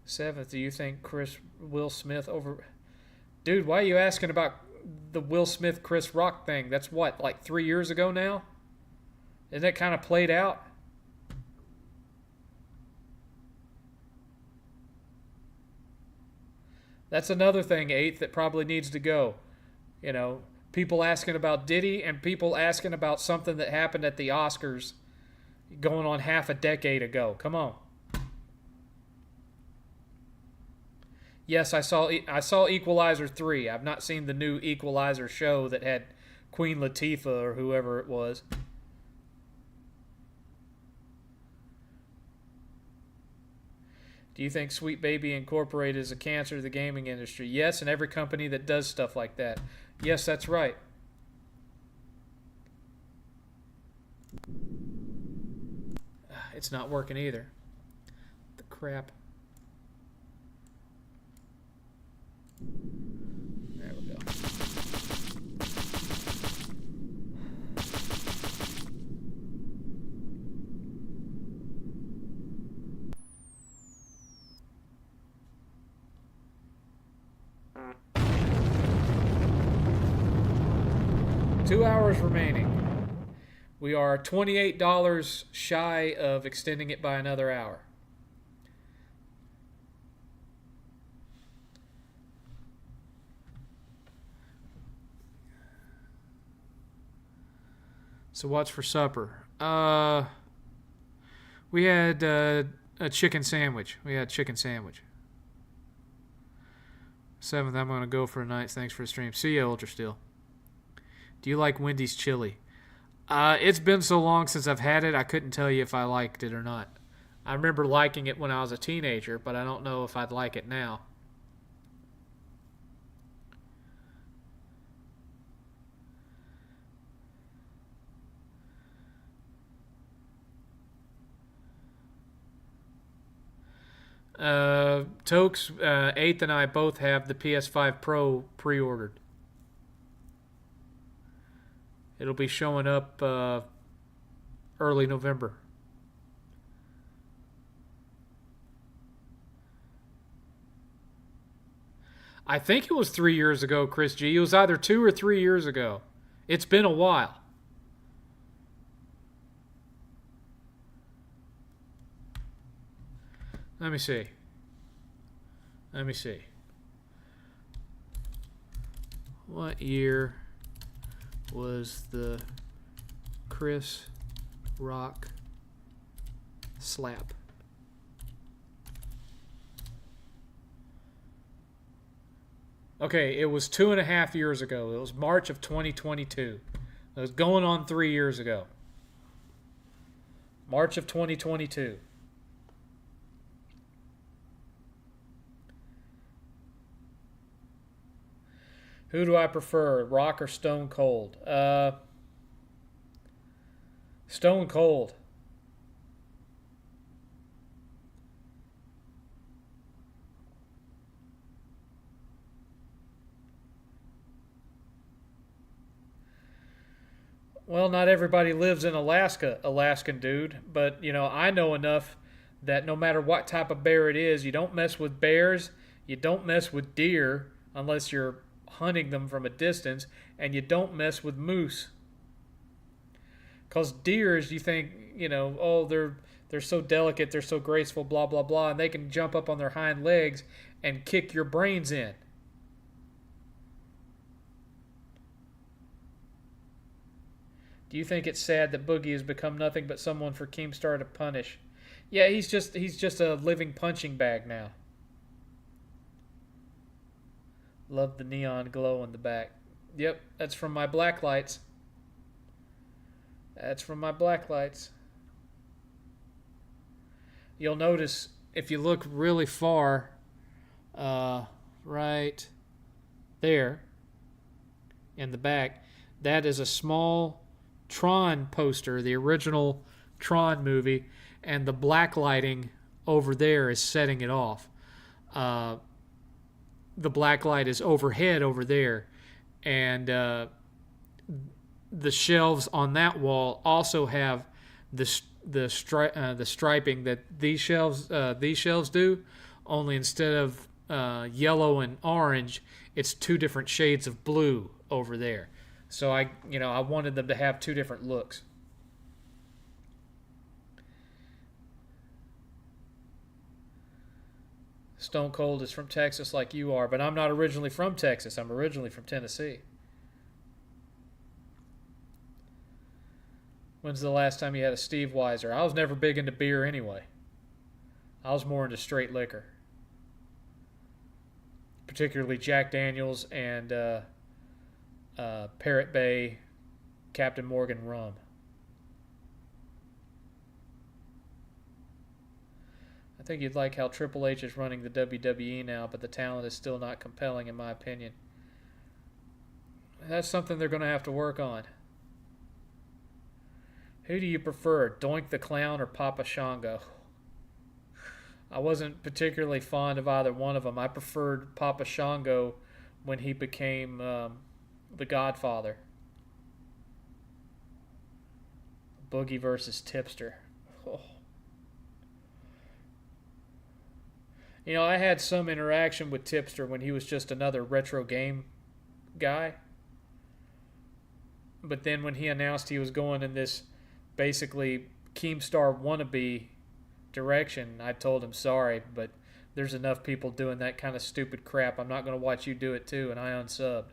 Seventh, do you think Will Smith over? Dude, why are you asking about the Will Smith Chris Rock thing? That's what, like 3 years ago now? Isn't that kind of played out? That's another thing, 8th, that probably needs to go. You know, people asking about Diddy and people asking about something that happened at the Oscars going on half a decade ago. Come on. Yes, I saw Equalizer 3. I've not seen the new Equalizer show that had Queen Latifah or whoever it was. Do you think Sweet Baby Incorporated is a cancer to the gaming industry? Yes, and every company that does stuff like that. Yes, that's right. It's not working either. The crap. There we go. Two hours remaining. We are $28 shy of extending it by another hour. So what's for supper? We had a chicken sandwich. We had chicken sandwich. 7th, I'm going to go for a night. Thanks for the stream. See ya, Ultra Steel. Do you like Wendy's chili? It's been so long since I've had it, I couldn't tell you if I liked it or not. I remember liking it when I was a teenager, but I don't know if I'd like it now. Tokes, 8th, and I both have the PS5 Pro pre-ordered. It'll be showing up early November. I think it was 3 years ago, Chris G. It was either 2 or 3 years ago. It's been a while. Let me see. What year was the Chris Rock slap? Okay, it was 2.5 years ago. It was March of 2022. It was going on 3 years ago. March of 2022. Who do I prefer, Rock or Stone Cold? Stone Cold. Well, not everybody lives in Alaska, Alaskan dude, but I know enough that no matter what type of bear it is, you don't mess with bears, you don't mess with deer unless you're hunting them from a distance, and you don't mess with moose. Because deers, you think, oh, they're so delicate, they're so graceful, blah, blah, blah, and they can jump up on their hind legs and kick your brains in. Do you think it's sad that Boogie has become nothing but someone for Keemstar to punish? Yeah, he's just a living punching bag now. Love the neon glow in the back. Yep, that's from my black lights. You'll notice if you look really far, right there in the back, that is a small Tron poster, the original Tron movie, and the black lighting over there is setting it off. The black light is overhead over there, and the shelves on that wall also have the striping that these shelves do. Only instead of yellow and orange, it's 2 different shades of blue over there. So I wanted them to have 2 different looks. Stone Cold is from Texas like you are, but I'm not originally from Texas. I'm originally from Tennessee. When's the last time you had a Steve Weiser? I was never big into beer anyway. I was more into straight liquor. Particularly Jack Daniels and Parrot Bay Captain Morgan rum. I think you'd like how Triple H is running the WWE now, but the talent is still not compelling in my opinion. That's something they're going to have to work on. Who do you prefer, Doink the Clown or Papa Shango? I wasn't particularly fond of either one of them. I preferred Papa Shango when he became the Godfather. Boogie versus Tipster. Oh. I had some interaction with Tipster when he was just another retro game guy. But then when he announced he was going in this basically Keemstar wannabe direction, I told him sorry, but there's enough people doing that kind of stupid crap. I'm not going to watch you do it too, and I unsubbed.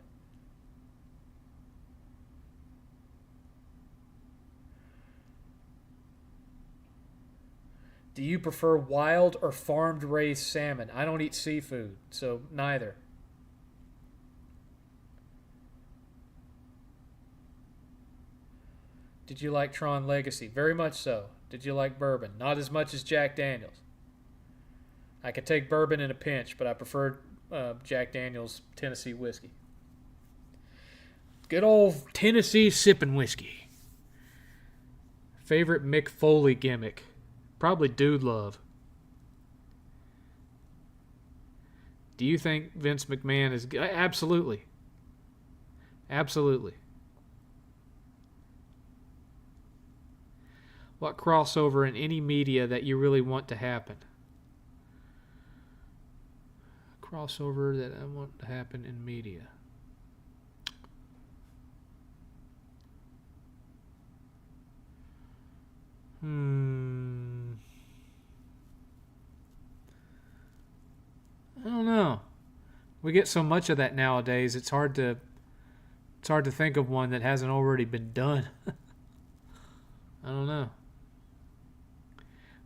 Do you prefer wild or farmed raised salmon? I don't eat seafood, so neither. Did you like Tron Legacy? Very much so. Did you like bourbon? Not as much as Jack Daniels. I could take bourbon in a pinch, but I prefer Jack Daniels Tennessee whiskey. Good old Tennessee sipping whiskey. Favorite Mick Foley gimmick? Probably Dude Love. Do you think Vince McMahon is good? Absolutely. Absolutely. What crossover in any media that you really want to happen? Crossover that I want to happen in media. I don't know. We get so much of that nowadays. It's hard to think of one that hasn't already been done. I don't know.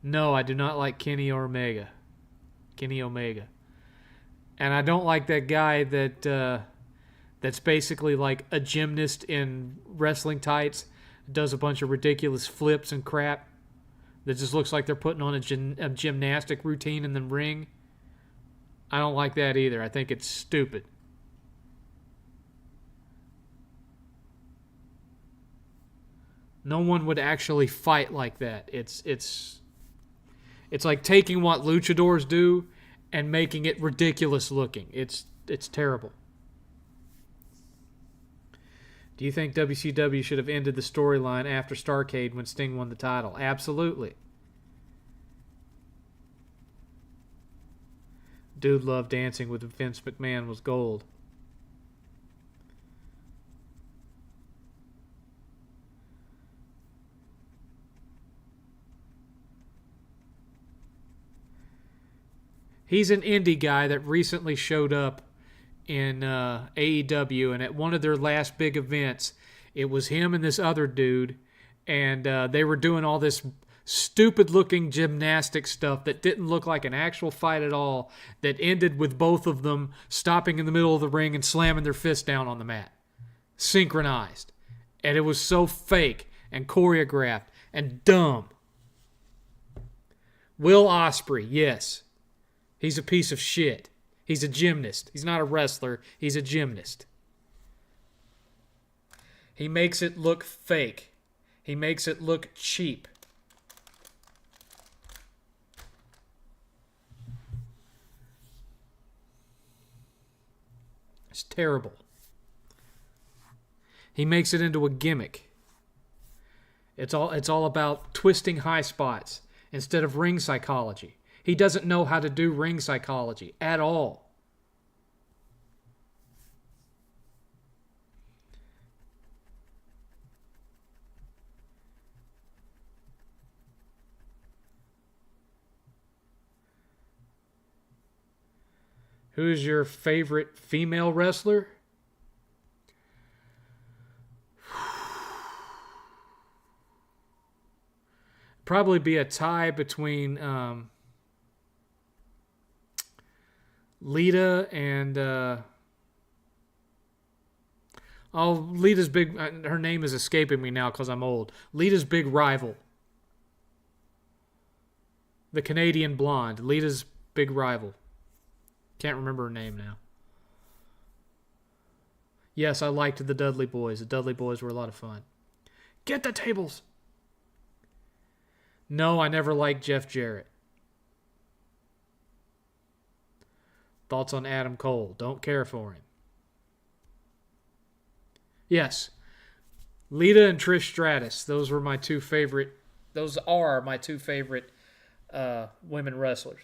No, I do not like Kenny Omega. Kenny Omega. And I don't like that guy that's basically like a gymnast in wrestling tights, does a bunch of ridiculous flips and crap that just looks like they're putting on a gymnastic routine in the ring. I don't like that either. I think it's stupid. No one would actually fight like that. It's like taking what luchadors do and making it ridiculous looking. It's terrible. Do you think WCW should have ended the storyline after Starrcade when Sting won the title? Absolutely. Dude loved dancing with Vince McMahon was gold. He's an indie guy that recently showed up in AEW, and at one of their last big events, it was him and this other dude, and they were doing all this stupid-looking gymnastic stuff that didn't look like an actual fight at all, that ended with both of them stopping in the middle of the ring and slamming their fist down on the mat. Synchronized. And it was so fake and choreographed and dumb. Will Ospreay, yes. He's a piece of shit. He's a gymnast. He's not a wrestler. He's a gymnast. He makes it look fake. He makes it look cheap. It's terrible. He makes it into a gimmick. It's all about twisting high spots instead of ring psychology. He doesn't know how to do ring psychology at all. Who's your favorite female wrestler? Probably be a tie between Lita and Lita's big. Her name is escaping me now because I'm old. Lita's big rival, the Canadian blonde. Lita's big rival. Can't remember her name now. Yes, I liked the Dudley Boys. The Dudley Boys were a lot of fun. Get the tables. No, I never liked Jeff Jarrett. Thoughts on Adam Cole? Don't care for him. Yes. Lita and Trish Stratus. Those are my two favorite women wrestlers.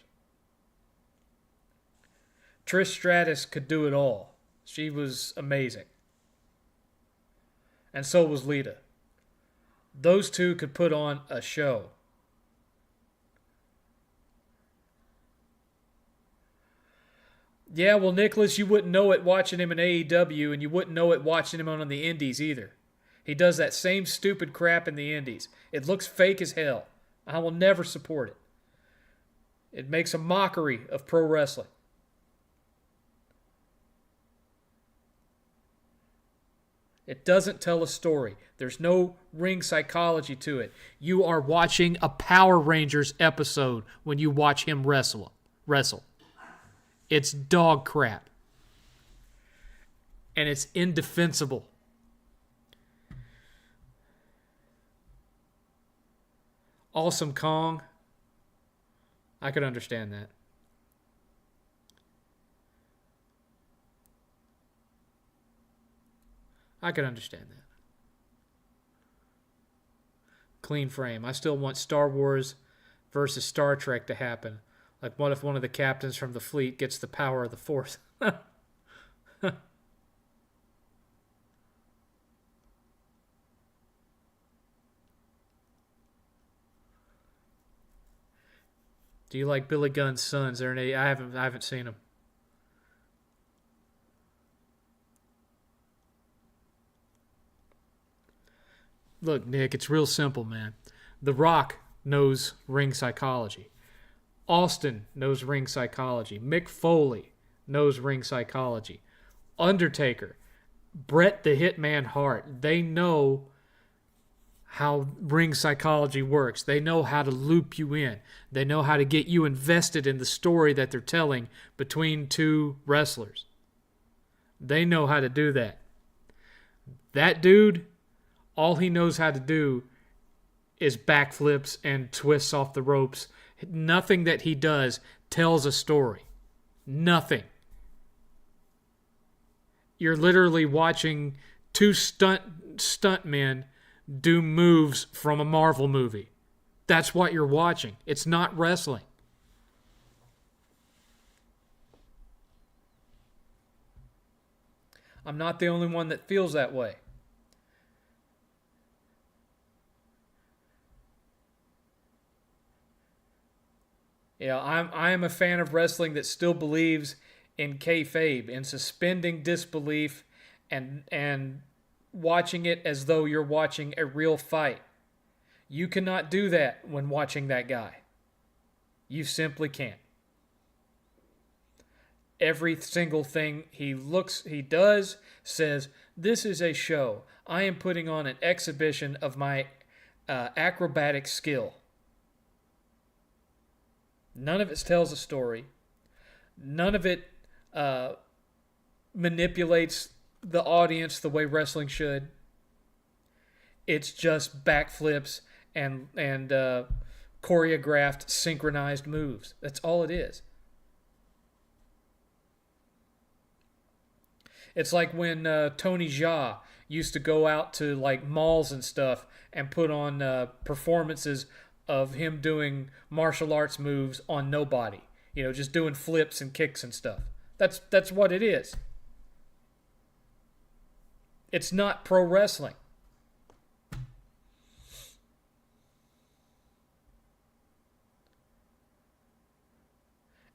Trish Stratus could do it all. She was amazing. And so was Lita. Those two could put on a show. Yeah, well, Nicholas, you wouldn't know it watching him in AEW, and you wouldn't know it watching him on the Indies either. He does that same stupid crap in the Indies. It looks fake as hell. I will never support it. It makes a mockery of pro wrestling. It doesn't tell a story. There's no ring psychology to it. You are watching a Power Rangers episode when you watch him wrestle. It's dog crap. And it's indefensible. Awesome Kong. I could understand that. I could understand that. Clean frame. I still want Star Wars versus Star Trek to happen. Like, what if one of the captains from the fleet gets the power of the Force? Do you like Billy Gunn's sons? I haven't seen them. Look, Nick, it's real simple, man. The Rock knows ring psychology. Austin knows ring psychology. Mick Foley knows ring psychology. Undertaker, Bret the Hitman Hart, they know how ring psychology works. They know how to loop you in. They know how to get you invested in the story that they're telling between two wrestlers. They know how to do that. That dude, all he knows how to do is backflips and twists off the ropes. Nothing that he does tells a story. Nothing. You're literally watching two stuntmen do moves from a Marvel movie. That's what you're watching. It's not wrestling. I'm not the only one that feels that way. I am a fan of wrestling that still believes in kayfabe, in suspending disbelief and watching it as though you're watching a real fight. You cannot do that when watching that guy. You simply can't. Every single thing he does says, this is a show. I am putting on an exhibition of my acrobatic skill. None of it tells a story. None of it manipulates the audience the way wrestling should. It's just backflips and choreographed, synchronized moves. That's all it is. It's like when Tony Jaa used to go out to like malls and stuff and put on performances of him doing martial arts moves on nobody. Just doing flips and kicks and stuff. That's what it is. It's not pro wrestling.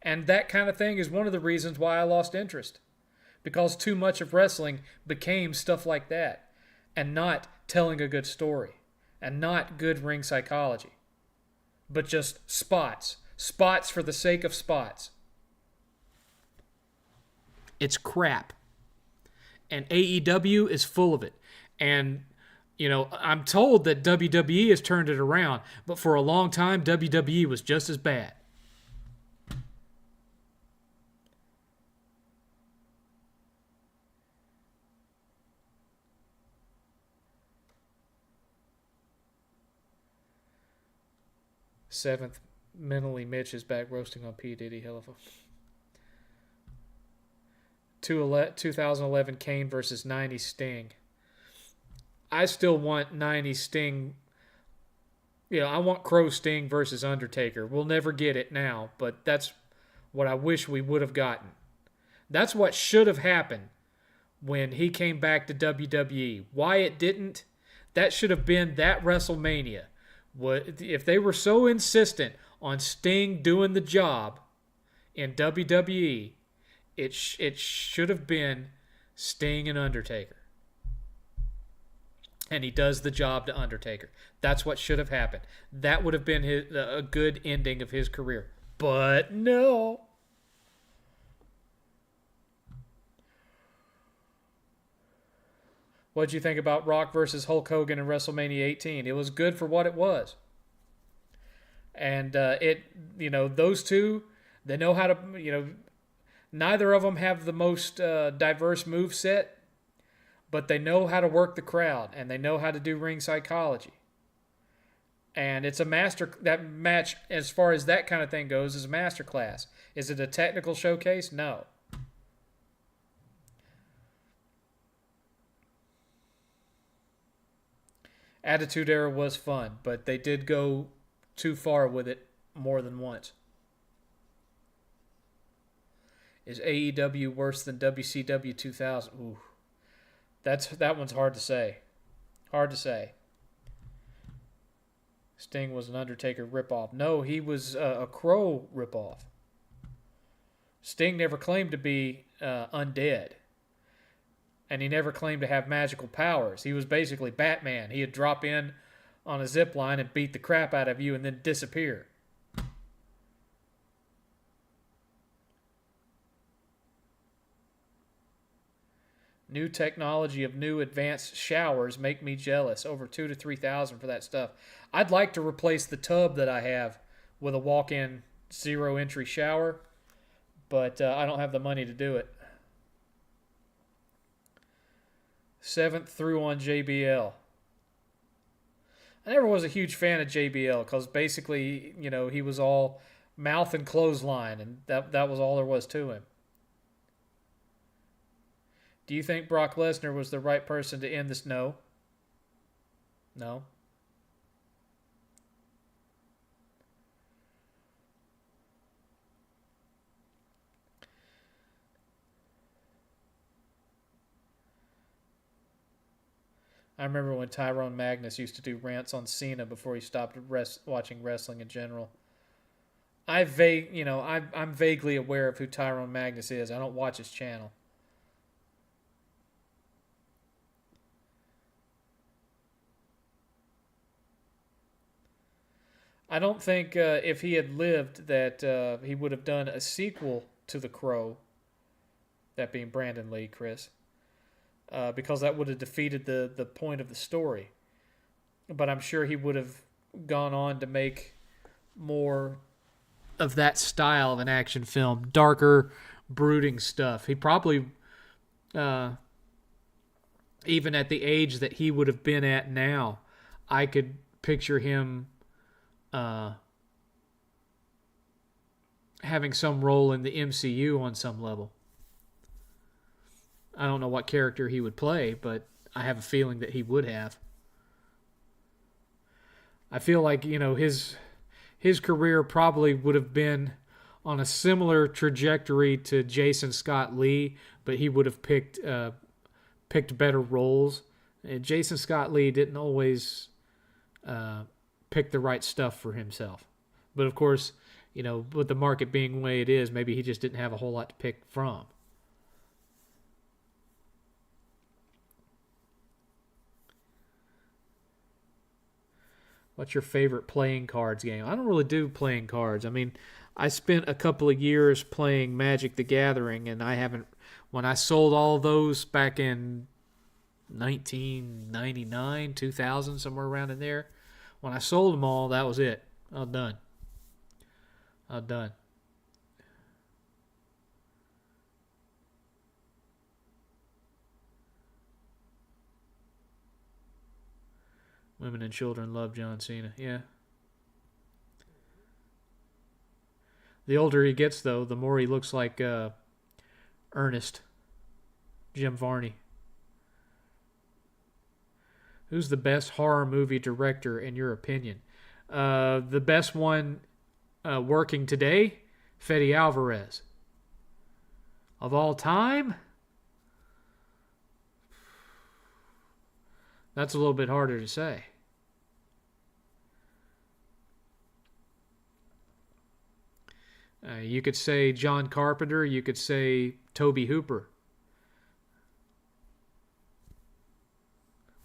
And that kind of thing is one of the reasons why I lost interest. Because too much of wrestling became stuff like that. And not telling a good story. And not good ring psychology. But just spots. Spots for the sake of spots. It's crap. And AEW is full of it. And, I'm told that WWE has turned it around. But for a long time, WWE was just as bad. Seventh, mentally Mitch is back roasting on P. Diddy. Hell of a 2011 Kane versus 90 Sting. I still want 90 Sting. I want Crow Sting versus Undertaker. We'll never get it now, but that's what I wish we would have gotten. That's what should have happened when he came back to WWE. Why it didn't, that should have been that WrestleMania. If they were so insistent on Sting doing the job in WWE, it should have been Sting and Undertaker. And he does the job to Undertaker. That's what should have happened. That would have been a good ending of his career. But no. What'd you think about Rock versus Hulk Hogan in WrestleMania 18? It was good for what it was. And those two, they know how to, neither of them have the most diverse move set, but they know how to work the crowd and they know how to do ring psychology. And it's that match, as far as that kind of thing goes, is a masterclass. Is it a technical showcase? No. Attitude Era was fun, but they did go too far with it more than once. Is AEW worse than WCW 2000? Ooh, that one's hard to say. Hard to say. Sting was an Undertaker ripoff. No, he was a Crow ripoff. Sting never claimed to be undead. And he never claimed to have magical powers. He was basically Batman. He'd drop in on a zip line and beat the crap out of you and then disappear. New technology of new advanced showers make me jealous. Over 2,000 to 3,000 for that stuff. I'd like to replace the tub that I have with a walk-in zero-entry shower, but I don't have the money to do it. 7th threw on JBL. I never was a huge fan of JBL because basically, he was all mouth and clothesline, and that was all there was to him. Do you think Brock Lesnar was the right person to end this? No. No. I remember when Tyrone Magnus used to do rants on Cena before he stopped watching wrestling in general. I'm vaguely aware of who Tyrone Magnus is. I don't watch his channel. I don't think if he had lived that he would have done a sequel to The Crow, that being Brandon Lee, Chris, because that would have defeated the point of the story. But I'm sure he would have gone on to make more of that style of an action film, darker, brooding stuff. He probably, even at the age that he would have been at now, I could picture him having some role in the MCU on some level. I don't know what character he would play, but I have a feeling that he would have. I feel like, his career probably would have been on a similar trajectory to Jason Scott Lee, but he would have picked better roles. And Jason Scott Lee didn't always pick the right stuff for himself. But of course, with the market being the way it is, maybe he just didn't have a whole lot to pick from. What's your favorite playing cards game? I don't really do playing cards. I mean, I spent a couple of years playing Magic the Gathering, and when I sold all those back in 1999, 2000, somewhere around in there, when I sold them all, that was it. I'm done. Women and children love John Cena. Yeah. The older he gets, though, the more he looks like Ernest, Jim Varney. Who's the best horror movie director in your opinion? The best one working today, Fede Alvarez. Of all time? That's a little bit harder to say. You could say John Carpenter. You could say Tobe Hooper.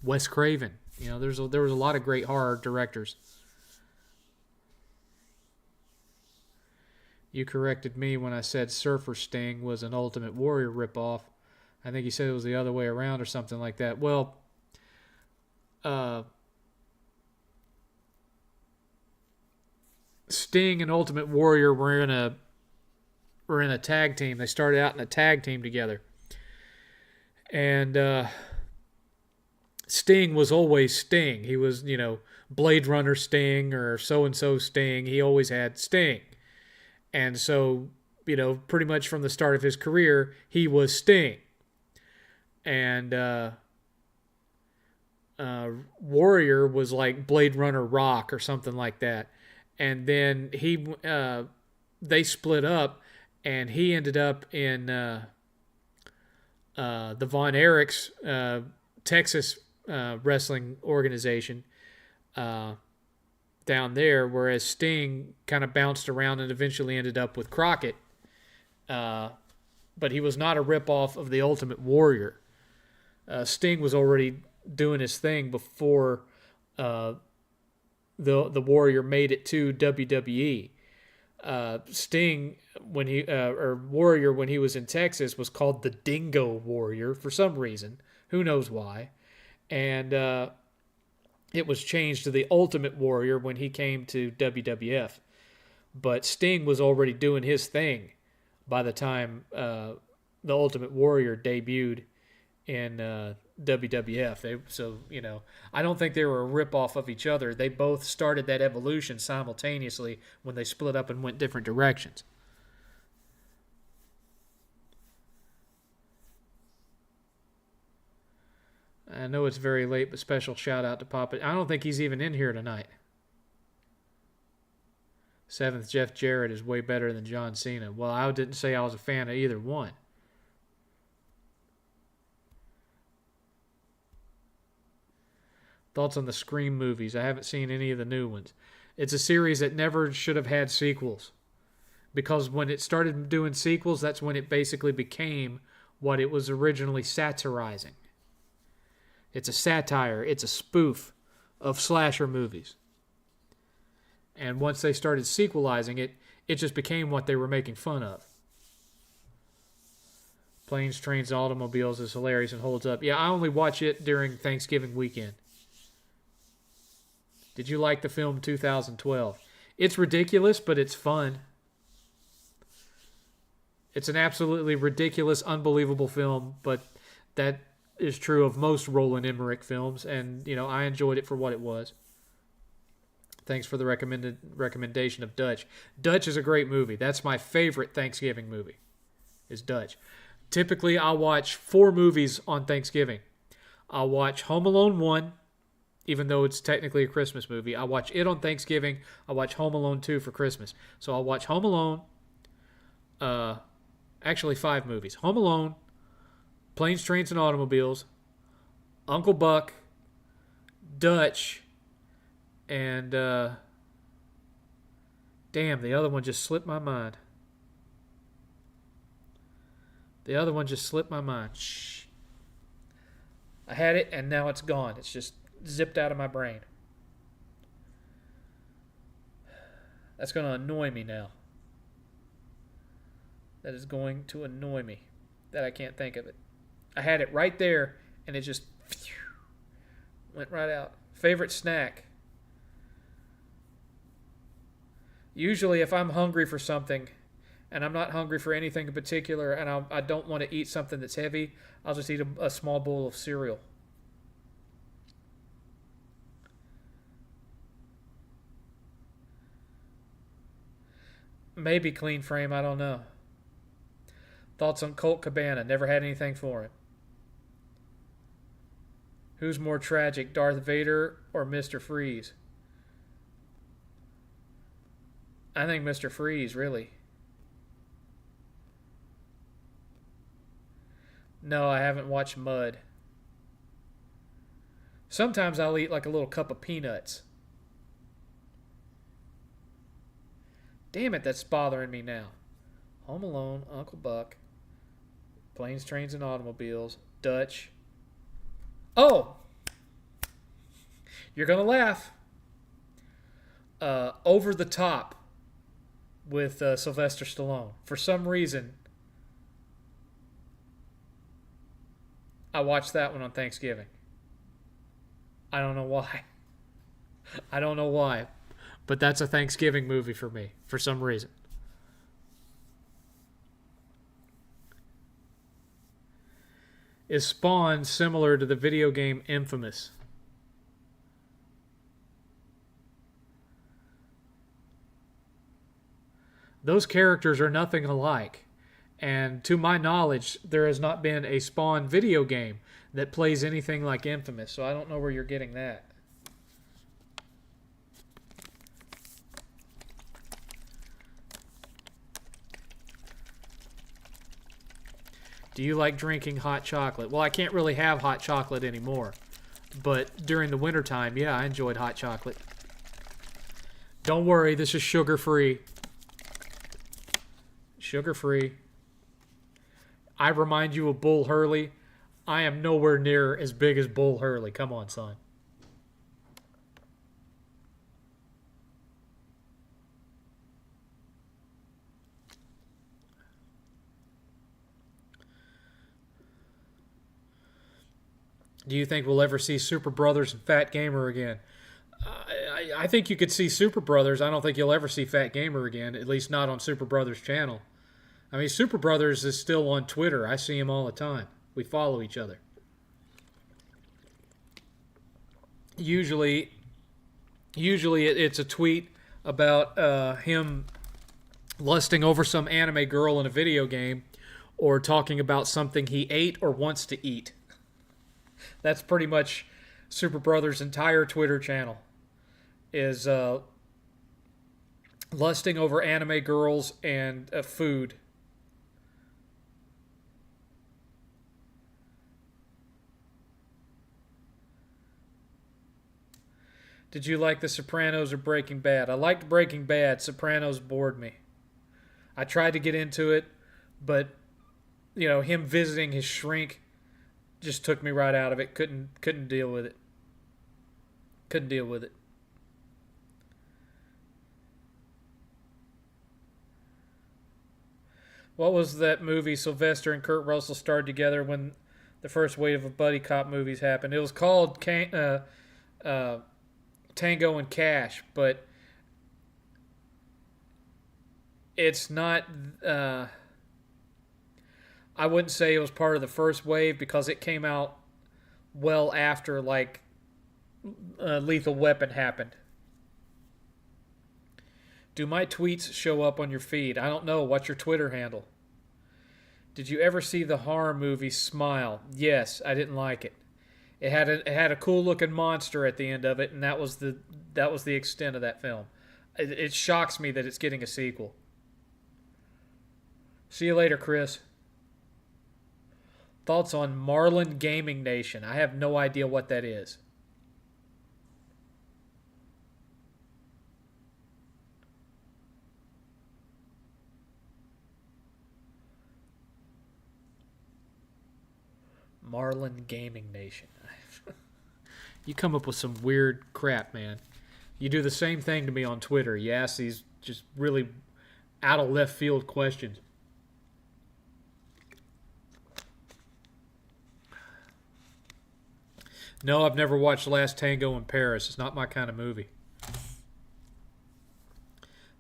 Wes Craven. There was a lot of great horror directors. You corrected me when I said Surfer Sting was an Ultimate Warrior ripoff. I think you said it was the other way around or something like that. Well, uh, Sting and Ultimate Warrior were in a tag team. They started out in a tag team together, and Sting was always Sting. He was, Blade Runner Sting or so and so Sting. He always had Sting, and so pretty much from the start of his career, he was Sting, and Warrior was like Blade Runner Rock or something like that. And then they split up, and he ended up in the Von Erichs Texas wrestling organization down there, whereas Sting kind of bounced around and eventually ended up with Crockett. But he was not a ripoff of the Ultimate Warrior. Sting was already doing his thing before the Warrior made it to WWE. Sting, when Warrior, when he was in Texas, was called the Dingo Warrior for some reason. Who knows why? And it was changed to the Ultimate Warrior when he came to WWF. But Sting was already doing his thing by the time the Ultimate Warrior debuted in WWF. I don't think they were a ripoff of each other. They both started that evolution simultaneously when they split up and went different directions. I know it's very late, but special shout out to Papa. I don't think he's even in here tonight. 7th Jeff Jarrett is way better than John Cena. Well, I didn't say I was a fan of either one. Thoughts on the Scream movies? I haven't seen any of the new ones. It's a series that never should have had sequels. Because when it started doing sequels, that's when it basically became what it was originally satirizing. It's a satire. It's a spoof of slasher movies. And once they started sequelizing it, it just became what they were making fun of. Planes, Trains, and Automobiles is hilarious and holds up. Yeah, I only watch it during Thanksgiving weekend. Did you like the film 2012? It's ridiculous, but it's fun. It's an absolutely ridiculous, unbelievable film, but that is true of most Roland Emmerich films, and I enjoyed it for what it was. Thanks for the recommendation of Dutch. Dutch is a great movie. That's my favorite Thanksgiving movie, is Dutch. Typically, I'll watch 4 movies on Thanksgiving. I'll watch Home Alone 1, even though it's technically a Christmas movie. I'll watch it on Thanksgiving. I'll watch Home Alone 2 for Christmas. So I'll watch Home Alone, actually 5 movies. Home Alone, Planes, Trains, and Automobiles, Uncle Buck, Dutch, and damn, the other one just slipped my mind. Shh. I had it, and now it's gone. It's just zipped out of my brain. That's going to annoy me now. That is going to annoy me that I can't think of it. I had it right there, and it just went right out. Favorite snack? Usually, if I'm hungry for something, and I'm not hungry for anything in particular, and I don't want to eat something that's heavy, I'll just eat a small bowl of cereal. Maybe Clean Frame, I don't know. Thoughts on Colt Cabana? Never had anything for him. Who's more tragic, Darth Vader or Mr. Freeze? I think Mr. Freeze, really. No, I haven't watched Mud. Sometimes I'll eat like a little cup of peanuts. Damn it, that's bothering me now. Home Alone, Uncle Buck, Planes, Trains, and Automobiles, Dutch. Oh! You're going to laugh. Over the Top. with Sylvester Stallone. For some reason, I watched that one on Thanksgiving. I don't know why. I don't know why, but that's a Thanksgiving movie for me for some reason. Is Spawn similar to the video game Infamous? Those characters are nothing alike. And to my knowledge, there has not been a Spawn video game that plays anything like Infamous, so I don't know where you're getting that. Do you like drinking hot chocolate? Well, I can't really have hot chocolate anymore. But during the wintertime, yeah, I enjoyed hot chocolate. Don't worry, this is sugar-free. Sugar-free. I remind you of Bull Hurley. I am nowhere near as big as Bull Hurley. Come on, son. Do you think we'll ever see Super Brothers and Fat Gamer again? I think you could see Super Brothers. I don't think you'll ever see Fat Gamer again, at least not on Super Brothers' channel. I mean, Super Brothers is still on Twitter. I see him all the time. We follow each other. Usually it's a tweet about him lusting over some anime girl in a video game or talking about something he ate or wants to eat. That's pretty much Super Brothers' entire Twitter channel is lusting over anime girls and food. Did you like The Sopranos or Breaking Bad? I liked Breaking Bad. Sopranos bored me. I tried to get into it, but him visiting his shrink just took me right out of it. Couldn't deal with it. Couldn't deal with it. What was that movie Sylvester and Kurt Russell starred together when the first wave of buddy cop movies happened? It was called Tango and Cash, but it's not. I wouldn't say it was part of the first wave because it came out well after Lethal Weapon happened. Do my tweets show up on your feed? I don't know. What's your Twitter handle? Did you ever see the horror movie Smile? Yes, I didn't like it. It had a cool looking monster at the end of it, and that was the extent of that film. It shocks me that it's getting a sequel. See you later, Chris. Thoughts on Marlin Gaming Nation? I have no idea what that is. Marlin Gaming Nation. You come up with some weird crap, man. You do the same thing to me on Twitter. You ask these just really out of left field questions. No, I've never watched Last Tango in Paris. It's not my kind of movie.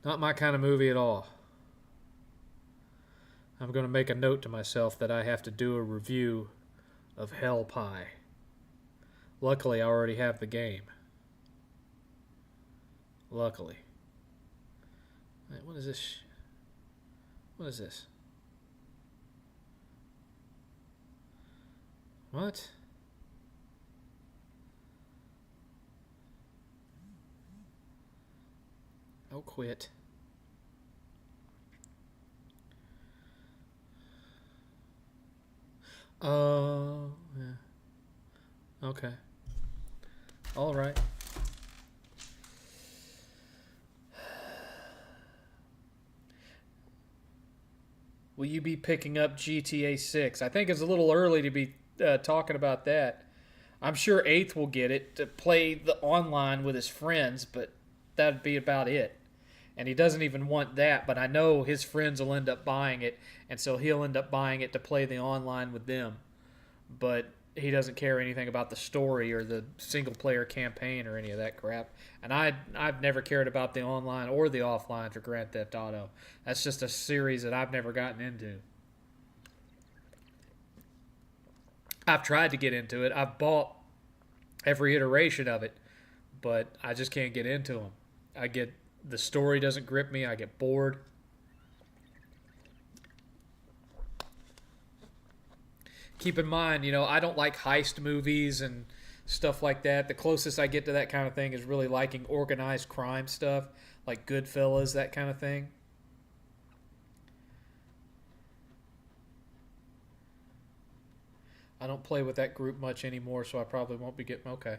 Not my kind of movie at all. I'm going to make a note to myself that I have to do a review of Hell Pie. Luckily, I already have the game. Luckily. Wait, what is this? What is this? What? Oh, quit. Oh, yeah. Okay. All right. Will you be picking up GTA 6? I think it's a little early to be talking about that. I'm sure 8th will get it to play the online with his friends, but that'd be about it. And he doesn't even want that, but I know his friends will end up buying it, and so he'll end up buying it to play the online with them. But he doesn't care anything about the story or the single-player campaign or any of that crap. And I've never cared about the online or the offline for Grand Theft Auto. That's just a series that I've never gotten into. I've tried to get into it. I've bought every iteration of it, but I just can't get into them. The story doesn't grip me. I get bored. Keep in mind, I don't like heist movies and stuff like that. The closest I get to that kind of thing is really liking organized crime stuff, like Goodfellas, that kind of thing. I don't play with that group much anymore, so I probably won't be getting... Okay.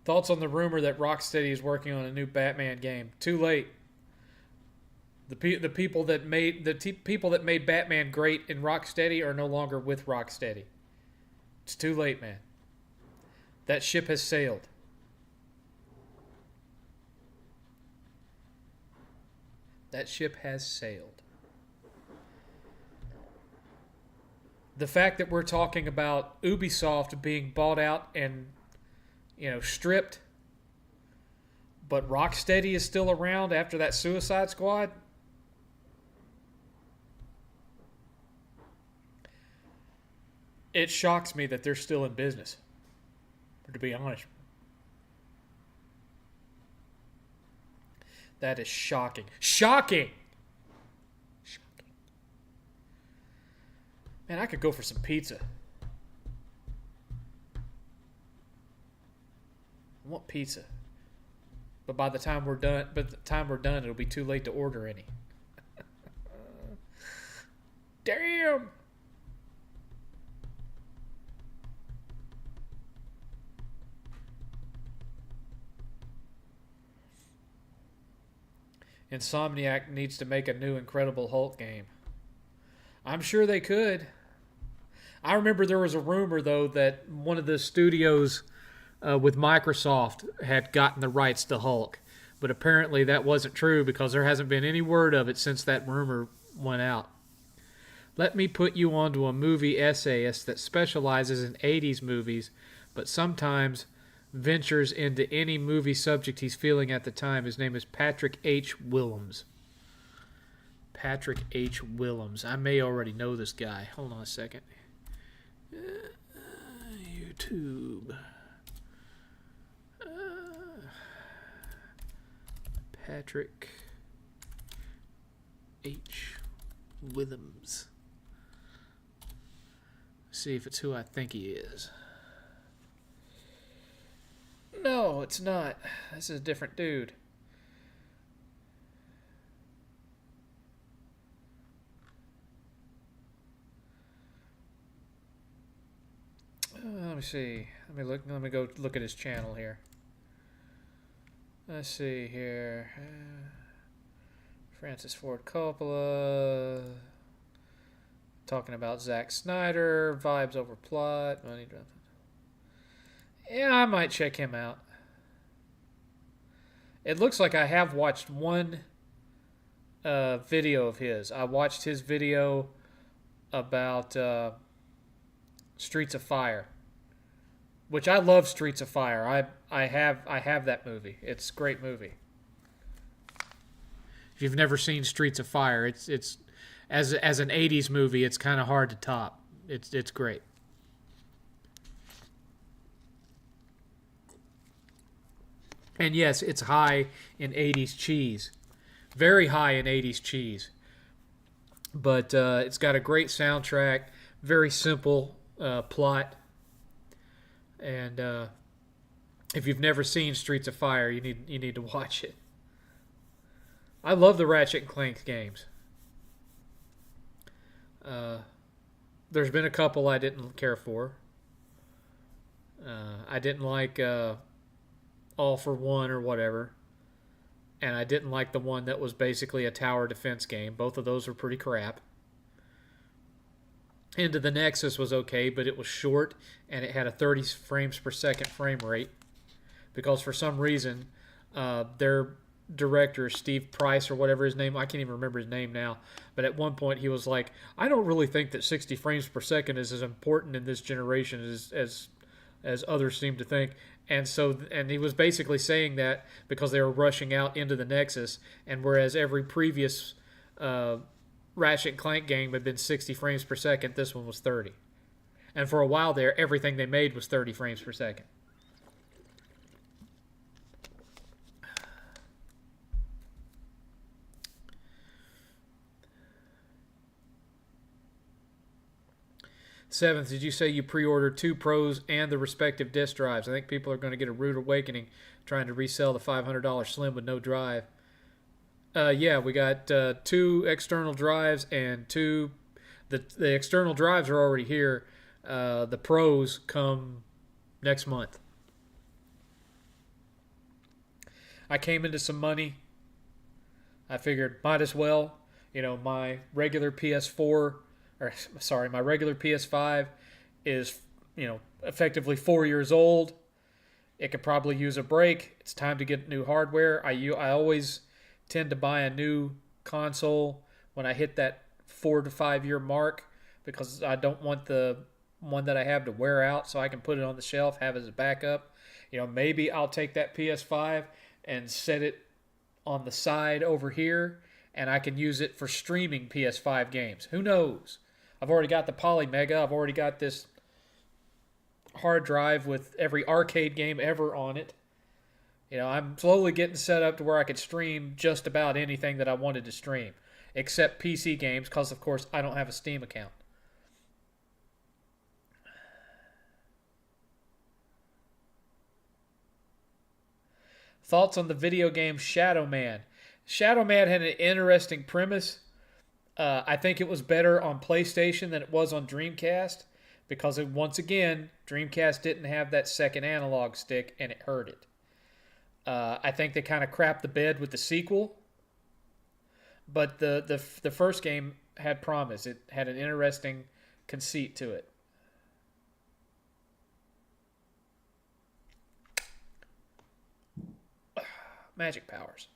Thoughts on the rumor that Rocksteady is working on a new Batman game? Too late. The people that made Batman great in Rocksteady are no longer with Rocksteady. It's too late, man. That ship has sailed. That ship has sailed. The fact that we're talking about Ubisoft being bought out and stripped, but Rocksteady is still around after that Suicide Squad. It shocks me that they're still in business, to be honest. That is shocking. Shocking! Shocking. Man, I could go for some pizza. I want pizza. But by the time we're done, it'll be too late to order any. Damn! Insomniac needs to make a new Incredible Hulk game. I'm sure they could. I remember there was a rumor, though, that one of the studios with Microsoft had gotten the rights to Hulk. But apparently that wasn't true because there hasn't been any word of it since that rumor went out. Let me put you onto a movie essayist that specializes in 80s movies, but sometimes ventures into any movie subject he's feeling at the time. His name is Patrick H. Willems. Patrick H. Willems. I may already know this guy. Hold on a second. YouTube. Patrick H. Willems. See if it's who I think he is. No, it's not. This is a different dude. Let me see. Let me go look at his channel here. Let's see here. Francis Ford Coppola. Talking about Zack Snyder. Vibes over plot. Money drop. Yeah, I might check him out. It looks like I have watched one video of his. I watched his video about Streets of Fire, which I love. Streets of Fire. I have that movie. It's a great movie. If you've never seen Streets of Fire, it's as an 80s movie, it's kind of hard to top. It's great. And yes, it's high in 80s cheese. Very high in 80s cheese. But it's got a great soundtrack, very simple plot. And if you've never seen Streets of Fire, you need to watch it. I love the Ratchet and Clank games. There's been a couple I didn't care for. I didn't like All for One or whatever. And I didn't like the one that was basically a tower defense game. Both of those were pretty crap. Into the Nexus was okay, but it was short and it had a 30 frames per second frame rate. Because for some reason, their director, Steve Price or whatever his name, I can't even remember his name now, but at one point he was like, I don't really think that 60 frames per second is as important in this generation as others seem to think. And he was basically saying that because they were rushing out into the Nexus, and whereas every previous Ratchet and Clank game had been 60 frames per second, this one was 30. And for a while there, everything they made was 30 frames per second. Seventh, did you say you pre-ordered 2 Pros and the respective disk drives? I think people are going to get a rude awakening trying to resell the $500 Slim with no drive. Yeah, we got 2 external drives and 2... The external drives are already here. The Pros come next month. I came into some money. I figured might as well. My regular PS4... my regular PS5 is, effectively 4 years old. It could probably use a break. It's time to get new hardware. I always tend to buy a new console when I hit that 4 to 5 year mark because I don't want the one that I have to wear out, so I can put it on the shelf, have it as a backup. Maybe I'll take that PS5 and set it on the side over here, and I can use it for streaming PS5 games. Who knows? I've already got the Poly Mega. I've already got this hard drive with every arcade game ever on it. I'm slowly getting set up to where I could stream just about anything that I wanted to stream, except PC games, because, of course, I don't have a Steam account. Thoughts on the video game Shadow Man? Shadow Man had an interesting premise. I think it was better on PlayStation than it was on Dreamcast because, once again, Dreamcast didn't have that second analog stick and it hurt it. I think they kind of crapped the bed with the sequel, but the first game had promise. It had an interesting conceit to it. Magic powers.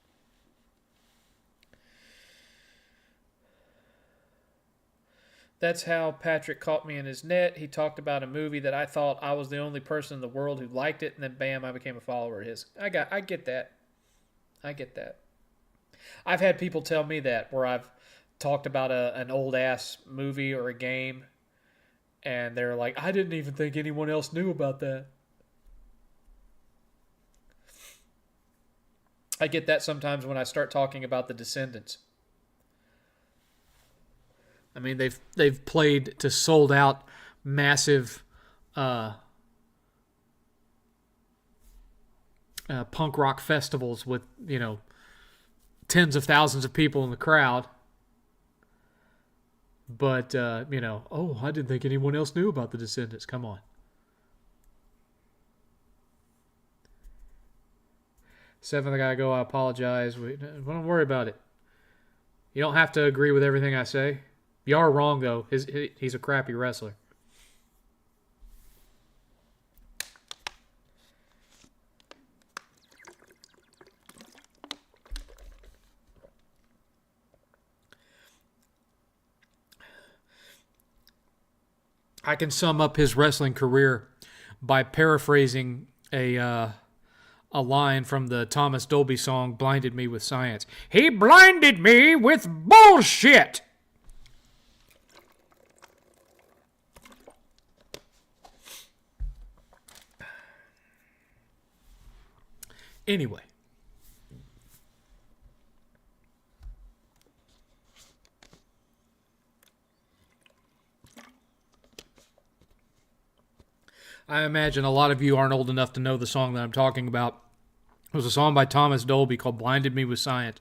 That's how Patrick caught me in his net. He talked about a movie that I thought I was the only person in the world who liked it, and then bam, I became a follower of his. I get that. I get that. I've had people tell me that, where I've talked about an old-ass movie or a game, and they're like, I didn't even think anyone else knew about that. I get that sometimes when I start talking about The Descendants. I mean, they've played to sold out massive punk rock festivals with, tens of thousands of people in the crowd. But, I didn't think anyone else knew about The Descendants. Come on. Seventh, I gotta go. I apologize. Don't worry about it. You don't have to agree with everything I say. You are wrong, though. He's a crappy wrestler. I can sum up his wrestling career by paraphrasing a line from the Thomas Dolby song, Blinded Me with Science. He blinded me with bullshit! Anyway. I imagine a lot of you aren't old enough to know the song that I'm talking about. It was a song by Thomas Dolby called Blinded Me with Science,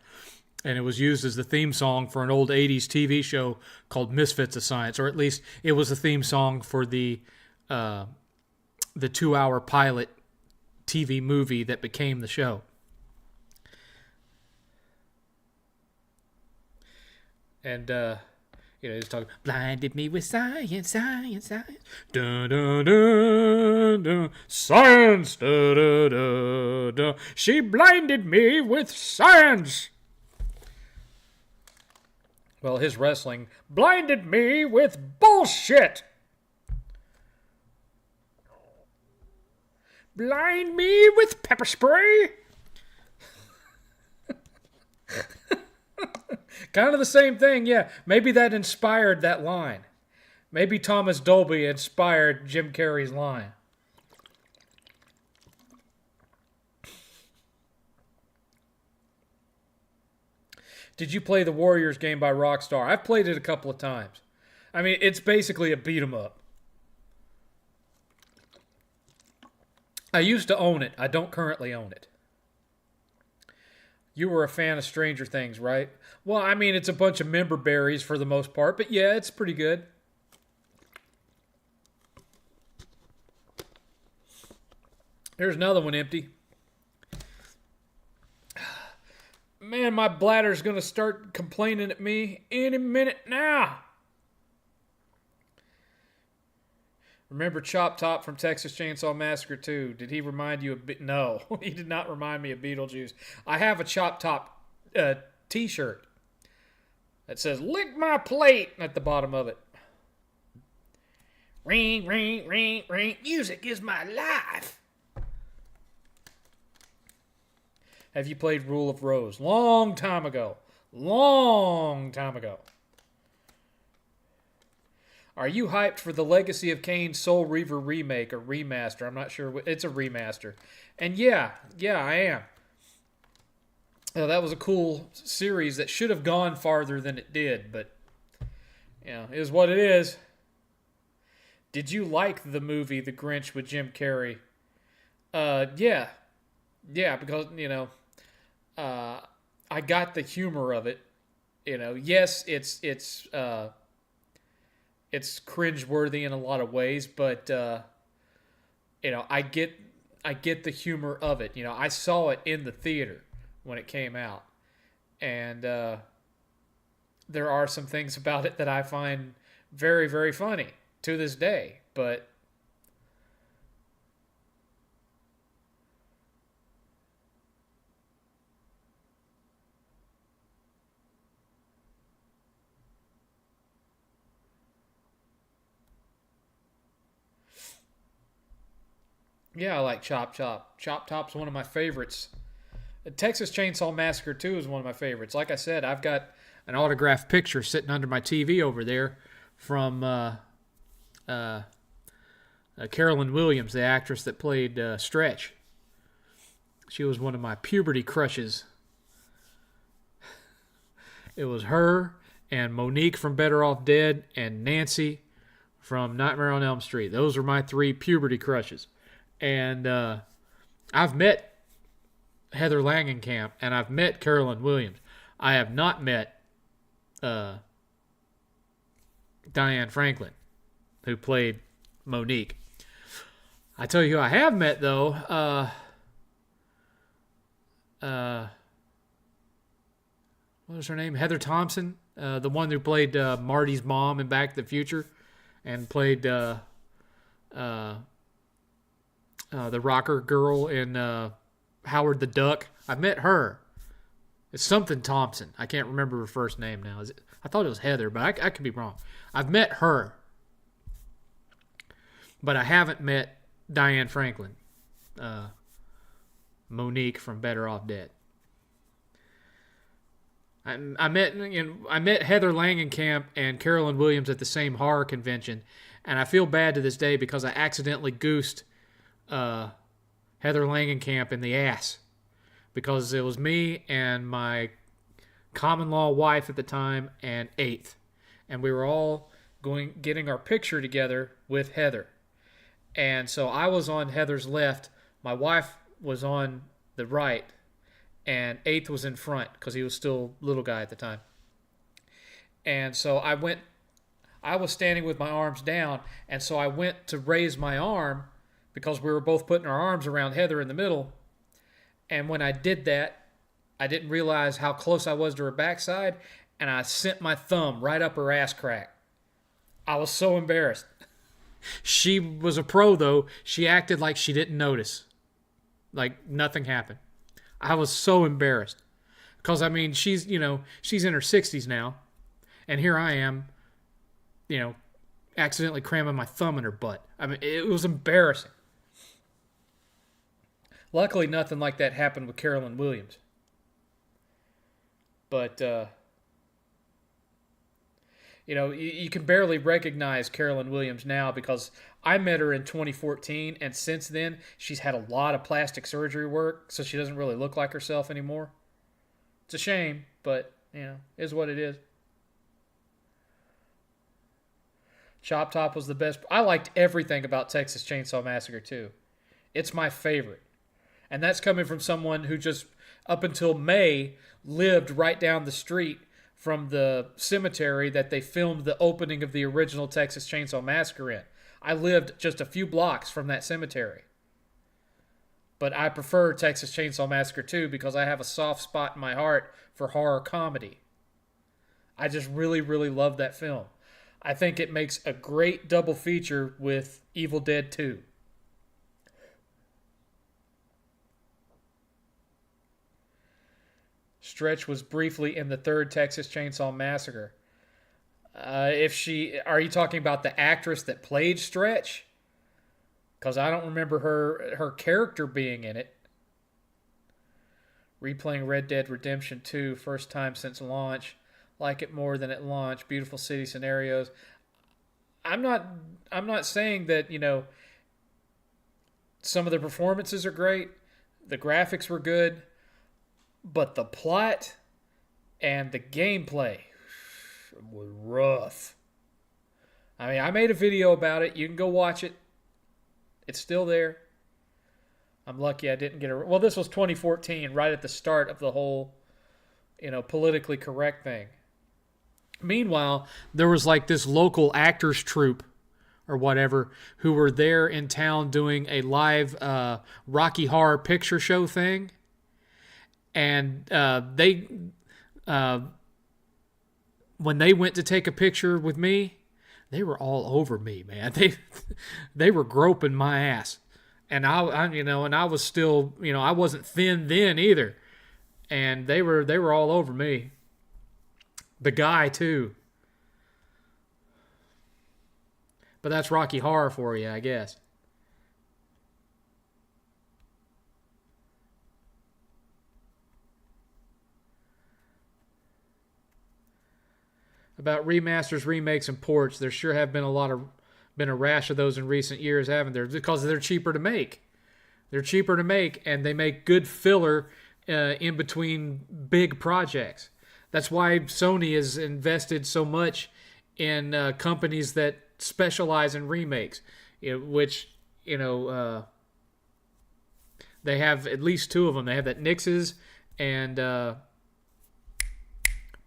and it was used as the theme song for an old 80s TV show called Misfits of Science, or at least it was the theme song for the 2-hour pilot TV movie that became the show. And, He's talking, blinded me with science, science, science. Dun, dun, dun, dun. Science, dun, dun, dun, dun. She blinded me with science. Well, his wrestling blinded me with bullshit. Blind me with pepper spray. Kind of the same thing, yeah. Maybe that inspired that line. Maybe Thomas Dolby inspired Jim Carrey's line. Did you play the Warriors game by Rockstar? I've played it a couple of times. I mean, it's basically a beat 'em up. I used to own it. I don't currently own it. You were a fan of Stranger Things, right? Well, I mean, it's a bunch of member berries for the most part, but yeah, it's pretty good. Here's another one empty. Man, my bladder's going to start complaining at me any minute now. Remember Chop Top from Texas Chainsaw Massacre 2? Did he remind you of... No, he did not remind me of Beetlejuice. I have a Chop Top t-shirt that says, lick my plate, at the bottom of it. Ring, ring, ring, ring. Music is my life. Have you played Rule of Rose? Long time ago. Long time ago. Are you hyped for the Legacy of Kain Soul Reaver remake or remaster? I'm not sure. It's a remaster. And yeah, I am. That was a cool series that should have gone farther than it did, but it is what it is. Did you like the movie The Grinch with Jim Carrey? Yeah. Yeah, because, I got the humor of it. Yes, it's cringeworthy in a lot of ways, but I get the humor of it. I saw it in the theater when it came out, and there are some things about it that I find very, very funny to this day. But yeah, I like Chop Chop. Chop Top's one of my favorites. Texas Chainsaw Massacre 2 is one of my favorites. Like I said, I've got an autographed picture sitting under my TV over there from Carolyn Williams, the actress that played Stretch. She was one of my puberty crushes. It was her and Monique from Better Off Dead and Nancy from Nightmare on Elm Street. Those are my three puberty crushes. And I've met Heather Langenkamp, and I've met Carolyn Williams. I have not met Diane Franklin, who played Monique. I tell you who I have met, though. What was her name? Heather Thompson, the one who played Marty's mom in Back to the Future, and played the rocker girl in Howard the Duck. I've met her. It's something Thompson. I can't remember her first name now. I thought it was Heather, but I could be wrong. I've met her. But I haven't met Diane Franklin. Monique from Better Off Dead. I met Heather Langenkamp and Carolyn Williams at the same horror convention, and I feel bad to this day because I accidentally goosed Heather Langenkamp in the ass, because it was me and my common-law wife at the time and Eighth, and we were all getting our picture together with Heather. And so I was on Heather's left, my wife was on the right, and Eighth was in front because he was still a little guy at the time. And so I was standing with my arms down, and so I went to raise my arm because we were both putting our arms around Heather in the middle. And when I did that, I didn't realize how close I was to her backside, and I sent my thumb right up her ass crack. I was so embarrassed. She was a pro, though. She acted like she didn't notice. Like nothing happened. I was so embarrassed. Because, I mean, she's in her 60s now. And here I am, accidentally cramming my thumb in her butt. I mean, it was embarrassing. Luckily, nothing like that happened with Carolyn Williams. But, you can barely recognize Carolyn Williams now because I met her in 2014, and since then, she's had a lot of plastic surgery work, so she doesn't really look like herself anymore. It's a shame, but, is what it is. Chop Top was the best. I liked everything about Texas Chainsaw Massacre 2. It's my favorite. And that's coming from someone who just, up until May, lived right down the street from the cemetery that they filmed the opening of the original Texas Chainsaw Massacre in. I lived just a few blocks from that cemetery. But I prefer Texas Chainsaw Massacre 2 because I have a soft spot in my heart for horror comedy. I just really, really love that film. I think it makes a great double feature with Evil Dead 2. Stretch was briefly in the third Texas Chainsaw Massacre. Are you talking about the actress that played Stretch? Because I don't remember her character being in it. Replaying Red Dead Redemption 2, first time since launch. Like it more than at launch. Beautiful city scenarios. I'm not saying that, some of the performances are great. The graphics were good. But the plot and the gameplay was rough. I mean, I made a video about it. You can go watch it. It's still there. I'm lucky I didn't get it. Well, this was 2014, right at the start of the whole, politically correct thing. Meanwhile, there was like this local actors troupe or whatever who were there in town doing a live Rocky Horror Picture Show thing. And when they went to take a picture with me, they were all over me, man. They were groping my ass, and I was still, I wasn't thin then either, and they were all over me. The guy too, but that's Rocky Horror for you, I guess. About remasters, remakes, and ports, there sure have been a rash of those in recent years, haven't there? Because they're cheaper to make. They're cheaper to make, and they make good filler in between big projects. That's why Sony has invested so much in companies that specialize in remakes, which they have at least two of them. They have that Nix's and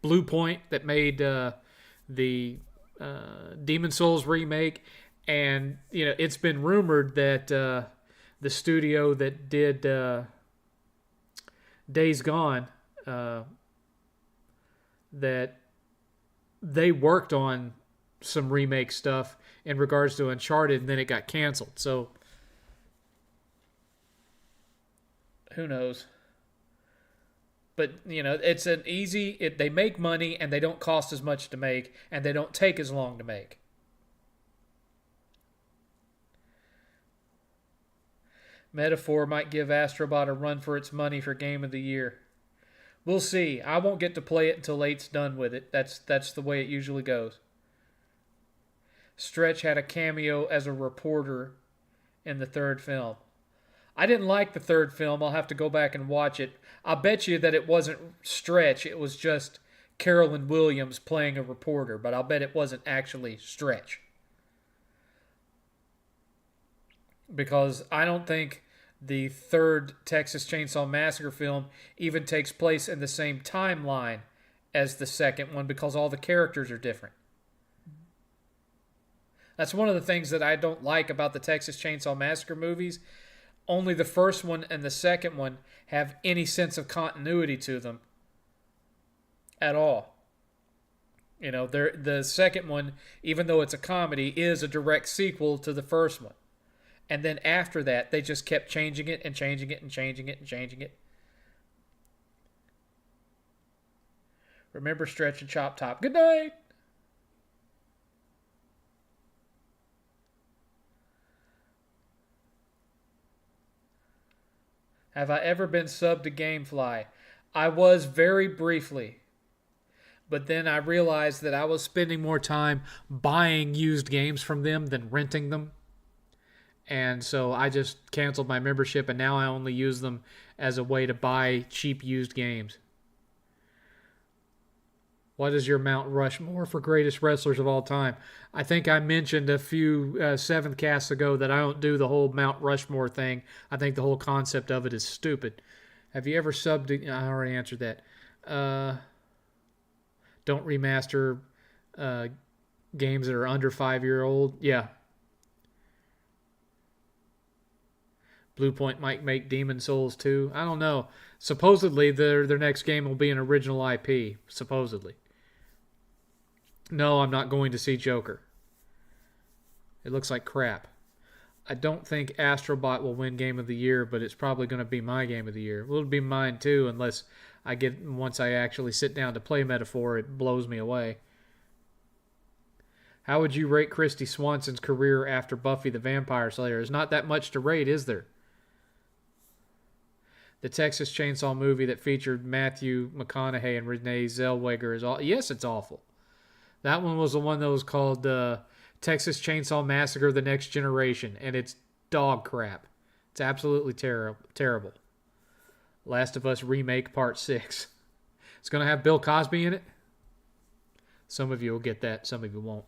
Blue Point that made the Demon Souls remake, and it's been rumored that the studio that did Days Gone, that they worked on some remake stuff in regards to Uncharted, and then it got canceled. So who knows? But, it's an easy... they make money, and they don't cost as much to make, and they don't take as long to make. Metaphor might give Astrobot a run for its money for Game of the Year. We'll see. I won't get to play it until 8's done with it. That's the way it usually goes. Stretch had a cameo as a reporter in the third film. I didn't like the third film. I'll have to go back and watch it. I'll bet you that it wasn't Stretch. It was just Carolyn Williams playing a reporter. But I'll bet it wasn't actually Stretch. Because I don't think the third Texas Chainsaw Massacre film even takes place in the same timeline as the second one because all the characters are different. That's one of the things that I don't like about the Texas Chainsaw Massacre movies. Only the first one and the second one have any sense of continuity to them at all. The second one, even though it's a comedy, is a direct sequel to the first one. And then after that, they just kept changing it and changing it and changing it and changing it. Remember Stretch and Chop Top. Good night. Have I ever been subbed to Gamefly? I was very briefly. But then I realized that I was spending more time buying used games from them than renting them. And so I just canceled my membership, and now I only use them as a way to buy cheap used games. What is your Mount Rushmore for greatest wrestlers of all time? I think I mentioned a few 7th casts ago that I don't do the whole Mount Rushmore thing. I think the whole concept of it is stupid. Have you ever subbed to... I already answered that. Don't remaster games that are under 5-year-old. Yeah. Bluepoint might make Demon Souls 2. I don't know. Supposedly, their next game will be an original IP. Supposedly. No, I'm not going to see Joker. It looks like crap. I don't think Astrobot will win Game of the Year, but it's probably going to be my Game of the Year. Well, it'll be mine too, unless once I actually sit down to play Metaphor, it blows me away. How would you rate Christy Swanson's career after Buffy the Vampire Slayer? There's not that much to rate, is there? The Texas Chainsaw movie that featured Matthew McConaughey and Renee Zellweger is all. Yes, it's awful. That one was the one that was called Texas Chainsaw Massacre: The Next Generation, and it's dog crap. It's absolutely terrible. Last of Us Remake Part 6. It's going to have Bill Cosby in it. Some of you will get that, some of you won't.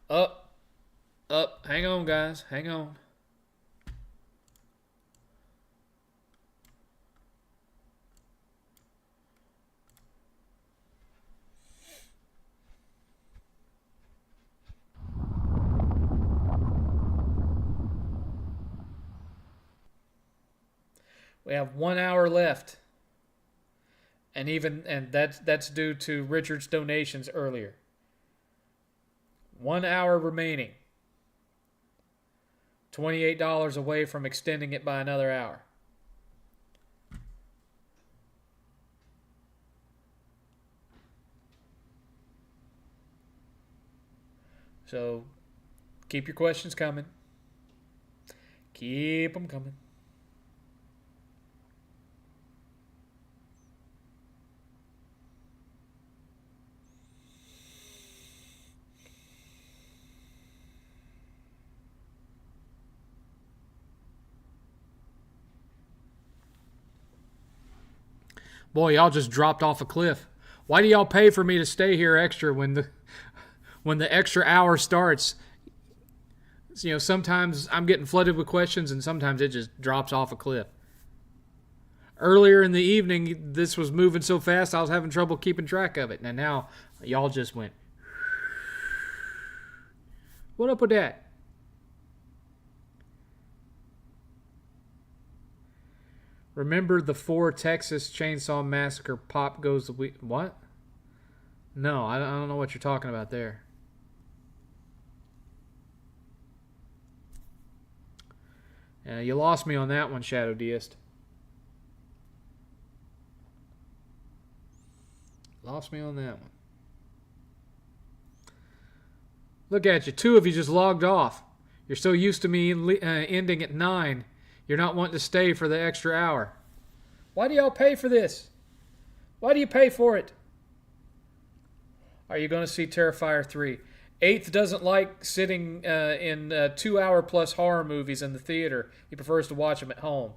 Up. Hang on, guys. Hang on. We have 1 hour left. And that's due to Richard's donations earlier. 1 hour remaining. $28 away from extending it by another hour. So, keep your questions coming. Keep them coming. Boy, y'all just dropped off a cliff. Why do y'all pay for me to stay here extra when the extra hour starts? Sometimes I'm getting flooded with questions, and sometimes it just drops off a cliff. Earlier in the evening, this was moving so fast I was having trouble keeping track of it. And now y'all just went. What up with that? Remember the 4 Texas Chainsaw Massacre Pop Goes the Week. What? No, I don't know what you're talking about there. You lost me on that one, Shadow Deist. Lost me on that one. Look at you. 2 of you just logged off. You're so used to me ending at 9. You're not wanting to stay for the extra hour. Why do y'all pay for this? Why do you pay for it? Are you going to see Terrifier 3? 8th doesn't like sitting in 2-hour-plus horror movies in the theater. He prefers to watch them at home.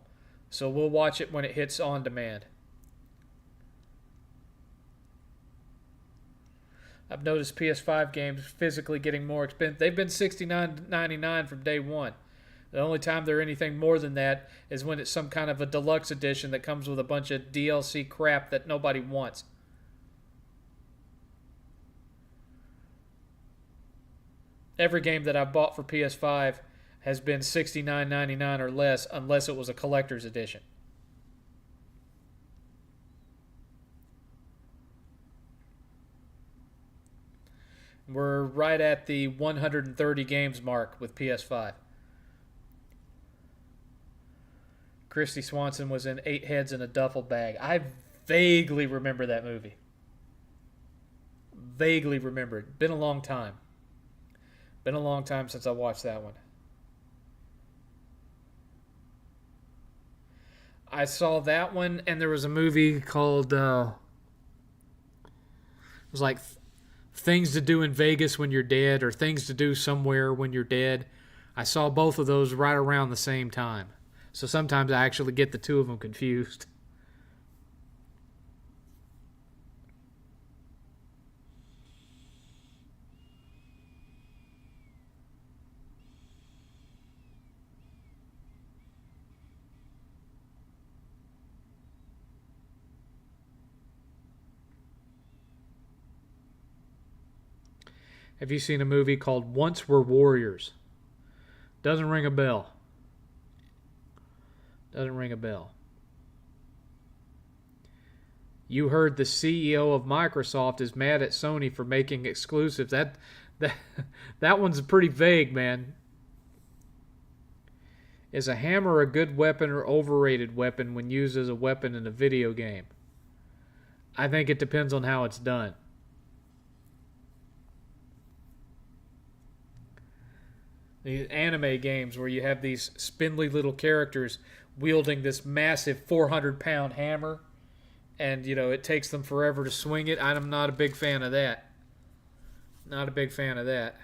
So we'll watch it when it hits on demand. I've noticed PS5 games physically getting more expensive. They've been $69.99 from day one. The only time they're anything more than that is when it's some kind of a deluxe edition that comes with a bunch of DLC crap that nobody wants. Every game that I've bought for PS5 has been $69.99 or less, unless it was a collector's edition. We're right at the 130 games mark with PS5. Christy Swanson was in Eight Heads in a Duffel Bag. I vaguely remember that movie. Vaguely remember it. Been a long time. Been a long time since I watched that one. I saw that one, and there was a movie called it was like Things to Do in Vegas When You're Dead, or Things to Do Somewhere When You're Dead. I saw both of those right around the same time. So sometimes I actually get the two of them confused. Have you seen a movie called Once We're Warriors? Doesn't ring a bell. Doesn't ring a bell. You heard the CEO of Microsoft is mad at Sony for making exclusives. That that one's pretty vague, man. Is a hammer a good weapon or overrated weapon when used as a weapon in a video game? I think it depends on how it's done. These anime games where you have these spindly little characters wielding this massive 400-pound hammer, and it takes them forever to swing it. I'm not a big fan of that. Not a big fan of that.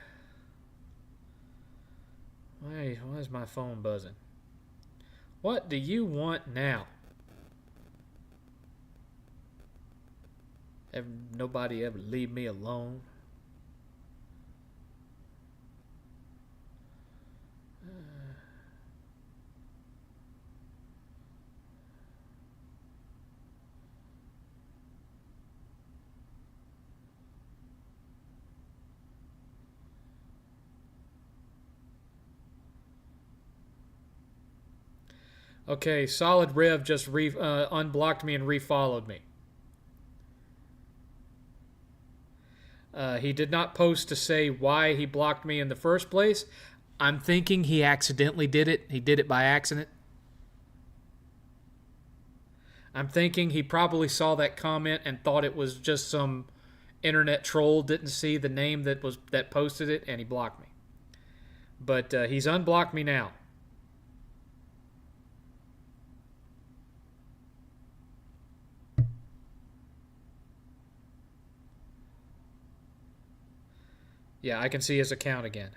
Why is my phone buzzing? What do you want now? Nobody ever leave me alone. Okay, Solid Rev just unblocked me and refollowed me. He did not post to say why he blocked me in the first place. I'm thinking he accidentally did it. He did it by accident. I'm thinking he probably saw that comment and thought it was just some internet troll, didn't see the name that posted it, and he blocked me. But he's unblocked me now. Yeah, I can see his account again.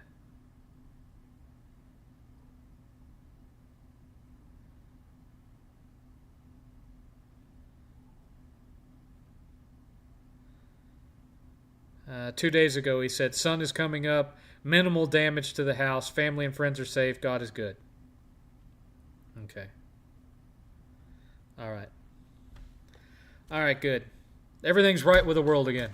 Two days ago, he said, "Sun is coming up. Minimal damage to the house. Family and friends are safe. God is good." Okay. All right. All right, good. Everything's right with the world again.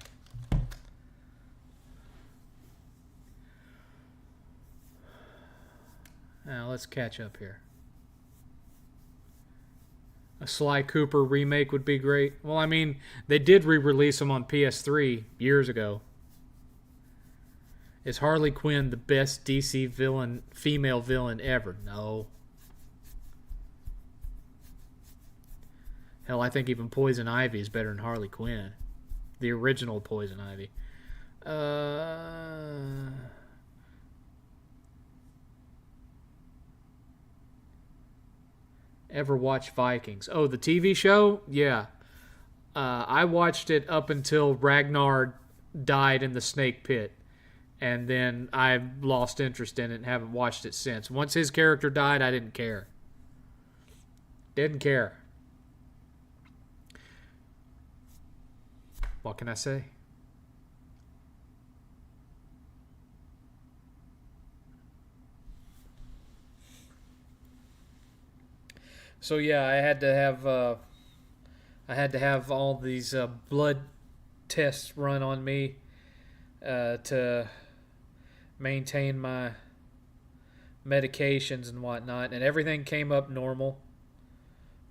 Now, let's catch up here. A Sly Cooper remake would be great. Well, I mean, they did re-release them on PS3 years ago. Is Harley Quinn the best DC female villain ever? No. Hell, I think even Poison Ivy is better than Harley Quinn. The original Poison Ivy. Ever watch Vikings? Oh, the TV show? Yeah. I watched it up until Ragnar died in the snake pit. And then I lost interest in it and haven't watched it since. Once his character died, I didn't care. Didn't care. What can I say? So yeah, I had to have all these blood tests run on me to maintain my medications and whatnot, and everything came up normal.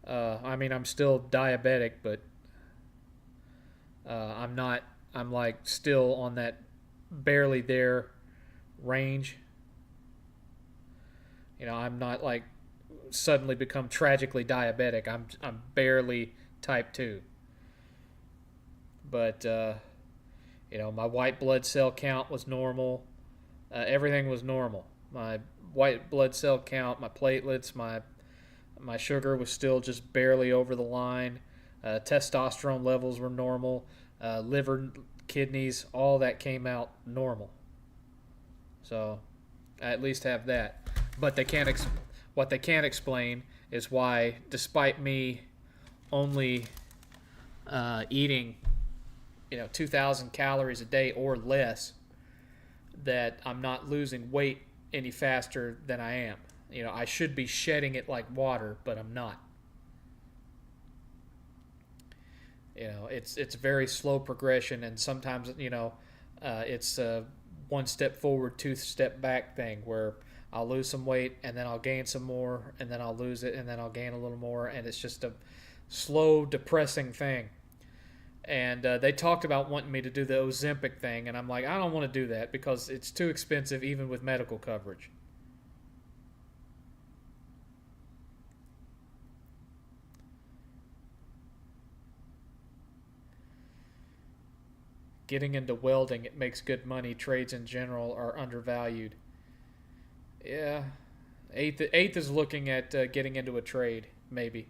I mean, I'm still diabetic, but I'm not. I'm like still on that barely there range. I'm not like suddenly become tragically diabetic. I'm barely type 2. But my white blood cell count was normal. Everything was normal. My white blood cell count, my platelets, my sugar was still just barely over the line. Testosterone levels were normal. Liver, kidneys, all that came out normal. So I at least have that. But what they can't explain is why, despite me only eating 2,000 calories a day or less, that I'm not losing weight any faster than I am. I should be shedding it like water, but I'm not. It's very slow progression, and sometimes it's a one step forward, two step back thing where I'll lose some weight and then I'll gain some more, and then I'll lose it and then I'll gain a little more, and it's just a slow, depressing thing. And they talked about wanting me to do the Ozempic thing, and I'm like, I don't want to do that because it's too expensive even with medical coverage. Getting into welding, it makes good money. Trades in general are undervalued. Yeah. Eighth is looking at getting into a trade, maybe.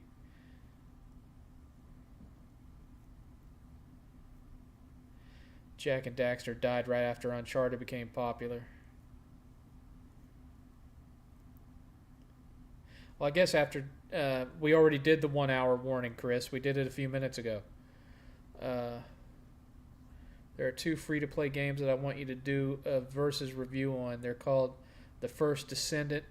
Jack and Daxter died right after Uncharted became popular. Well, I guess after we already did the 1 hour warning, Chris. We did it a few minutes ago. There are 2 free-to-play games that I want you to do a versus review on. They're called The First Descendant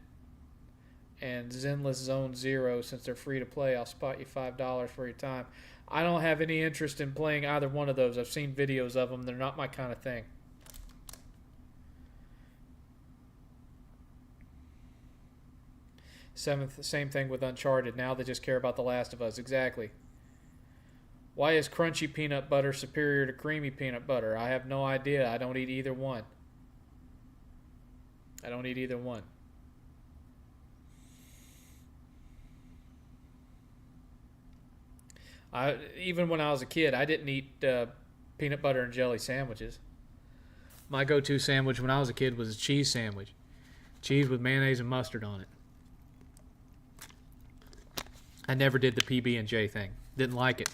and Zenless Zone Zero. Since they're free-to-play, I'll spot you $5 for your time. I don't have any interest in playing either one of those. I've seen videos of them. They're not my kind of thing. Seventh, same thing with Uncharted. Now they just care about The Last of Us. Exactly. Why is crunchy peanut butter superior to creamy peanut butter? I have no idea. I don't eat either one. Even when I was a kid, I didn't eat peanut butter and jelly sandwiches. My go-to sandwich when I was a kid was a cheese sandwich. Cheese with mayonnaise and mustard on it. I never did the PB&J thing. Didn't like it.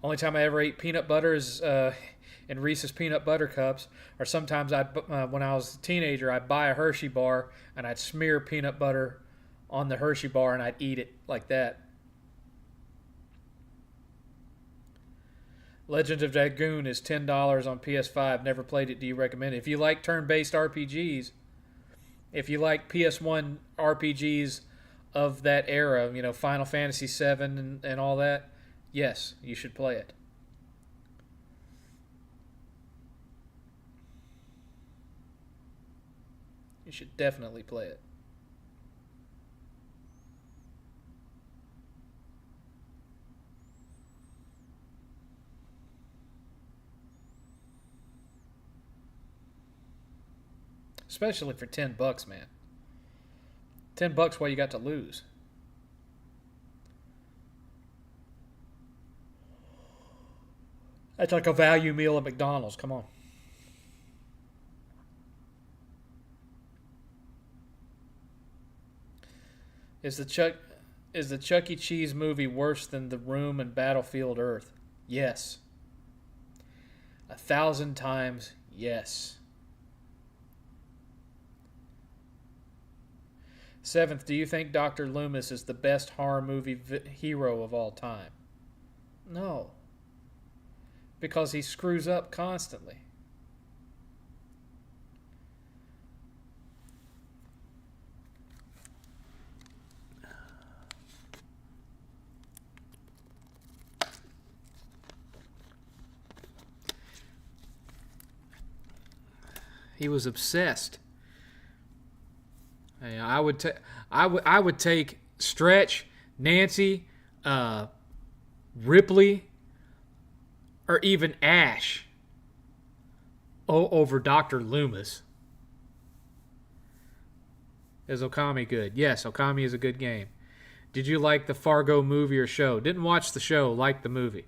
Only time I ever ate peanut butter is in Reese's peanut butter cups, or sometimes when I was a teenager, I'd buy a Hershey bar and I'd smear peanut butter on the Hershey bar and I'd eat it like that. Legend of Dragoon is $10 on PS5. Never played it. Do you recommend it? If you like turn-based RPGs, if you like PS1 RPGs of that era, Final Fantasy VII and all that, yes, you should play it. You should definitely play it. Especially for $10, man. $10, what you got to lose? That's like a value meal at McDonald's. Come on. Is the Chuck E. Cheese movie worse than The Room and Battlefield Earth? Yes. 1,000 times yes. 7th, do you think Dr. Loomis is the best horror movie hero of all time? No. Because he screws up constantly. He was obsessed. I would take Stretch, Nancy, Ripley, or even Ash over Dr. Loomis. Is Okami good? Yes, Okami is a good game. Did you like the Fargo movie or show? Didn't watch the show, liked the movie.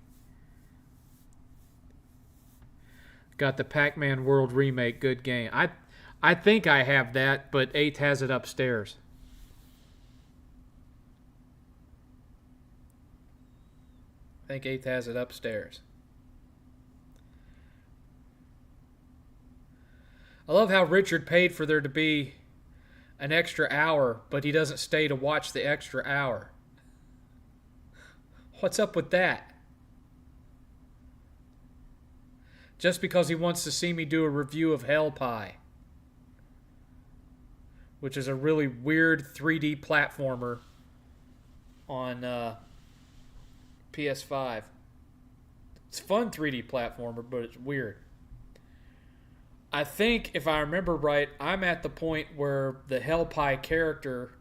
Got the Pac-Man World remake, good game. I think I have that, but 8th has it upstairs. I think 8th has it upstairs. I love how Richard paid for there to be an extra hour, but he doesn't stay to watch the extra hour. What's up with that? Just because he wants to see me do a review of Hell Pie, which is a really weird 3D platformer on PS5. It's a fun 3D platformer, but it's weird. I think, if I remember right, I'm at the point where the Hell Pie character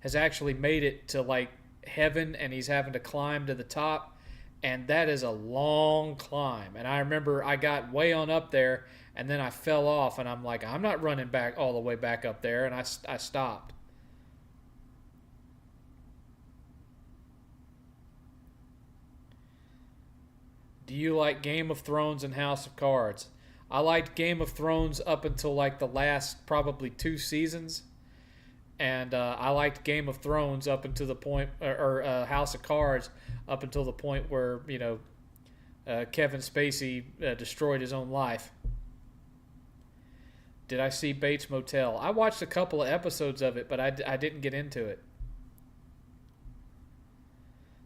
has actually made it to like heaven, and he's having to climb to the top, and that is a long climb. And I remember I got way on up there, and then I fell off, and I'm like, I'm not running back all the way back up there, and I stopped. Do you like Game of Thrones and House of Cards? I liked Game of Thrones up until like the last probably 2 seasons, and I liked Game of Thrones up until the point, or House of Cards up until the point where Kevin Spacey destroyed his own life. Did I see Bates Motel? I watched a couple of episodes of it, but I didn't get into it.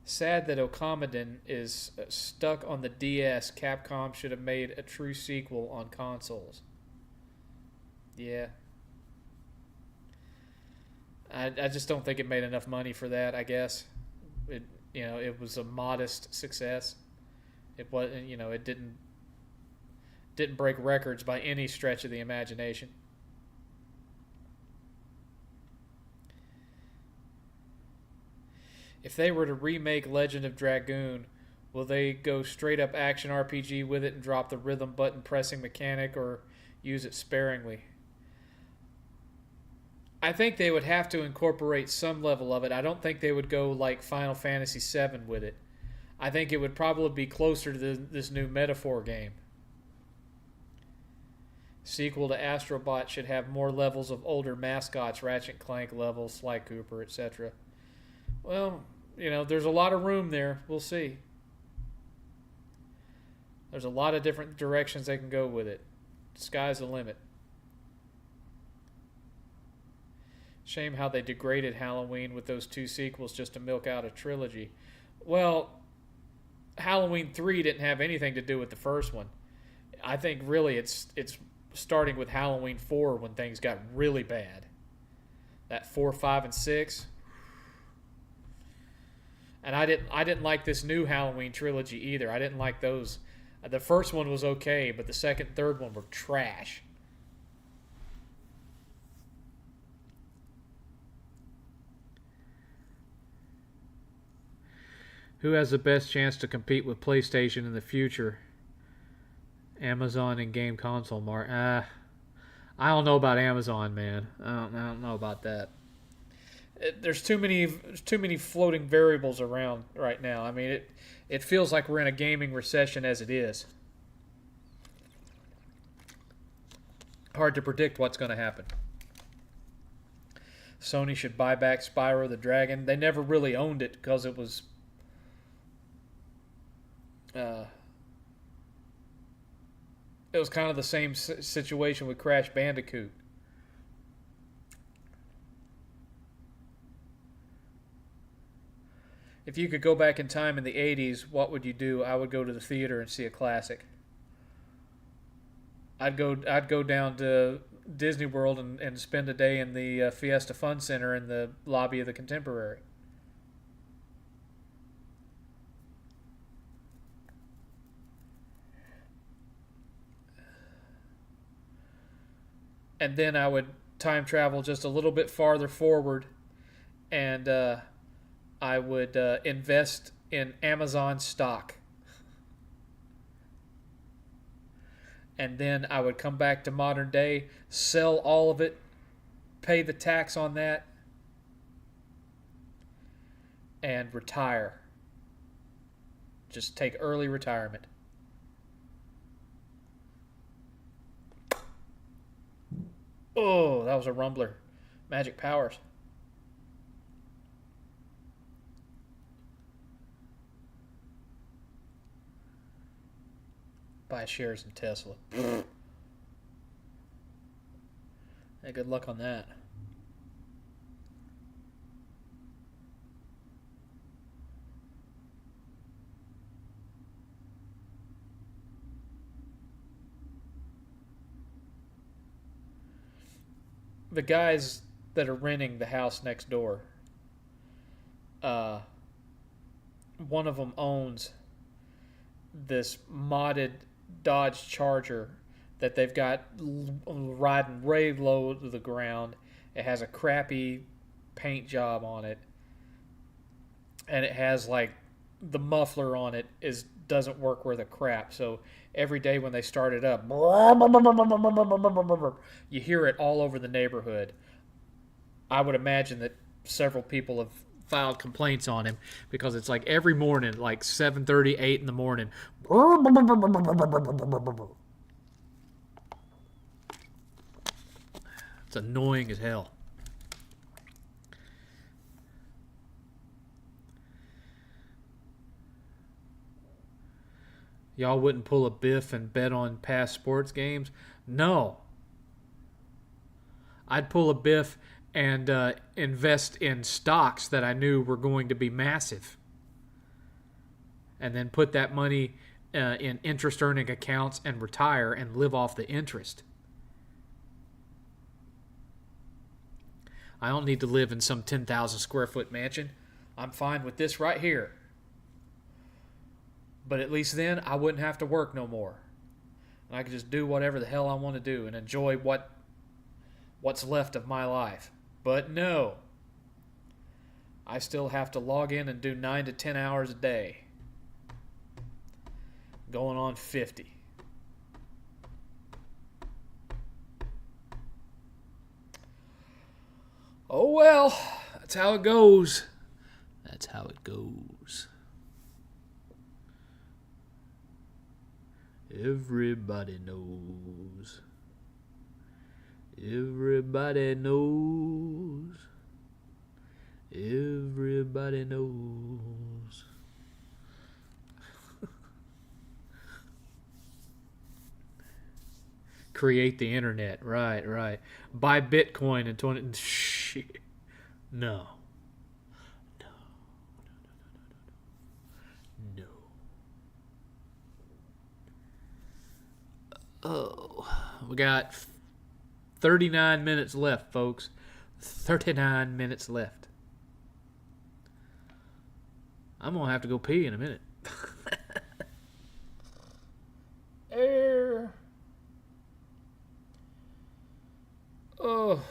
Sad that Okamiden is stuck on the DS. Capcom should have made a true sequel on consoles. Yeah. I just don't think it made enough money for that, I guess. It was a modest success. It was, it didn't break records by any stretch of the imagination. If they were to remake Legend of Dragoon, will they go straight up action RPG with it and drop the rhythm button pressing mechanic, or use it sparingly? I think they would have to incorporate some level of it. I don't think they would go like Final Fantasy VII with it. I think it would probably be closer to this new Metaphor game. Sequel to Astrobot should have more levels of older mascots, Ratchet and Clank levels, Sly Cooper, etc. Well, there's a lot of room there. We'll see. There's a lot of different directions they can go with it. Sky's the limit. Shame how they degraded Halloween with those 2 sequels just to milk out a trilogy. Well, Halloween 3 didn't have anything to do with the first one. I think really it's starting with Halloween 4 when things got really bad. That 4, 5, and 6. And I didn't like this new Halloween trilogy either. I didn't like those. The first one was okay, but the second and third one were trash. Who has the best chance to compete with PlayStation in the future? Amazon and game console I don't know about Amazon, man. I don't know about that. There's too many floating variables around right now. I mean, it feels like we're in a gaming recession as it is. Hard to predict what's going to happen. Sony should buy back Spyro the Dragon. They never really owned it because it was kind of the same situation with Crash Bandicoot. If you could go back in time in the 80s, what would you do? I would go to the theater and see a classic. I'd go down to Disney World and spend a day in the Fiesta Fun Center in the lobby of the Contemporary. And then I would time travel just a little bit farther forward, and I would invest in Amazon stock. and then I would come back to modern day, sell all of it, pay the tax on that, and retire. Just take early retirement. Oh, that was a rumbler. Magic powers. Buy shares in Tesla. Hey, good luck on that. The guys that are renting the house next door, uh, one of them owns this modded Dodge Charger that they've got riding way low to the ground. It has a crappy paint job on it, and it has like the muffler on it doesn't work worth a crap. So every day when they start it up, you hear it all over the neighborhood. I would imagine that several people have filed complaints on him because it's like every morning, like 7:30, 8 in the morning. It's annoying as hell. Y'all wouldn't pull a Biff and bet on past sports games? No. I'd pull a Biff and invest in stocks that I knew were going to be massive. And then put that money in interest earning accounts and retire and live off the interest. I don't need to live in some 10,000 square foot mansion. I'm fine with this right here. But at least then I wouldn't have to work no more. And I could just do whatever the hell I want to do and enjoy what's left of my life. But no. I still have to log in and do 9 to 10 hours a day. Going on 50. Oh well, that's how it goes. That's how it goes. Everybody knows. Everybody knows. Everybody knows. Create the internet. Right. Buy Bitcoin in 20... Shit. No. Oh, we got 39 minutes left, folks. 39 minutes left. I'm going to have to go pee in a minute. Air. Oh.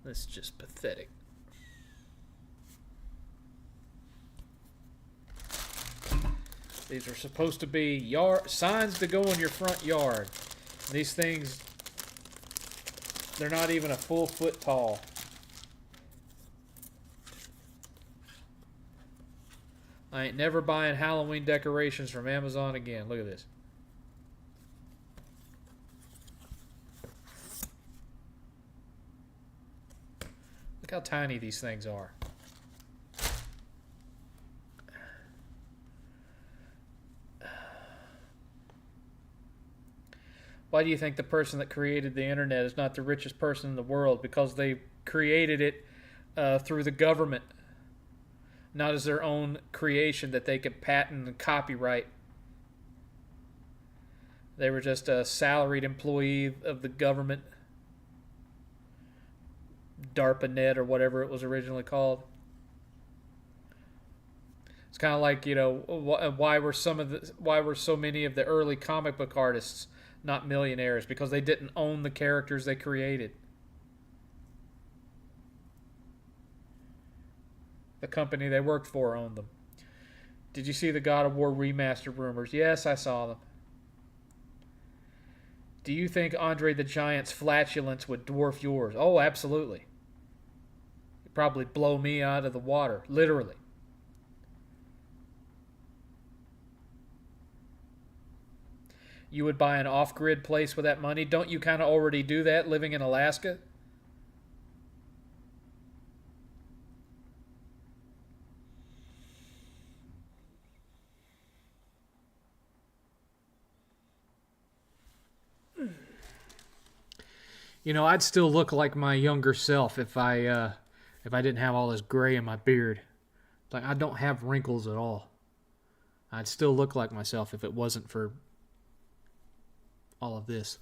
That's just pathetic. These are supposed to be signs to go in your front yard. These things, they're not even a full foot tall. I ain't never buying Halloween decorations from Amazon again. Look at this. Look how tiny these things are. Why do you think the person that created the internet is not the richest person in the world? Because they created it through the government, not as their own creation that they could patent and copyright. They were just a salaried employee of the government, DARPANet or whatever it was originally called. It's kind of like, why were so many of the early comic book artists not millionaires? Because they didn't own the characters they created. The company they worked for owned them. Did you see the God of War remaster rumors? Yes, I saw them. Do you think Andre the Giant's flatulence would dwarf yours? Oh, absolutely. It'd probably blow me out of the water, literally. You would buy an off-grid place with that money? Don't you kind of already do that living in Alaska? You know, I'd still look like my younger self if I didn't have all this gray in my beard. Like I don't have wrinkles at all. I'd still look like myself if it wasn't for all of this.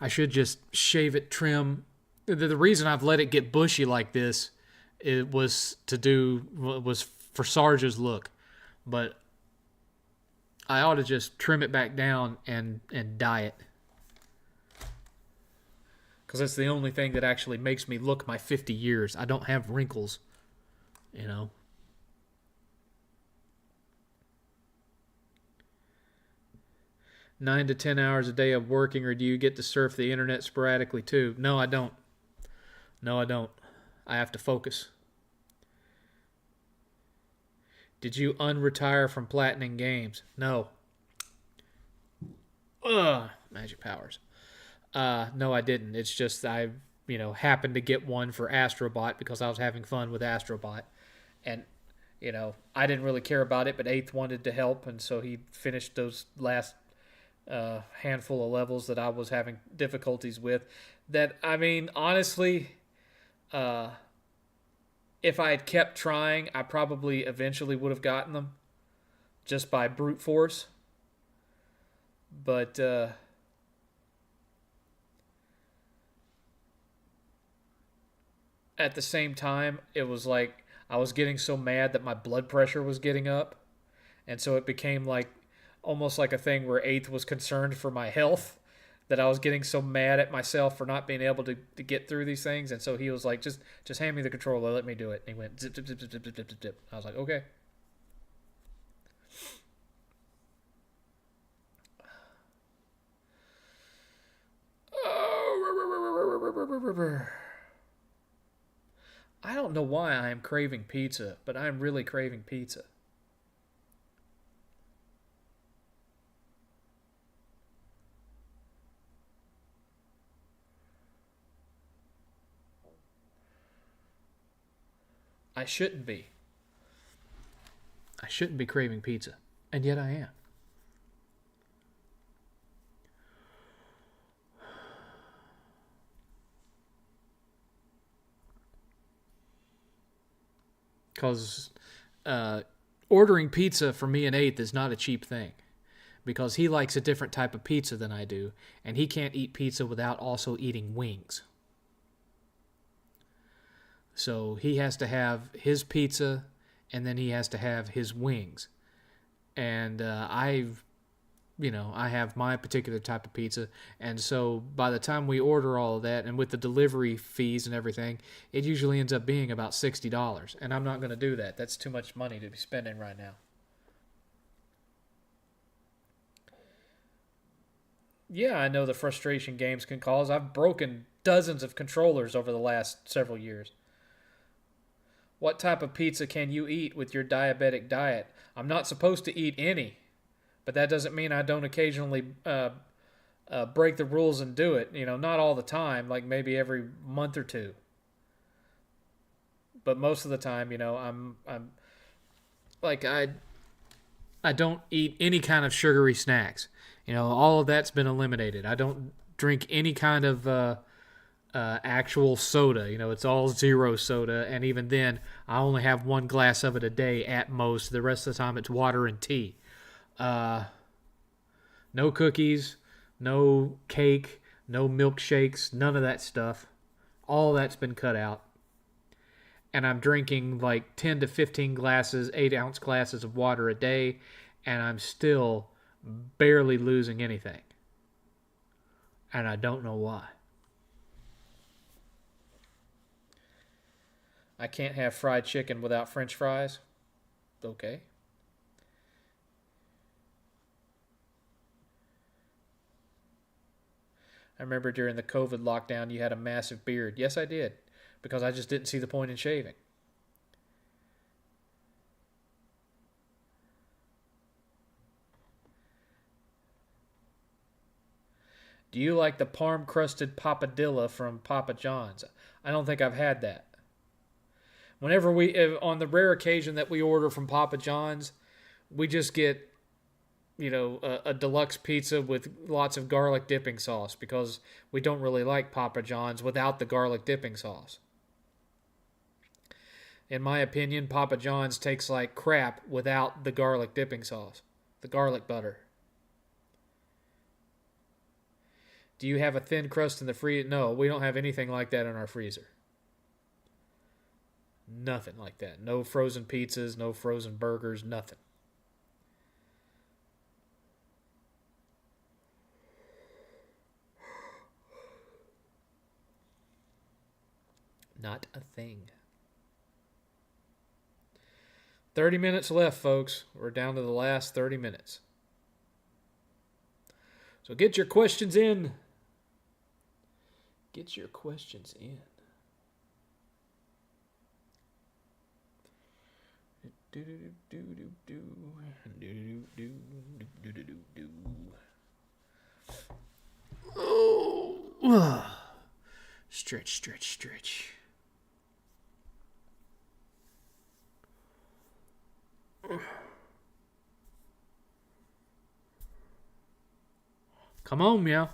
I should just shave it, trim. The reason I've let it get bushy like this, it was for Sarge's look, but I ought to just trim it back down and dye it. Because that's the only thing that actually makes me look my 50 years. I don't have wrinkles, you know. 9 to 10 hours a day of working, or do you get to surf the internet sporadically too? No, I don't. No, I don't. I have to focus. Did you unretire from Platinum Games? No. Ugh, magic powers. No, I didn't. It's just I, happened to get one for Astrobot because I was having fun with Astrobot. And, I didn't really care about it, but Eighth wanted to help, and so he finished those last handful of levels that I was having difficulties with. That, I mean, honestly, if I had kept trying, I probably eventually would have gotten them just by brute force. But at the same time, it was like I was getting so mad that my blood pressure was getting up. And so it became like almost like a thing where Eighth was concerned for my health, that I was getting so mad at myself for not being able to get through these things. And so he was like, just hand me the controller, let me do it. And he went zip, zip, zip, zip, zip, zip, zip, zip. I was like, okay. I don't know why I am craving pizza, but I'm really craving pizza. I shouldn't be. I shouldn't be craving pizza, and yet I am. Because ordering pizza for me and Eighth is not a cheap thing. Because he likes a different type of pizza than I do, and he can't eat pizza without also eating wings. So he has to have his pizza, and then he has to have his wings. And I have my particular type of pizza. And so by the time we order all of that, and with the delivery fees and everything, it usually ends up being about $60. And I'm not going to do that. That's too much money to be spending right now. Yeah, I know the frustration games can cause. I've broken dozens of controllers over the last several years. What type of pizza can you eat with your diabetic diet? I'm not supposed to eat any, but that doesn't mean I don't occasionally break the rules and do it. Not all the time, like maybe every month or two. But most of the time, I'm like I don't eat any kind of sugary snacks. All of that's been eliminated. I don't drink any kind of actual soda. It's all zero soda, and even then, I only have one glass of it a day at most. The rest of the time, it's water and tea. No cookies, no cake, no milkshakes, none of that stuff. All that's been cut out. And I'm drinking like 10 to 15 glasses, 8-ounce glasses of water a day, and I'm still barely losing anything. And I don't know why. I can't have fried chicken without French fries. Okay. I remember during the COVID lockdown, you had a massive beard. Yes, I did, because I just didn't see the point in shaving. Do you like the parm crusted papadilla from Papa John's? I don't think I've had that. Whenever on the rare occasion that we order from Papa John's, we just get, a deluxe pizza with lots of garlic dipping sauce because we don't really like Papa John's without the garlic dipping sauce. In my opinion, Papa John's tastes like crap without the garlic dipping sauce, the garlic butter. Do you have a thin crust in the freezer? No, we don't have anything like that in our freezer. Nothing like that. No frozen pizzas, no frozen burgers, nothing. Not a thing. 30 minutes left, folks. We're down to the last 30 minutes. So get your questions in. Get your questions in. Oh. Stretch, stretch, stretch. Come on, meow.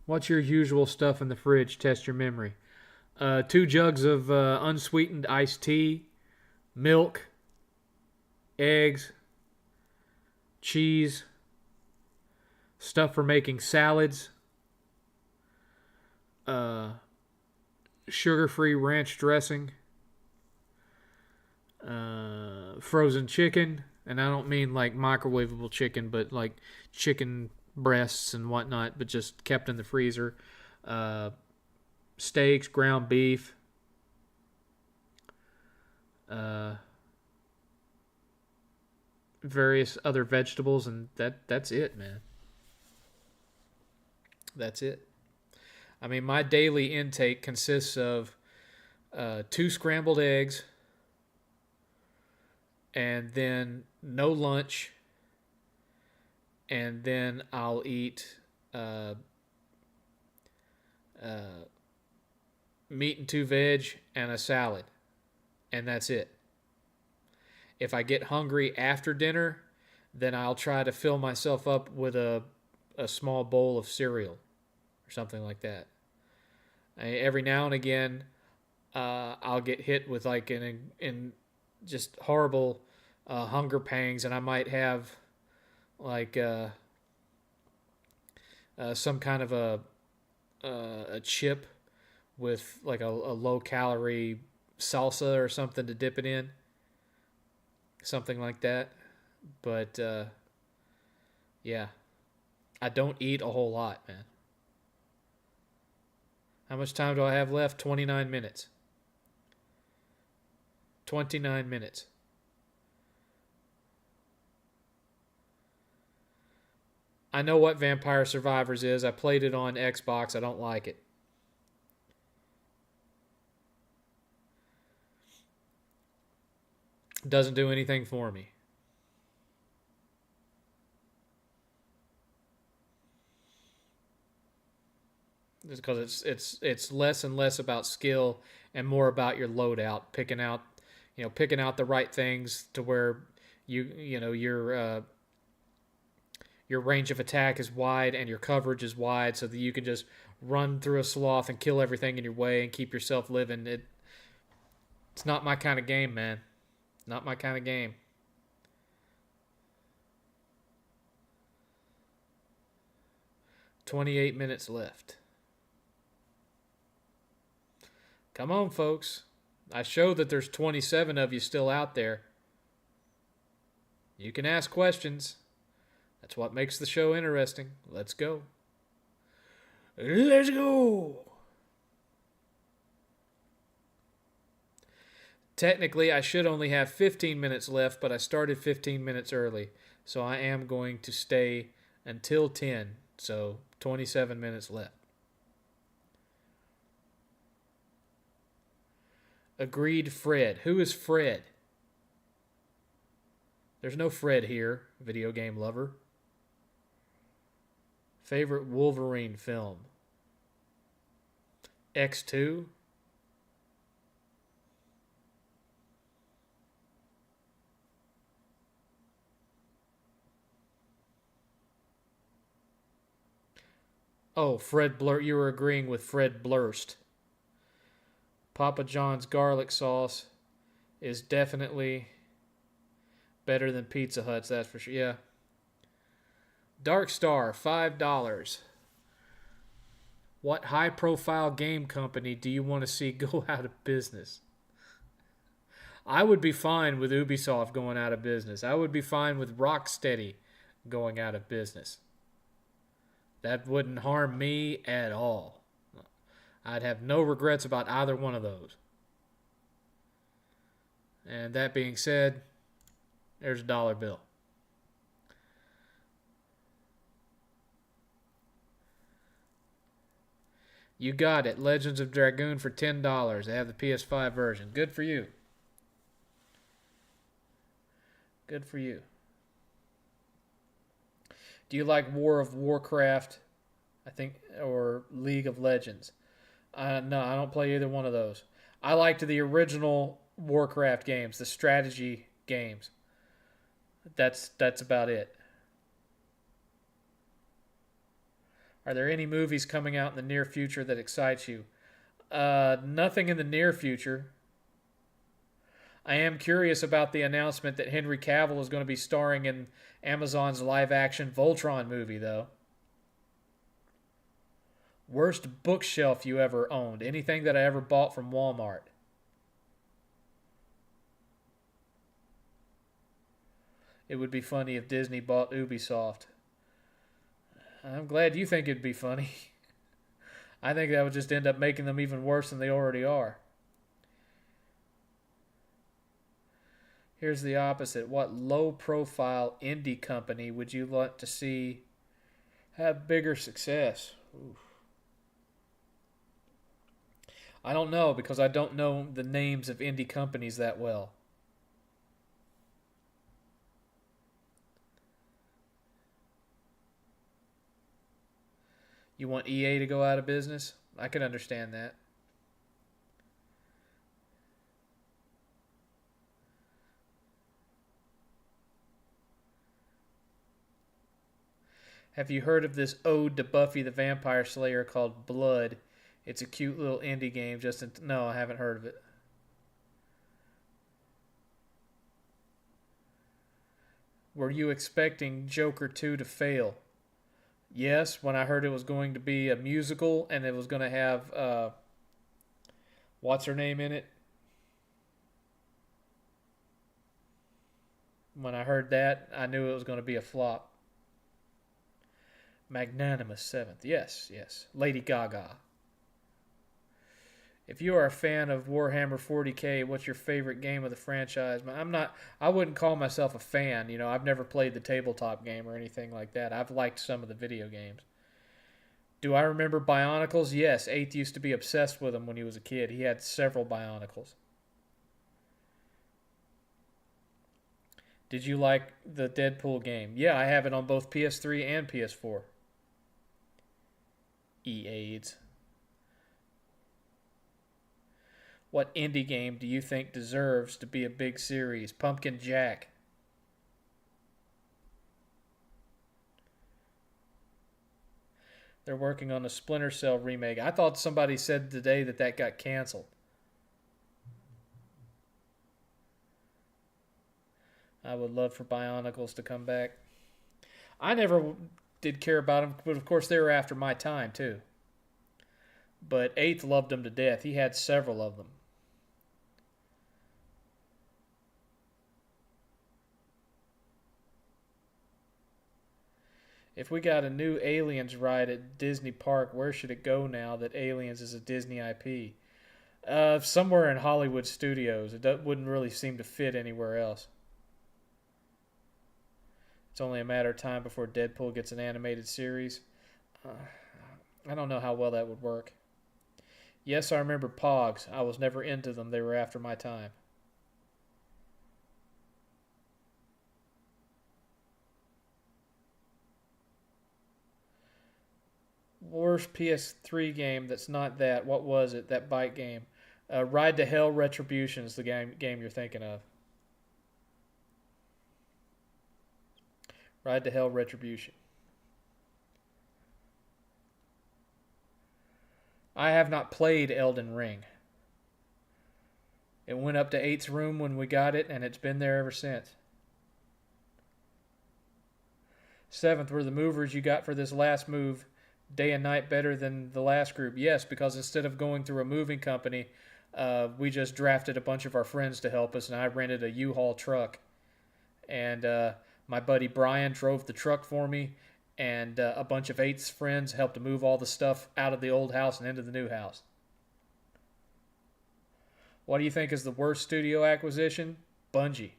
What's your usual stuff in the fridge? Test your memory. 2 jugs of unsweetened iced tea, milk, eggs, cheese, stuff for making salads, sugar-free ranch dressing, frozen chicken, and I don't mean like microwavable chicken, but like chicken breasts and whatnot, but just kept in the freezer, steaks, ground beef, various other vegetables, and that's it, man. That's it. I mean, my daily intake consists of 2 scrambled eggs, and then no lunch, and then I'll eat meat and 2 veg and a salad, and that's it. If I get hungry after dinner, then I'll try to fill myself up with a small bowl of cereal or something like that. Every now and again, I'll get hit with like in just horrible hunger pangs, and I might have like some kind of a chip with like a low calorie salsa or something to dip it in, something like that. But yeah, I don't eat a whole lot, man. How much time do I have left? 29 minutes. 29 minutes. I know what Vampire Survivors is. I played it on Xbox. I don't like it. Doesn't do anything for me. Just because it's less and less about skill and more about your loadout, picking out the right things to where your range of attack is wide and your coverage is wide, so that you can just run through a sloth and kill everything in your way and keep yourself living. It's not my kind of game, man. Not my kind of game. "28 minutes left. Come on, folks. I showed that there's 27 of you still out there. You can ask questions. That's what makes the show interesting. Let's go. Let's go. Technically, I should only have 15 minutes left, but I started 15 minutes early. So I am going to stay until 10. So 27 minutes left. Agreed, Fred. Who is Fred? There's no Fred here, video game lover. Favorite Wolverine film? X2? Oh, Fred Blur. You were agreeing with Fred Blurst. Papa John's garlic sauce is definitely better than Pizza Hut's, that's for sure. Yeah. Dark Star, $5. What high profile game company do you want to see go out of business? I would be fine with Ubisoft going out of business. I would be fine with Rocksteady going out of business. That wouldn't harm me at all. I'd have no regrets about either one of those. And that being said, there's a dollar bill. You got it. Legends of Dragoon for $10. They have the PS5 version. Good for you. Good for you. Do you like War of Warcraft? I think, or League of Legends? No, I don't play either one of those. I liked the original Warcraft games, the strategy games. That's about it. Are there any movies coming out in the near future that excites you? Nothing in the near future. I am curious about the announcement that Henry Cavill is going to be starring in Amazon's live-action Voltron movie, though. Worst bookshelf you ever owned? Anything that I ever bought from Walmart? It would be funny if Disney bought Ubisoft. I'm glad you think it'd be funny. I think that would just end up making them even worse than they already are. Here's the opposite. What low-profile indie company would you want to see have bigger success? Oof. I don't know because I don't know the names of indie companies that well. You want EA to go out of business? I can understand that. Have you heard of this ode to Buffy the Vampire Slayer called Blood? It's a cute little indie game. No, I haven't heard of it. Were you expecting Joker 2 to fail? Yes, when I heard it was going to be a musical and it was going to have what's her name in it? When I heard that, I knew it was going to be a flop. Magnanimous Seventh. Yes, yes. Lady Gaga. If you are a fan of Warhammer 40K, what's your favorite game of the franchise? I wouldn't call myself a fan. You know, I've never played the tabletop game or anything like that. I've liked some of the video games. Do I remember Bionicles? Yes, Eighth used to be obsessed with them when he was a kid. He had several Bionicles. Did you like the Deadpool game? Yeah, I have it on both PS3 and PS4. E-AIDS. What indie game do you think deserves to be a big series? Pumpkin Jack. They're working on a Splinter Cell remake. I thought somebody said today that got canceled. I would love for Bionicles to come back. I never did care about them, but of course they were after my time too. But Eighth loved them to death. He had several of them. If we got a new Aliens ride at Disney Park, where should it go now that Aliens is a Disney IP? Somewhere in Hollywood studios. Wouldn't really seem to fit anywhere else. It's only a matter of time before Deadpool gets an animated series. Uh, I don't know how well that would work. Yes, I remember Pogs. I was never into them. They were after my time. Worst PS3 game that's not that. What was it? That bike game. Ride to Hell Retribution is the game you're thinking of. Ride to Hell Retribution. I have not played Elden Ring. It went up to 8th room when we got it, and it's been there ever since. 7th, were the movers you got for this last move day and night better than the last group? Yes, because instead of going through a moving company, we just drafted a bunch of our friends to help us, and I rented a U-Haul truck. And my buddy Brian drove the truck for me, and a bunch of 8's friends helped to move all the stuff out of the old house and into the new house. What do you think is the worst studio acquisition? Bungie.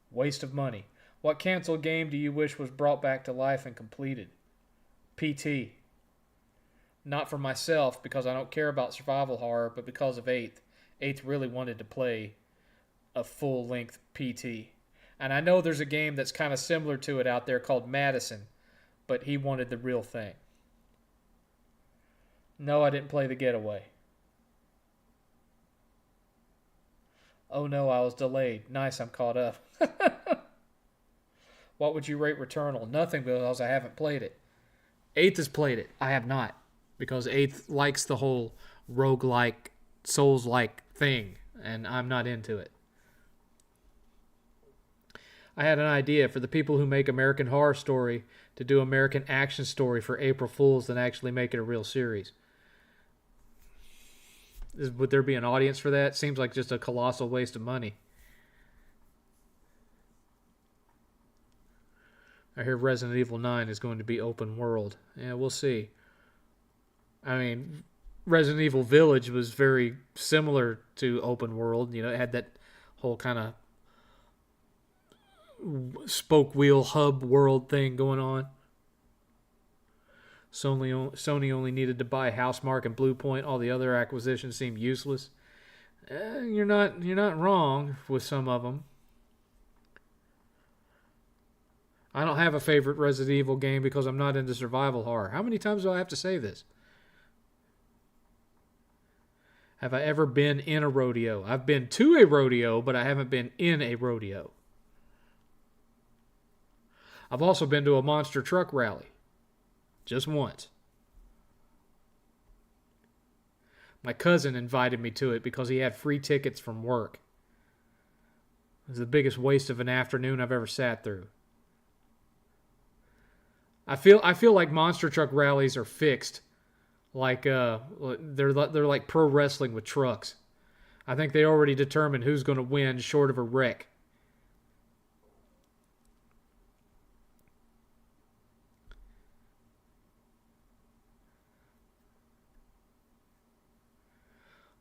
Waste of money. What canceled game do you wish was brought back to life and completed? PT. Not for myself, because I don't care about survival horror, but because of 8th. 8th really wanted to play a full-length PT. And I know there's a game that's kind of similar to it out there called Madison, but he wanted the real thing. No, I didn't play The Getaway. Oh no, I was delayed. Nice, I'm caught up. What would you rate Returnal? Nothing, because I haven't played it. 8th has played it. I have not. Because 8th likes the whole roguelike, Souls-like thing, and I'm not into it. I had an idea for the people who make American Horror Story to do American Action Story for April Fools and actually make it a real series. Would there be an audience for that? Seems like just a colossal waste of money. I hear Resident Evil 9 is going to be open world. Yeah, we'll see. I mean, Resident Evil Village was very similar to open world. You know, it had that whole kind of spoke wheel hub world thing going on. Sony only needed to buy Housemarque and Bluepoint. All the other acquisitions seem useless. You're not wrong with some of them. I don't have a favorite Resident Evil game because I'm not into survival horror. How many times do I have to say this? Have I ever been in a rodeo? I've been to a rodeo, but I haven't been in a rodeo. I've also been to a monster truck rally. Just once. My cousin invited me to it because he had free tickets from work. It was the biggest waste of an afternoon I've ever sat through. I feel like monster truck rallies are fixed. Like they're like pro wrestling with trucks. I think they already determined who's going to win short of a wreck.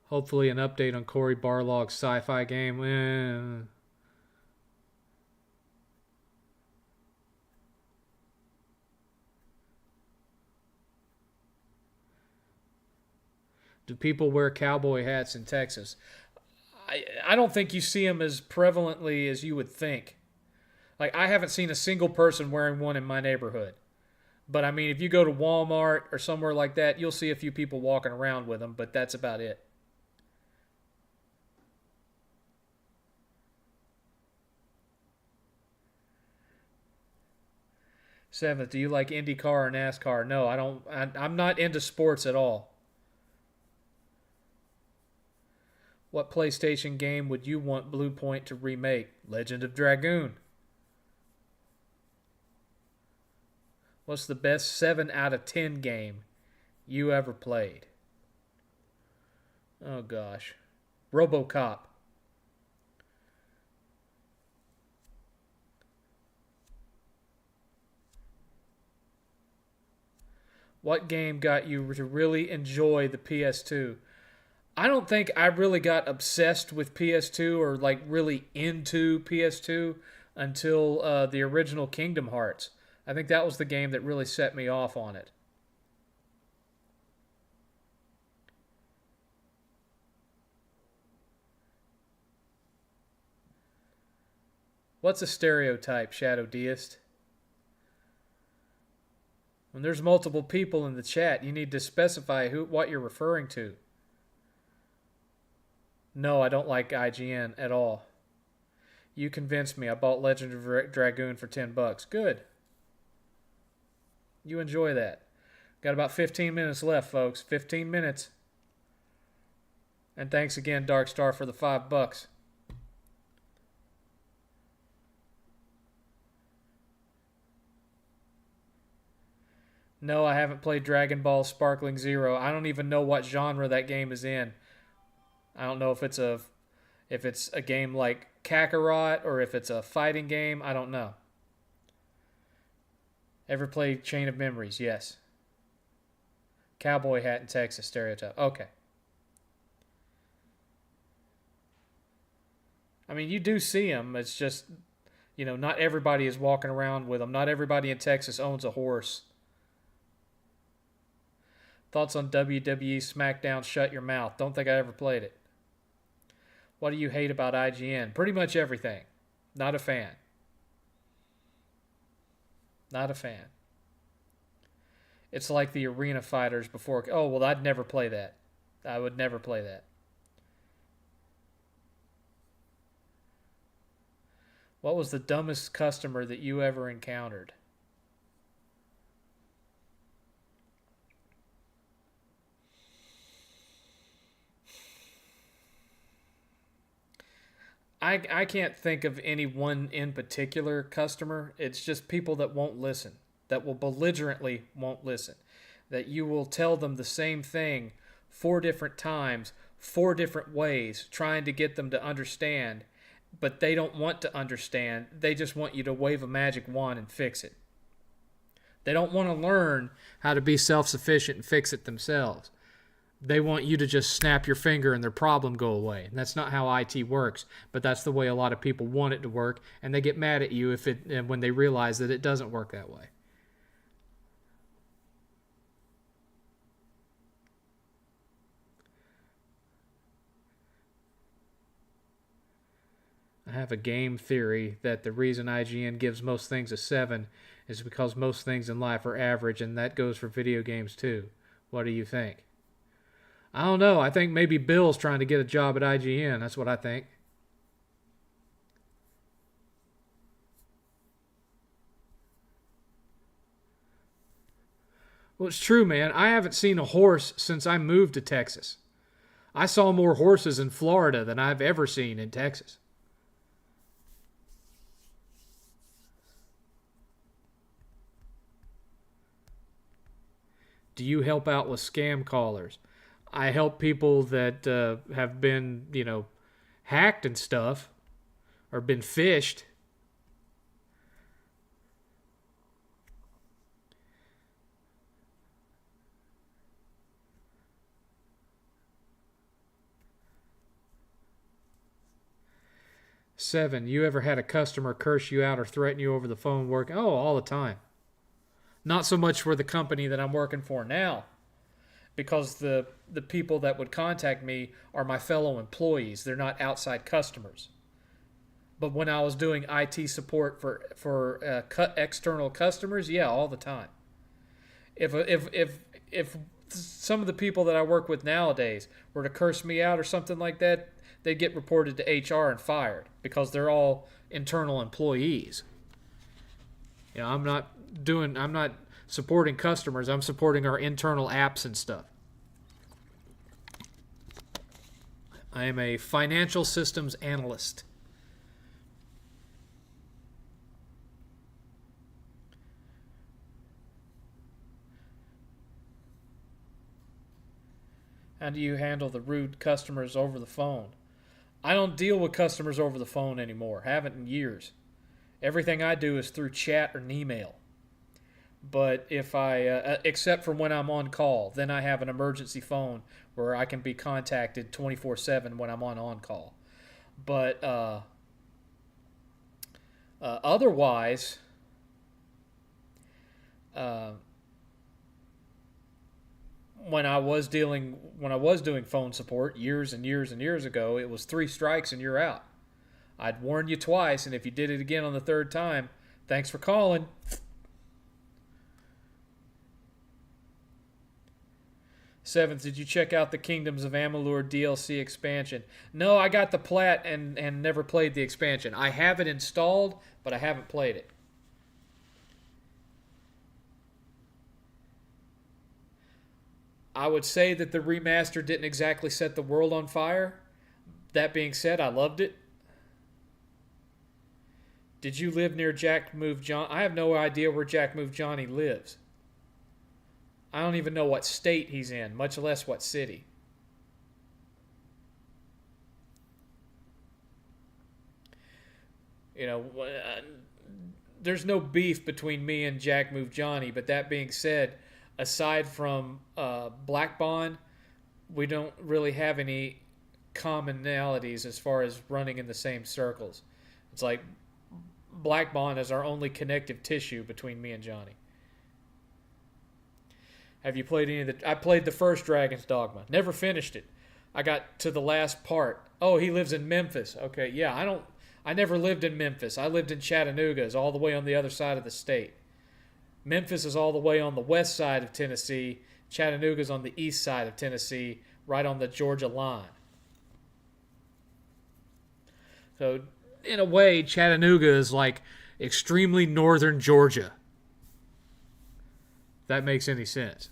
Hopefully an update on Cory Barlog's sci-fi game. Do people wear cowboy hats in Texas? I don't think you see them as prevalently as you would think. Like, I haven't seen a single person wearing one in my neighborhood. But, I mean, if you go to Walmart or somewhere like that, you'll see a few people walking around with them, but that's about it. Seventh, do you like IndyCar or NASCAR? No, I don't. I'm not into sports at all. What PlayStation game would you want Bluepoint to remake? Legend of Dragoon. What's the best 7 out of 10 game you ever played? Oh gosh. RoboCop. What game got you to really enjoy the PS2? I don't think I really got obsessed with PS2 or like really into PS2 until the original Kingdom Hearts. I think that was the game that really set me off on it. What's a stereotype, Shadow Deist? When there's multiple people in the chat, you need to specify what you're referring to. No, I don't like IGN at all. You convinced me. I bought Legend of Dragoon for $10. Good. You enjoy that. Got about 15 minutes left, folks. 15 minutes. And thanks again, Darkstar, for the $5. No, I haven't played Dragon Ball Sparkling Zero. I don't even know what genre that game is in. I don't know if it's a game like Kakarot or if it's a fighting game. I don't know. Ever played Chain of Memories? Yes. Cowboy hat in Texas stereotype. Okay. I mean, you do see them. It's just, not everybody is walking around with them. Not everybody in Texas owns a horse. Thoughts on WWE SmackDown? Shut your mouth. Don't think I ever played it. What do you hate about IGN? Pretty much everything. Not a fan. Not a fan. It's like the arena fighters before. Oh, well, I'd never play that. I would never play that. What was the dumbest customer that you ever encountered? I can't think of any one in particular customer. It's just people that won't listen, that will belligerently won't listen, that you will tell them the same thing 4 different times, 4 different ways, trying to get them to understand, but they don't want to understand. They just want you to wave a magic wand and fix it. They don't want to learn how to be self-sufficient and fix it themselves. They want you to just snap your finger and their problem go away. And that's not how IT works, but that's the way a lot of people want it to work, and they get mad at you when they realize that it doesn't work that way. I have a game theory that the reason IGN gives most things a 7 is because most things in life are average, and that goes for video games too. What do you think? I don't know. I think maybe Bill's trying to get a job at IGN. That's what I think. Well, it's true, man. I haven't seen a horse since I moved to Texas. I saw more horses in Florida than I've ever seen in Texas. Do you help out with scam callers? I help people that have been, hacked and stuff, or been phished. Seven, you ever had a customer curse you out or threaten you over the phone working? Oh, all the time. Not so much for the company that I'm working for now, because the people that would contact me are my fellow employees. They're not outside customers. But when I was doing IT support for external customers, yeah, all the time. If some of the people that I work with nowadays were to curse me out or something like that, they'd get reported to HR and fired because they're all internal employees. I'm not supporting customers. I'm supporting our internal apps and stuff. I am a financial systems analyst. How do you handle the rude customers over the phone? I don't deal with customers over the phone anymore. Haven't in years. Everything I do is through chat or an email. But if I, except for when I'm on call, then I have an emergency phone where I can be contacted 24/7 when I'm on call. But otherwise, uh, when I was doing phone support years and years and years ago, it was three strikes and you're out. I'd warn you twice, and if you did it again on the third time, thanks for calling. Seventh, did you check out the Kingdoms of Amalur DLC expansion? No, I got the plat and never played the expansion. I have it installed, but I haven't played it. I would say that the remaster didn't exactly set the world on fire. That being said, I loved it. Did you live near Jack Move John? I have no idea where Jack Move Johnny lives. I don't even know what state he's in, much less what city. You know, there's no beef between me and Jack Move Johnny, but that being said, aside from Black Bond, we don't really have any commonalities as far as running in the same circles. It's like Black Bond is our only connective tissue between me and Johnny. Have you played any of the... I played the first Dragon's Dogma. Never finished it. I got to the last part. Oh, he lives in Memphis. Okay, yeah, I never lived in Memphis. I lived in Chattanooga. It's all the way on the other side of the state. Memphis is all the way on the west side of Tennessee. Chattanooga's on the east side of Tennessee, right on the Georgia line. So, in a way, Chattanooga is like extremely northern Georgia. If that makes any sense.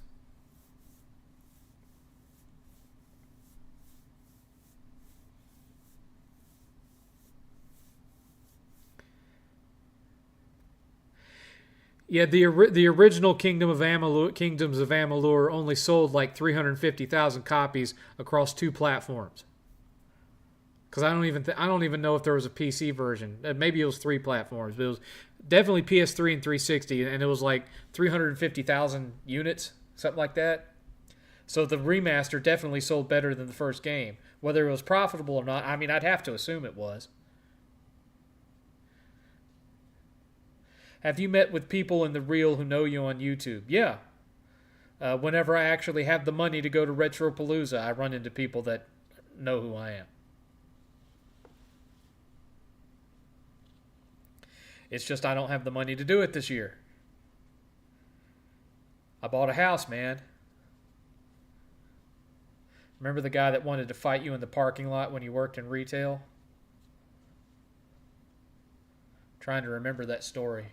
Yeah, the original Kingdoms of Amalur only sold like 350,000 copies across two platforms. Because I don't even know if there was a PC version. Maybe it was three platforms, but it was definitely PS3 and 360, and it was like 350,000 units, something like that. So the remaster definitely sold better than the first game. Whether it was profitable or not, I mean, I'd have to assume it was. Have you met with people in the real who know you on YouTube? Yeah. Whenever I actually have the money to go to Retropalooza, I run into people that know who I am. It's just I don't have the money to do it this year. I bought a house, man. Remember the guy that wanted to fight you in the parking lot when you worked in retail? I'm trying to remember that story.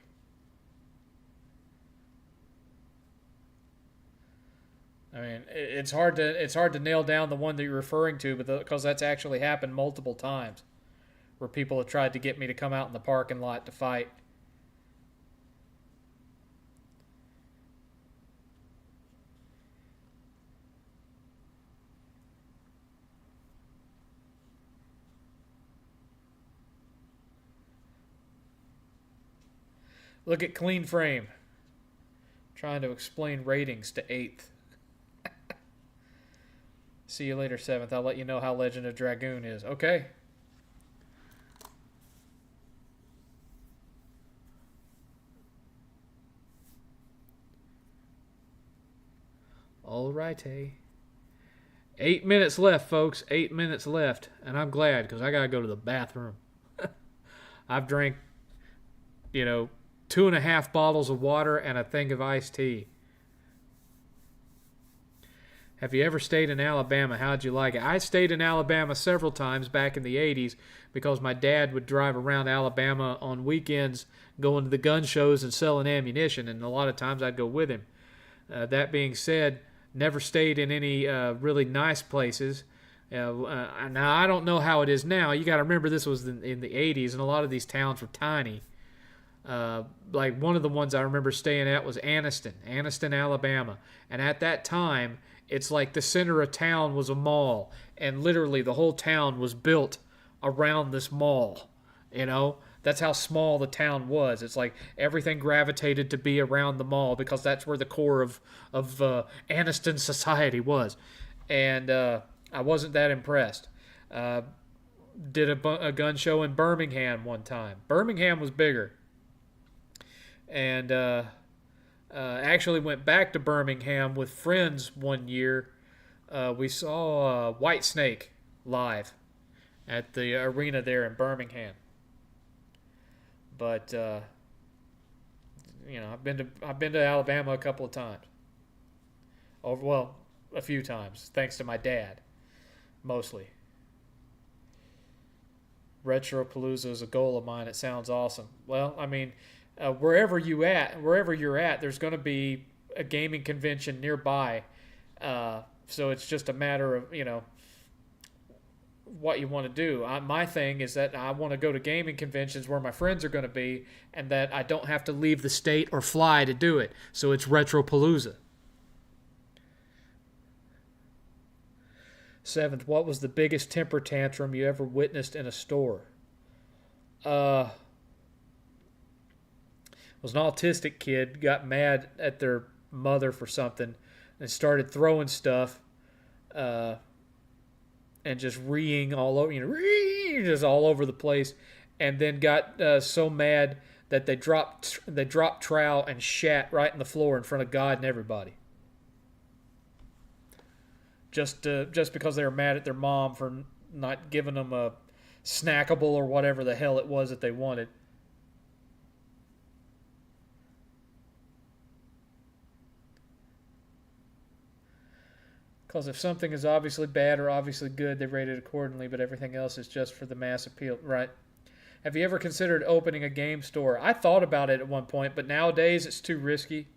I mean, it's hard to nail down the one that you're referring to, but because that's actually happened multiple times, where people have tried to get me to come out in the parking lot to fight. Look at Clean Frame, trying to explain ratings to 8th. See you later, 7th. I'll let you know how Legend of Dragoon is. Okay. All righty. 8 minutes left, folks. 8 minutes left. And I'm glad because I got to go to the bathroom. I've drank, 2.5 bottles of water and a thing of iced tea. Have you ever stayed in Alabama? How'd you like it? I stayed in Alabama several times back in the 80s because my dad would drive around Alabama on weekends going to the gun shows and selling ammunition, and a lot of times I'd go with him. That being said, never stayed in any really nice places. Now, I don't know how it is now. You got to remember this was in the 80s, and a lot of these towns were tiny. Like one of the ones I remember staying at was Anniston, Alabama. And at that time, it's like the center of town was a mall, and literally the whole town was built around this mall. That's how small the town was. It's like everything gravitated to be around the mall because that's where the core of Anniston society was, and I wasn't that impressed. Uh, did a gun show in Birmingham one time. Birmingham was bigger, and actually went back to Birmingham with friends one year. We saw White Snake live at the arena there in Birmingham. But I've been to Alabama a couple of times. A few times, thanks to my dad, mostly. Retropalooza is a goal of mine. It sounds awesome. Well, I mean, wherever you're at, there's going to be a gaming convention nearby. So it's just a matter of what you want to do. My thing is that I want to go to gaming conventions where my friends are going to be, and that I don't have to leave the state or fly to do it. So it's Retropalooza. 7th, what was the biggest temper tantrum you ever witnessed in a store? Was an autistic kid got mad at their mother for something and started throwing stuff, and just reeing all over, just all over the place, and then got so mad that they dropped trowel and shat right in the floor in front of God and everybody. Just because they were mad at their mom for not giving them a snackable or whatever the hell it was that they wanted. Because if something is obviously bad or obviously good, they rate it accordingly, but everything else is just for the mass appeal. Right. Have you ever considered opening a game store? I thought about it at one point, but nowadays it's too risky.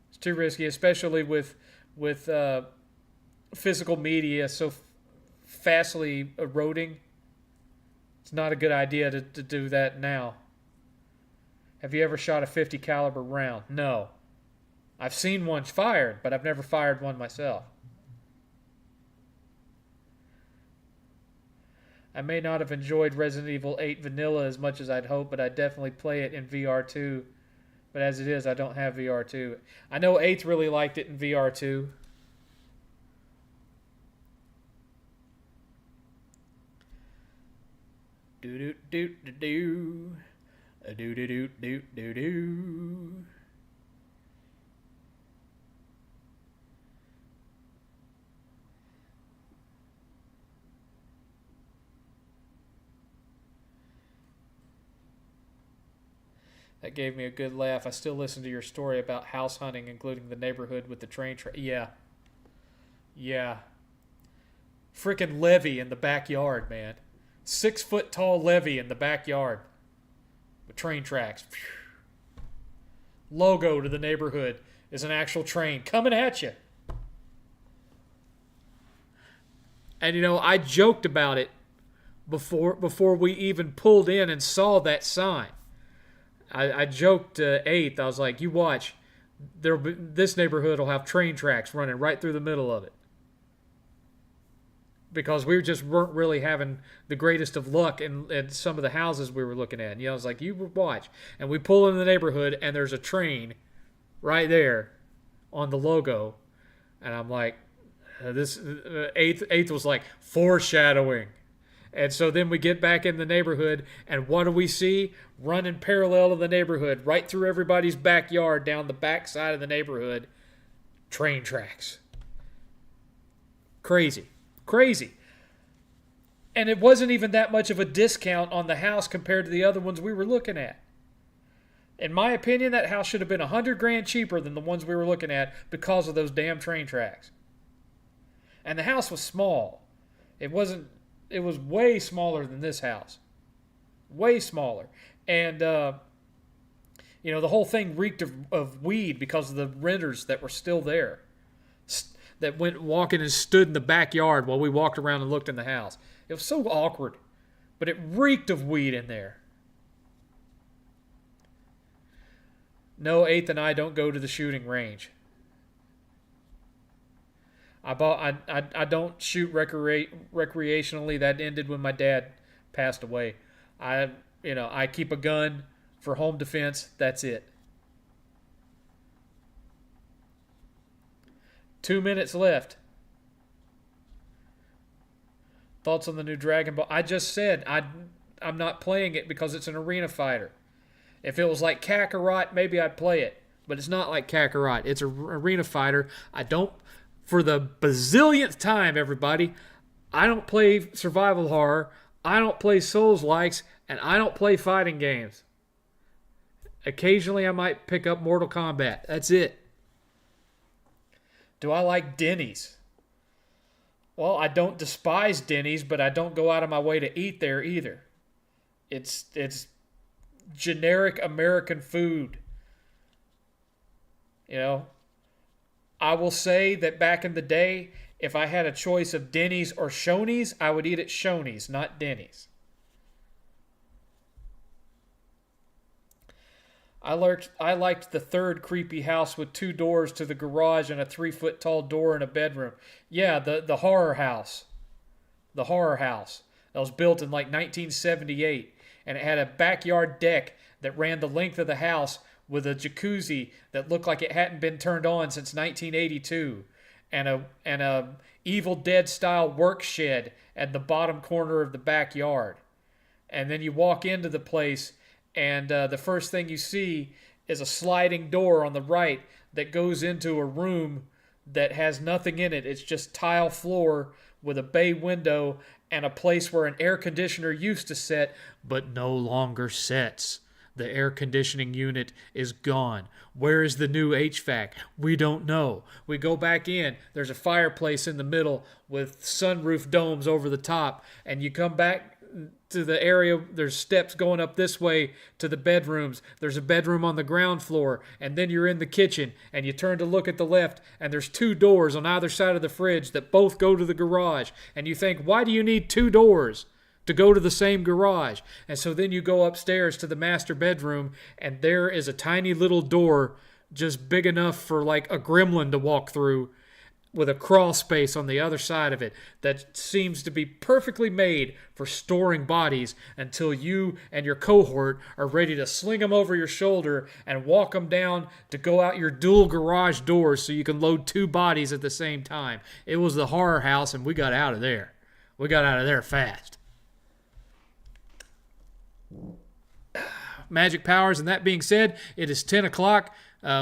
It's too risky, especially with physical media so fastly eroding. It's not a good idea to do that now. Have you ever shot a 50 caliber round? No. I've seen one fired, but I've never fired one myself. I may not have enjoyed Resident Evil 8 Vanilla as much as I'd hoped, but I'd definitely play it in VR 2. But as it is, I don't have VR 2. I know 8th really liked it in VR 2. Do do do do do do do do do do do. That gave me a good laugh. I still listen to your story about house hunting, including the neighborhood with the train track. Yeah. Yeah. Frickin' levee in the backyard, man. 6 foot tall levee in the backyard with train tracks. Logo to the neighborhood is an actual train coming at you. And I joked about it before we even pulled in and saw that sign. I joked to 8th. I was like, you watch. This neighborhood will have train tracks running right through the middle of it. Because we just weren't really having the greatest of luck in some of the houses we were looking at. And, I was like, you watch. And we pull into the neighborhood, and there's a train right there on the logo. And I'm like, this 8th was like, foreshadowing. And so then we get back in the neighborhood, and what do we see? Running parallel to the neighborhood, right through everybody's backyard, down the back side of the neighborhood, train tracks. Crazy. And it wasn't even that much of a discount on the house compared to the other ones we were looking at. In my opinion, that house should have been $100,000 cheaper than the ones we were looking at because of those damn train tracks. And the house was small. It was way smaller than this house. Way smaller. And, the whole thing reeked of weed because of the renters that were still there. That went walking and stood in the backyard while we walked around and looked in the house. It was so awkward. But it reeked of weed in there. No, 8th and I don't go to the shooting range. I don't shoot recreationally. That ended when my dad passed away. I I keep a gun for home defense. That's it. 2 minutes left. Thoughts on the new Dragon Ball? I just said I'm not playing it because it's an arena fighter. If it was like Kakarot, maybe I'd play it. But it's not like Kakarot. It's an arena fighter. I don't, for the bazillionth time, everybody, I don't play survival horror. I don't play Souls-likes. And I don't play fighting games. Occasionally, I might pick up Mortal Kombat. That's it. Do I like Denny's? Well, I don't despise Denny's, but I don't go out of my way to eat there either. It's generic American food. I will say that back in the day, if I had a choice of Denny's or Shoney's, I would eat at Shoney's, not Denny's. I liked the third creepy house with 2 doors to the garage and a 3-foot tall door in a bedroom. Yeah, the horror house. The horror house. That was built in like 1978. And it had a backyard deck that ran the length of the house with a jacuzzi that looked like it hadn't been turned on since 1982. And a Evil Dead style work shed at the bottom corner of the backyard. And then you walk into the place, and the first thing you see is a sliding door on the right that goes into a room that has nothing in it. It's just tile floor with a bay window and a place where an air conditioner used to set, but no longer sets. The air conditioning unit is gone. Where is the new HVAC? We don't know. We go back in. There's a fireplace in the middle with sunroof domes over the top, and you come back to the area. There's steps going up this way to the bedrooms. There's a bedroom on the ground floor, and then you're in the kitchen, and you turn to look at the left, and there's 2 doors on either side of the fridge that both go to the garage. And you think, why do you need 2 doors to go to the same garage? And so then you go upstairs to the master bedroom, and there is a tiny little door just big enough for like a gremlin to walk through, with a crawl space on the other side of it that seems to be perfectly made for storing bodies until you and your cohort are ready to sling them over your shoulder and walk them down to go out your dual garage doors so you can load 2 bodies at the same time. It was the horror house, and we got out of there. We got out of there fast. Magic powers, and that being said, it is 10 o'clock.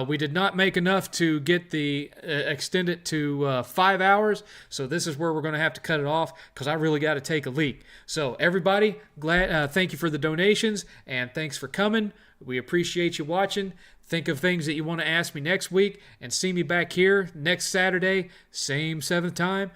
We did not make enough to get the extend it to 5 hours, so this is where we're going to have to cut it off because I really got to take a leak. So everybody, thank you for the donations, and thanks for coming. We appreciate you watching. Think of things that you want to ask me next week, and see me back here next Saturday, same 7th time,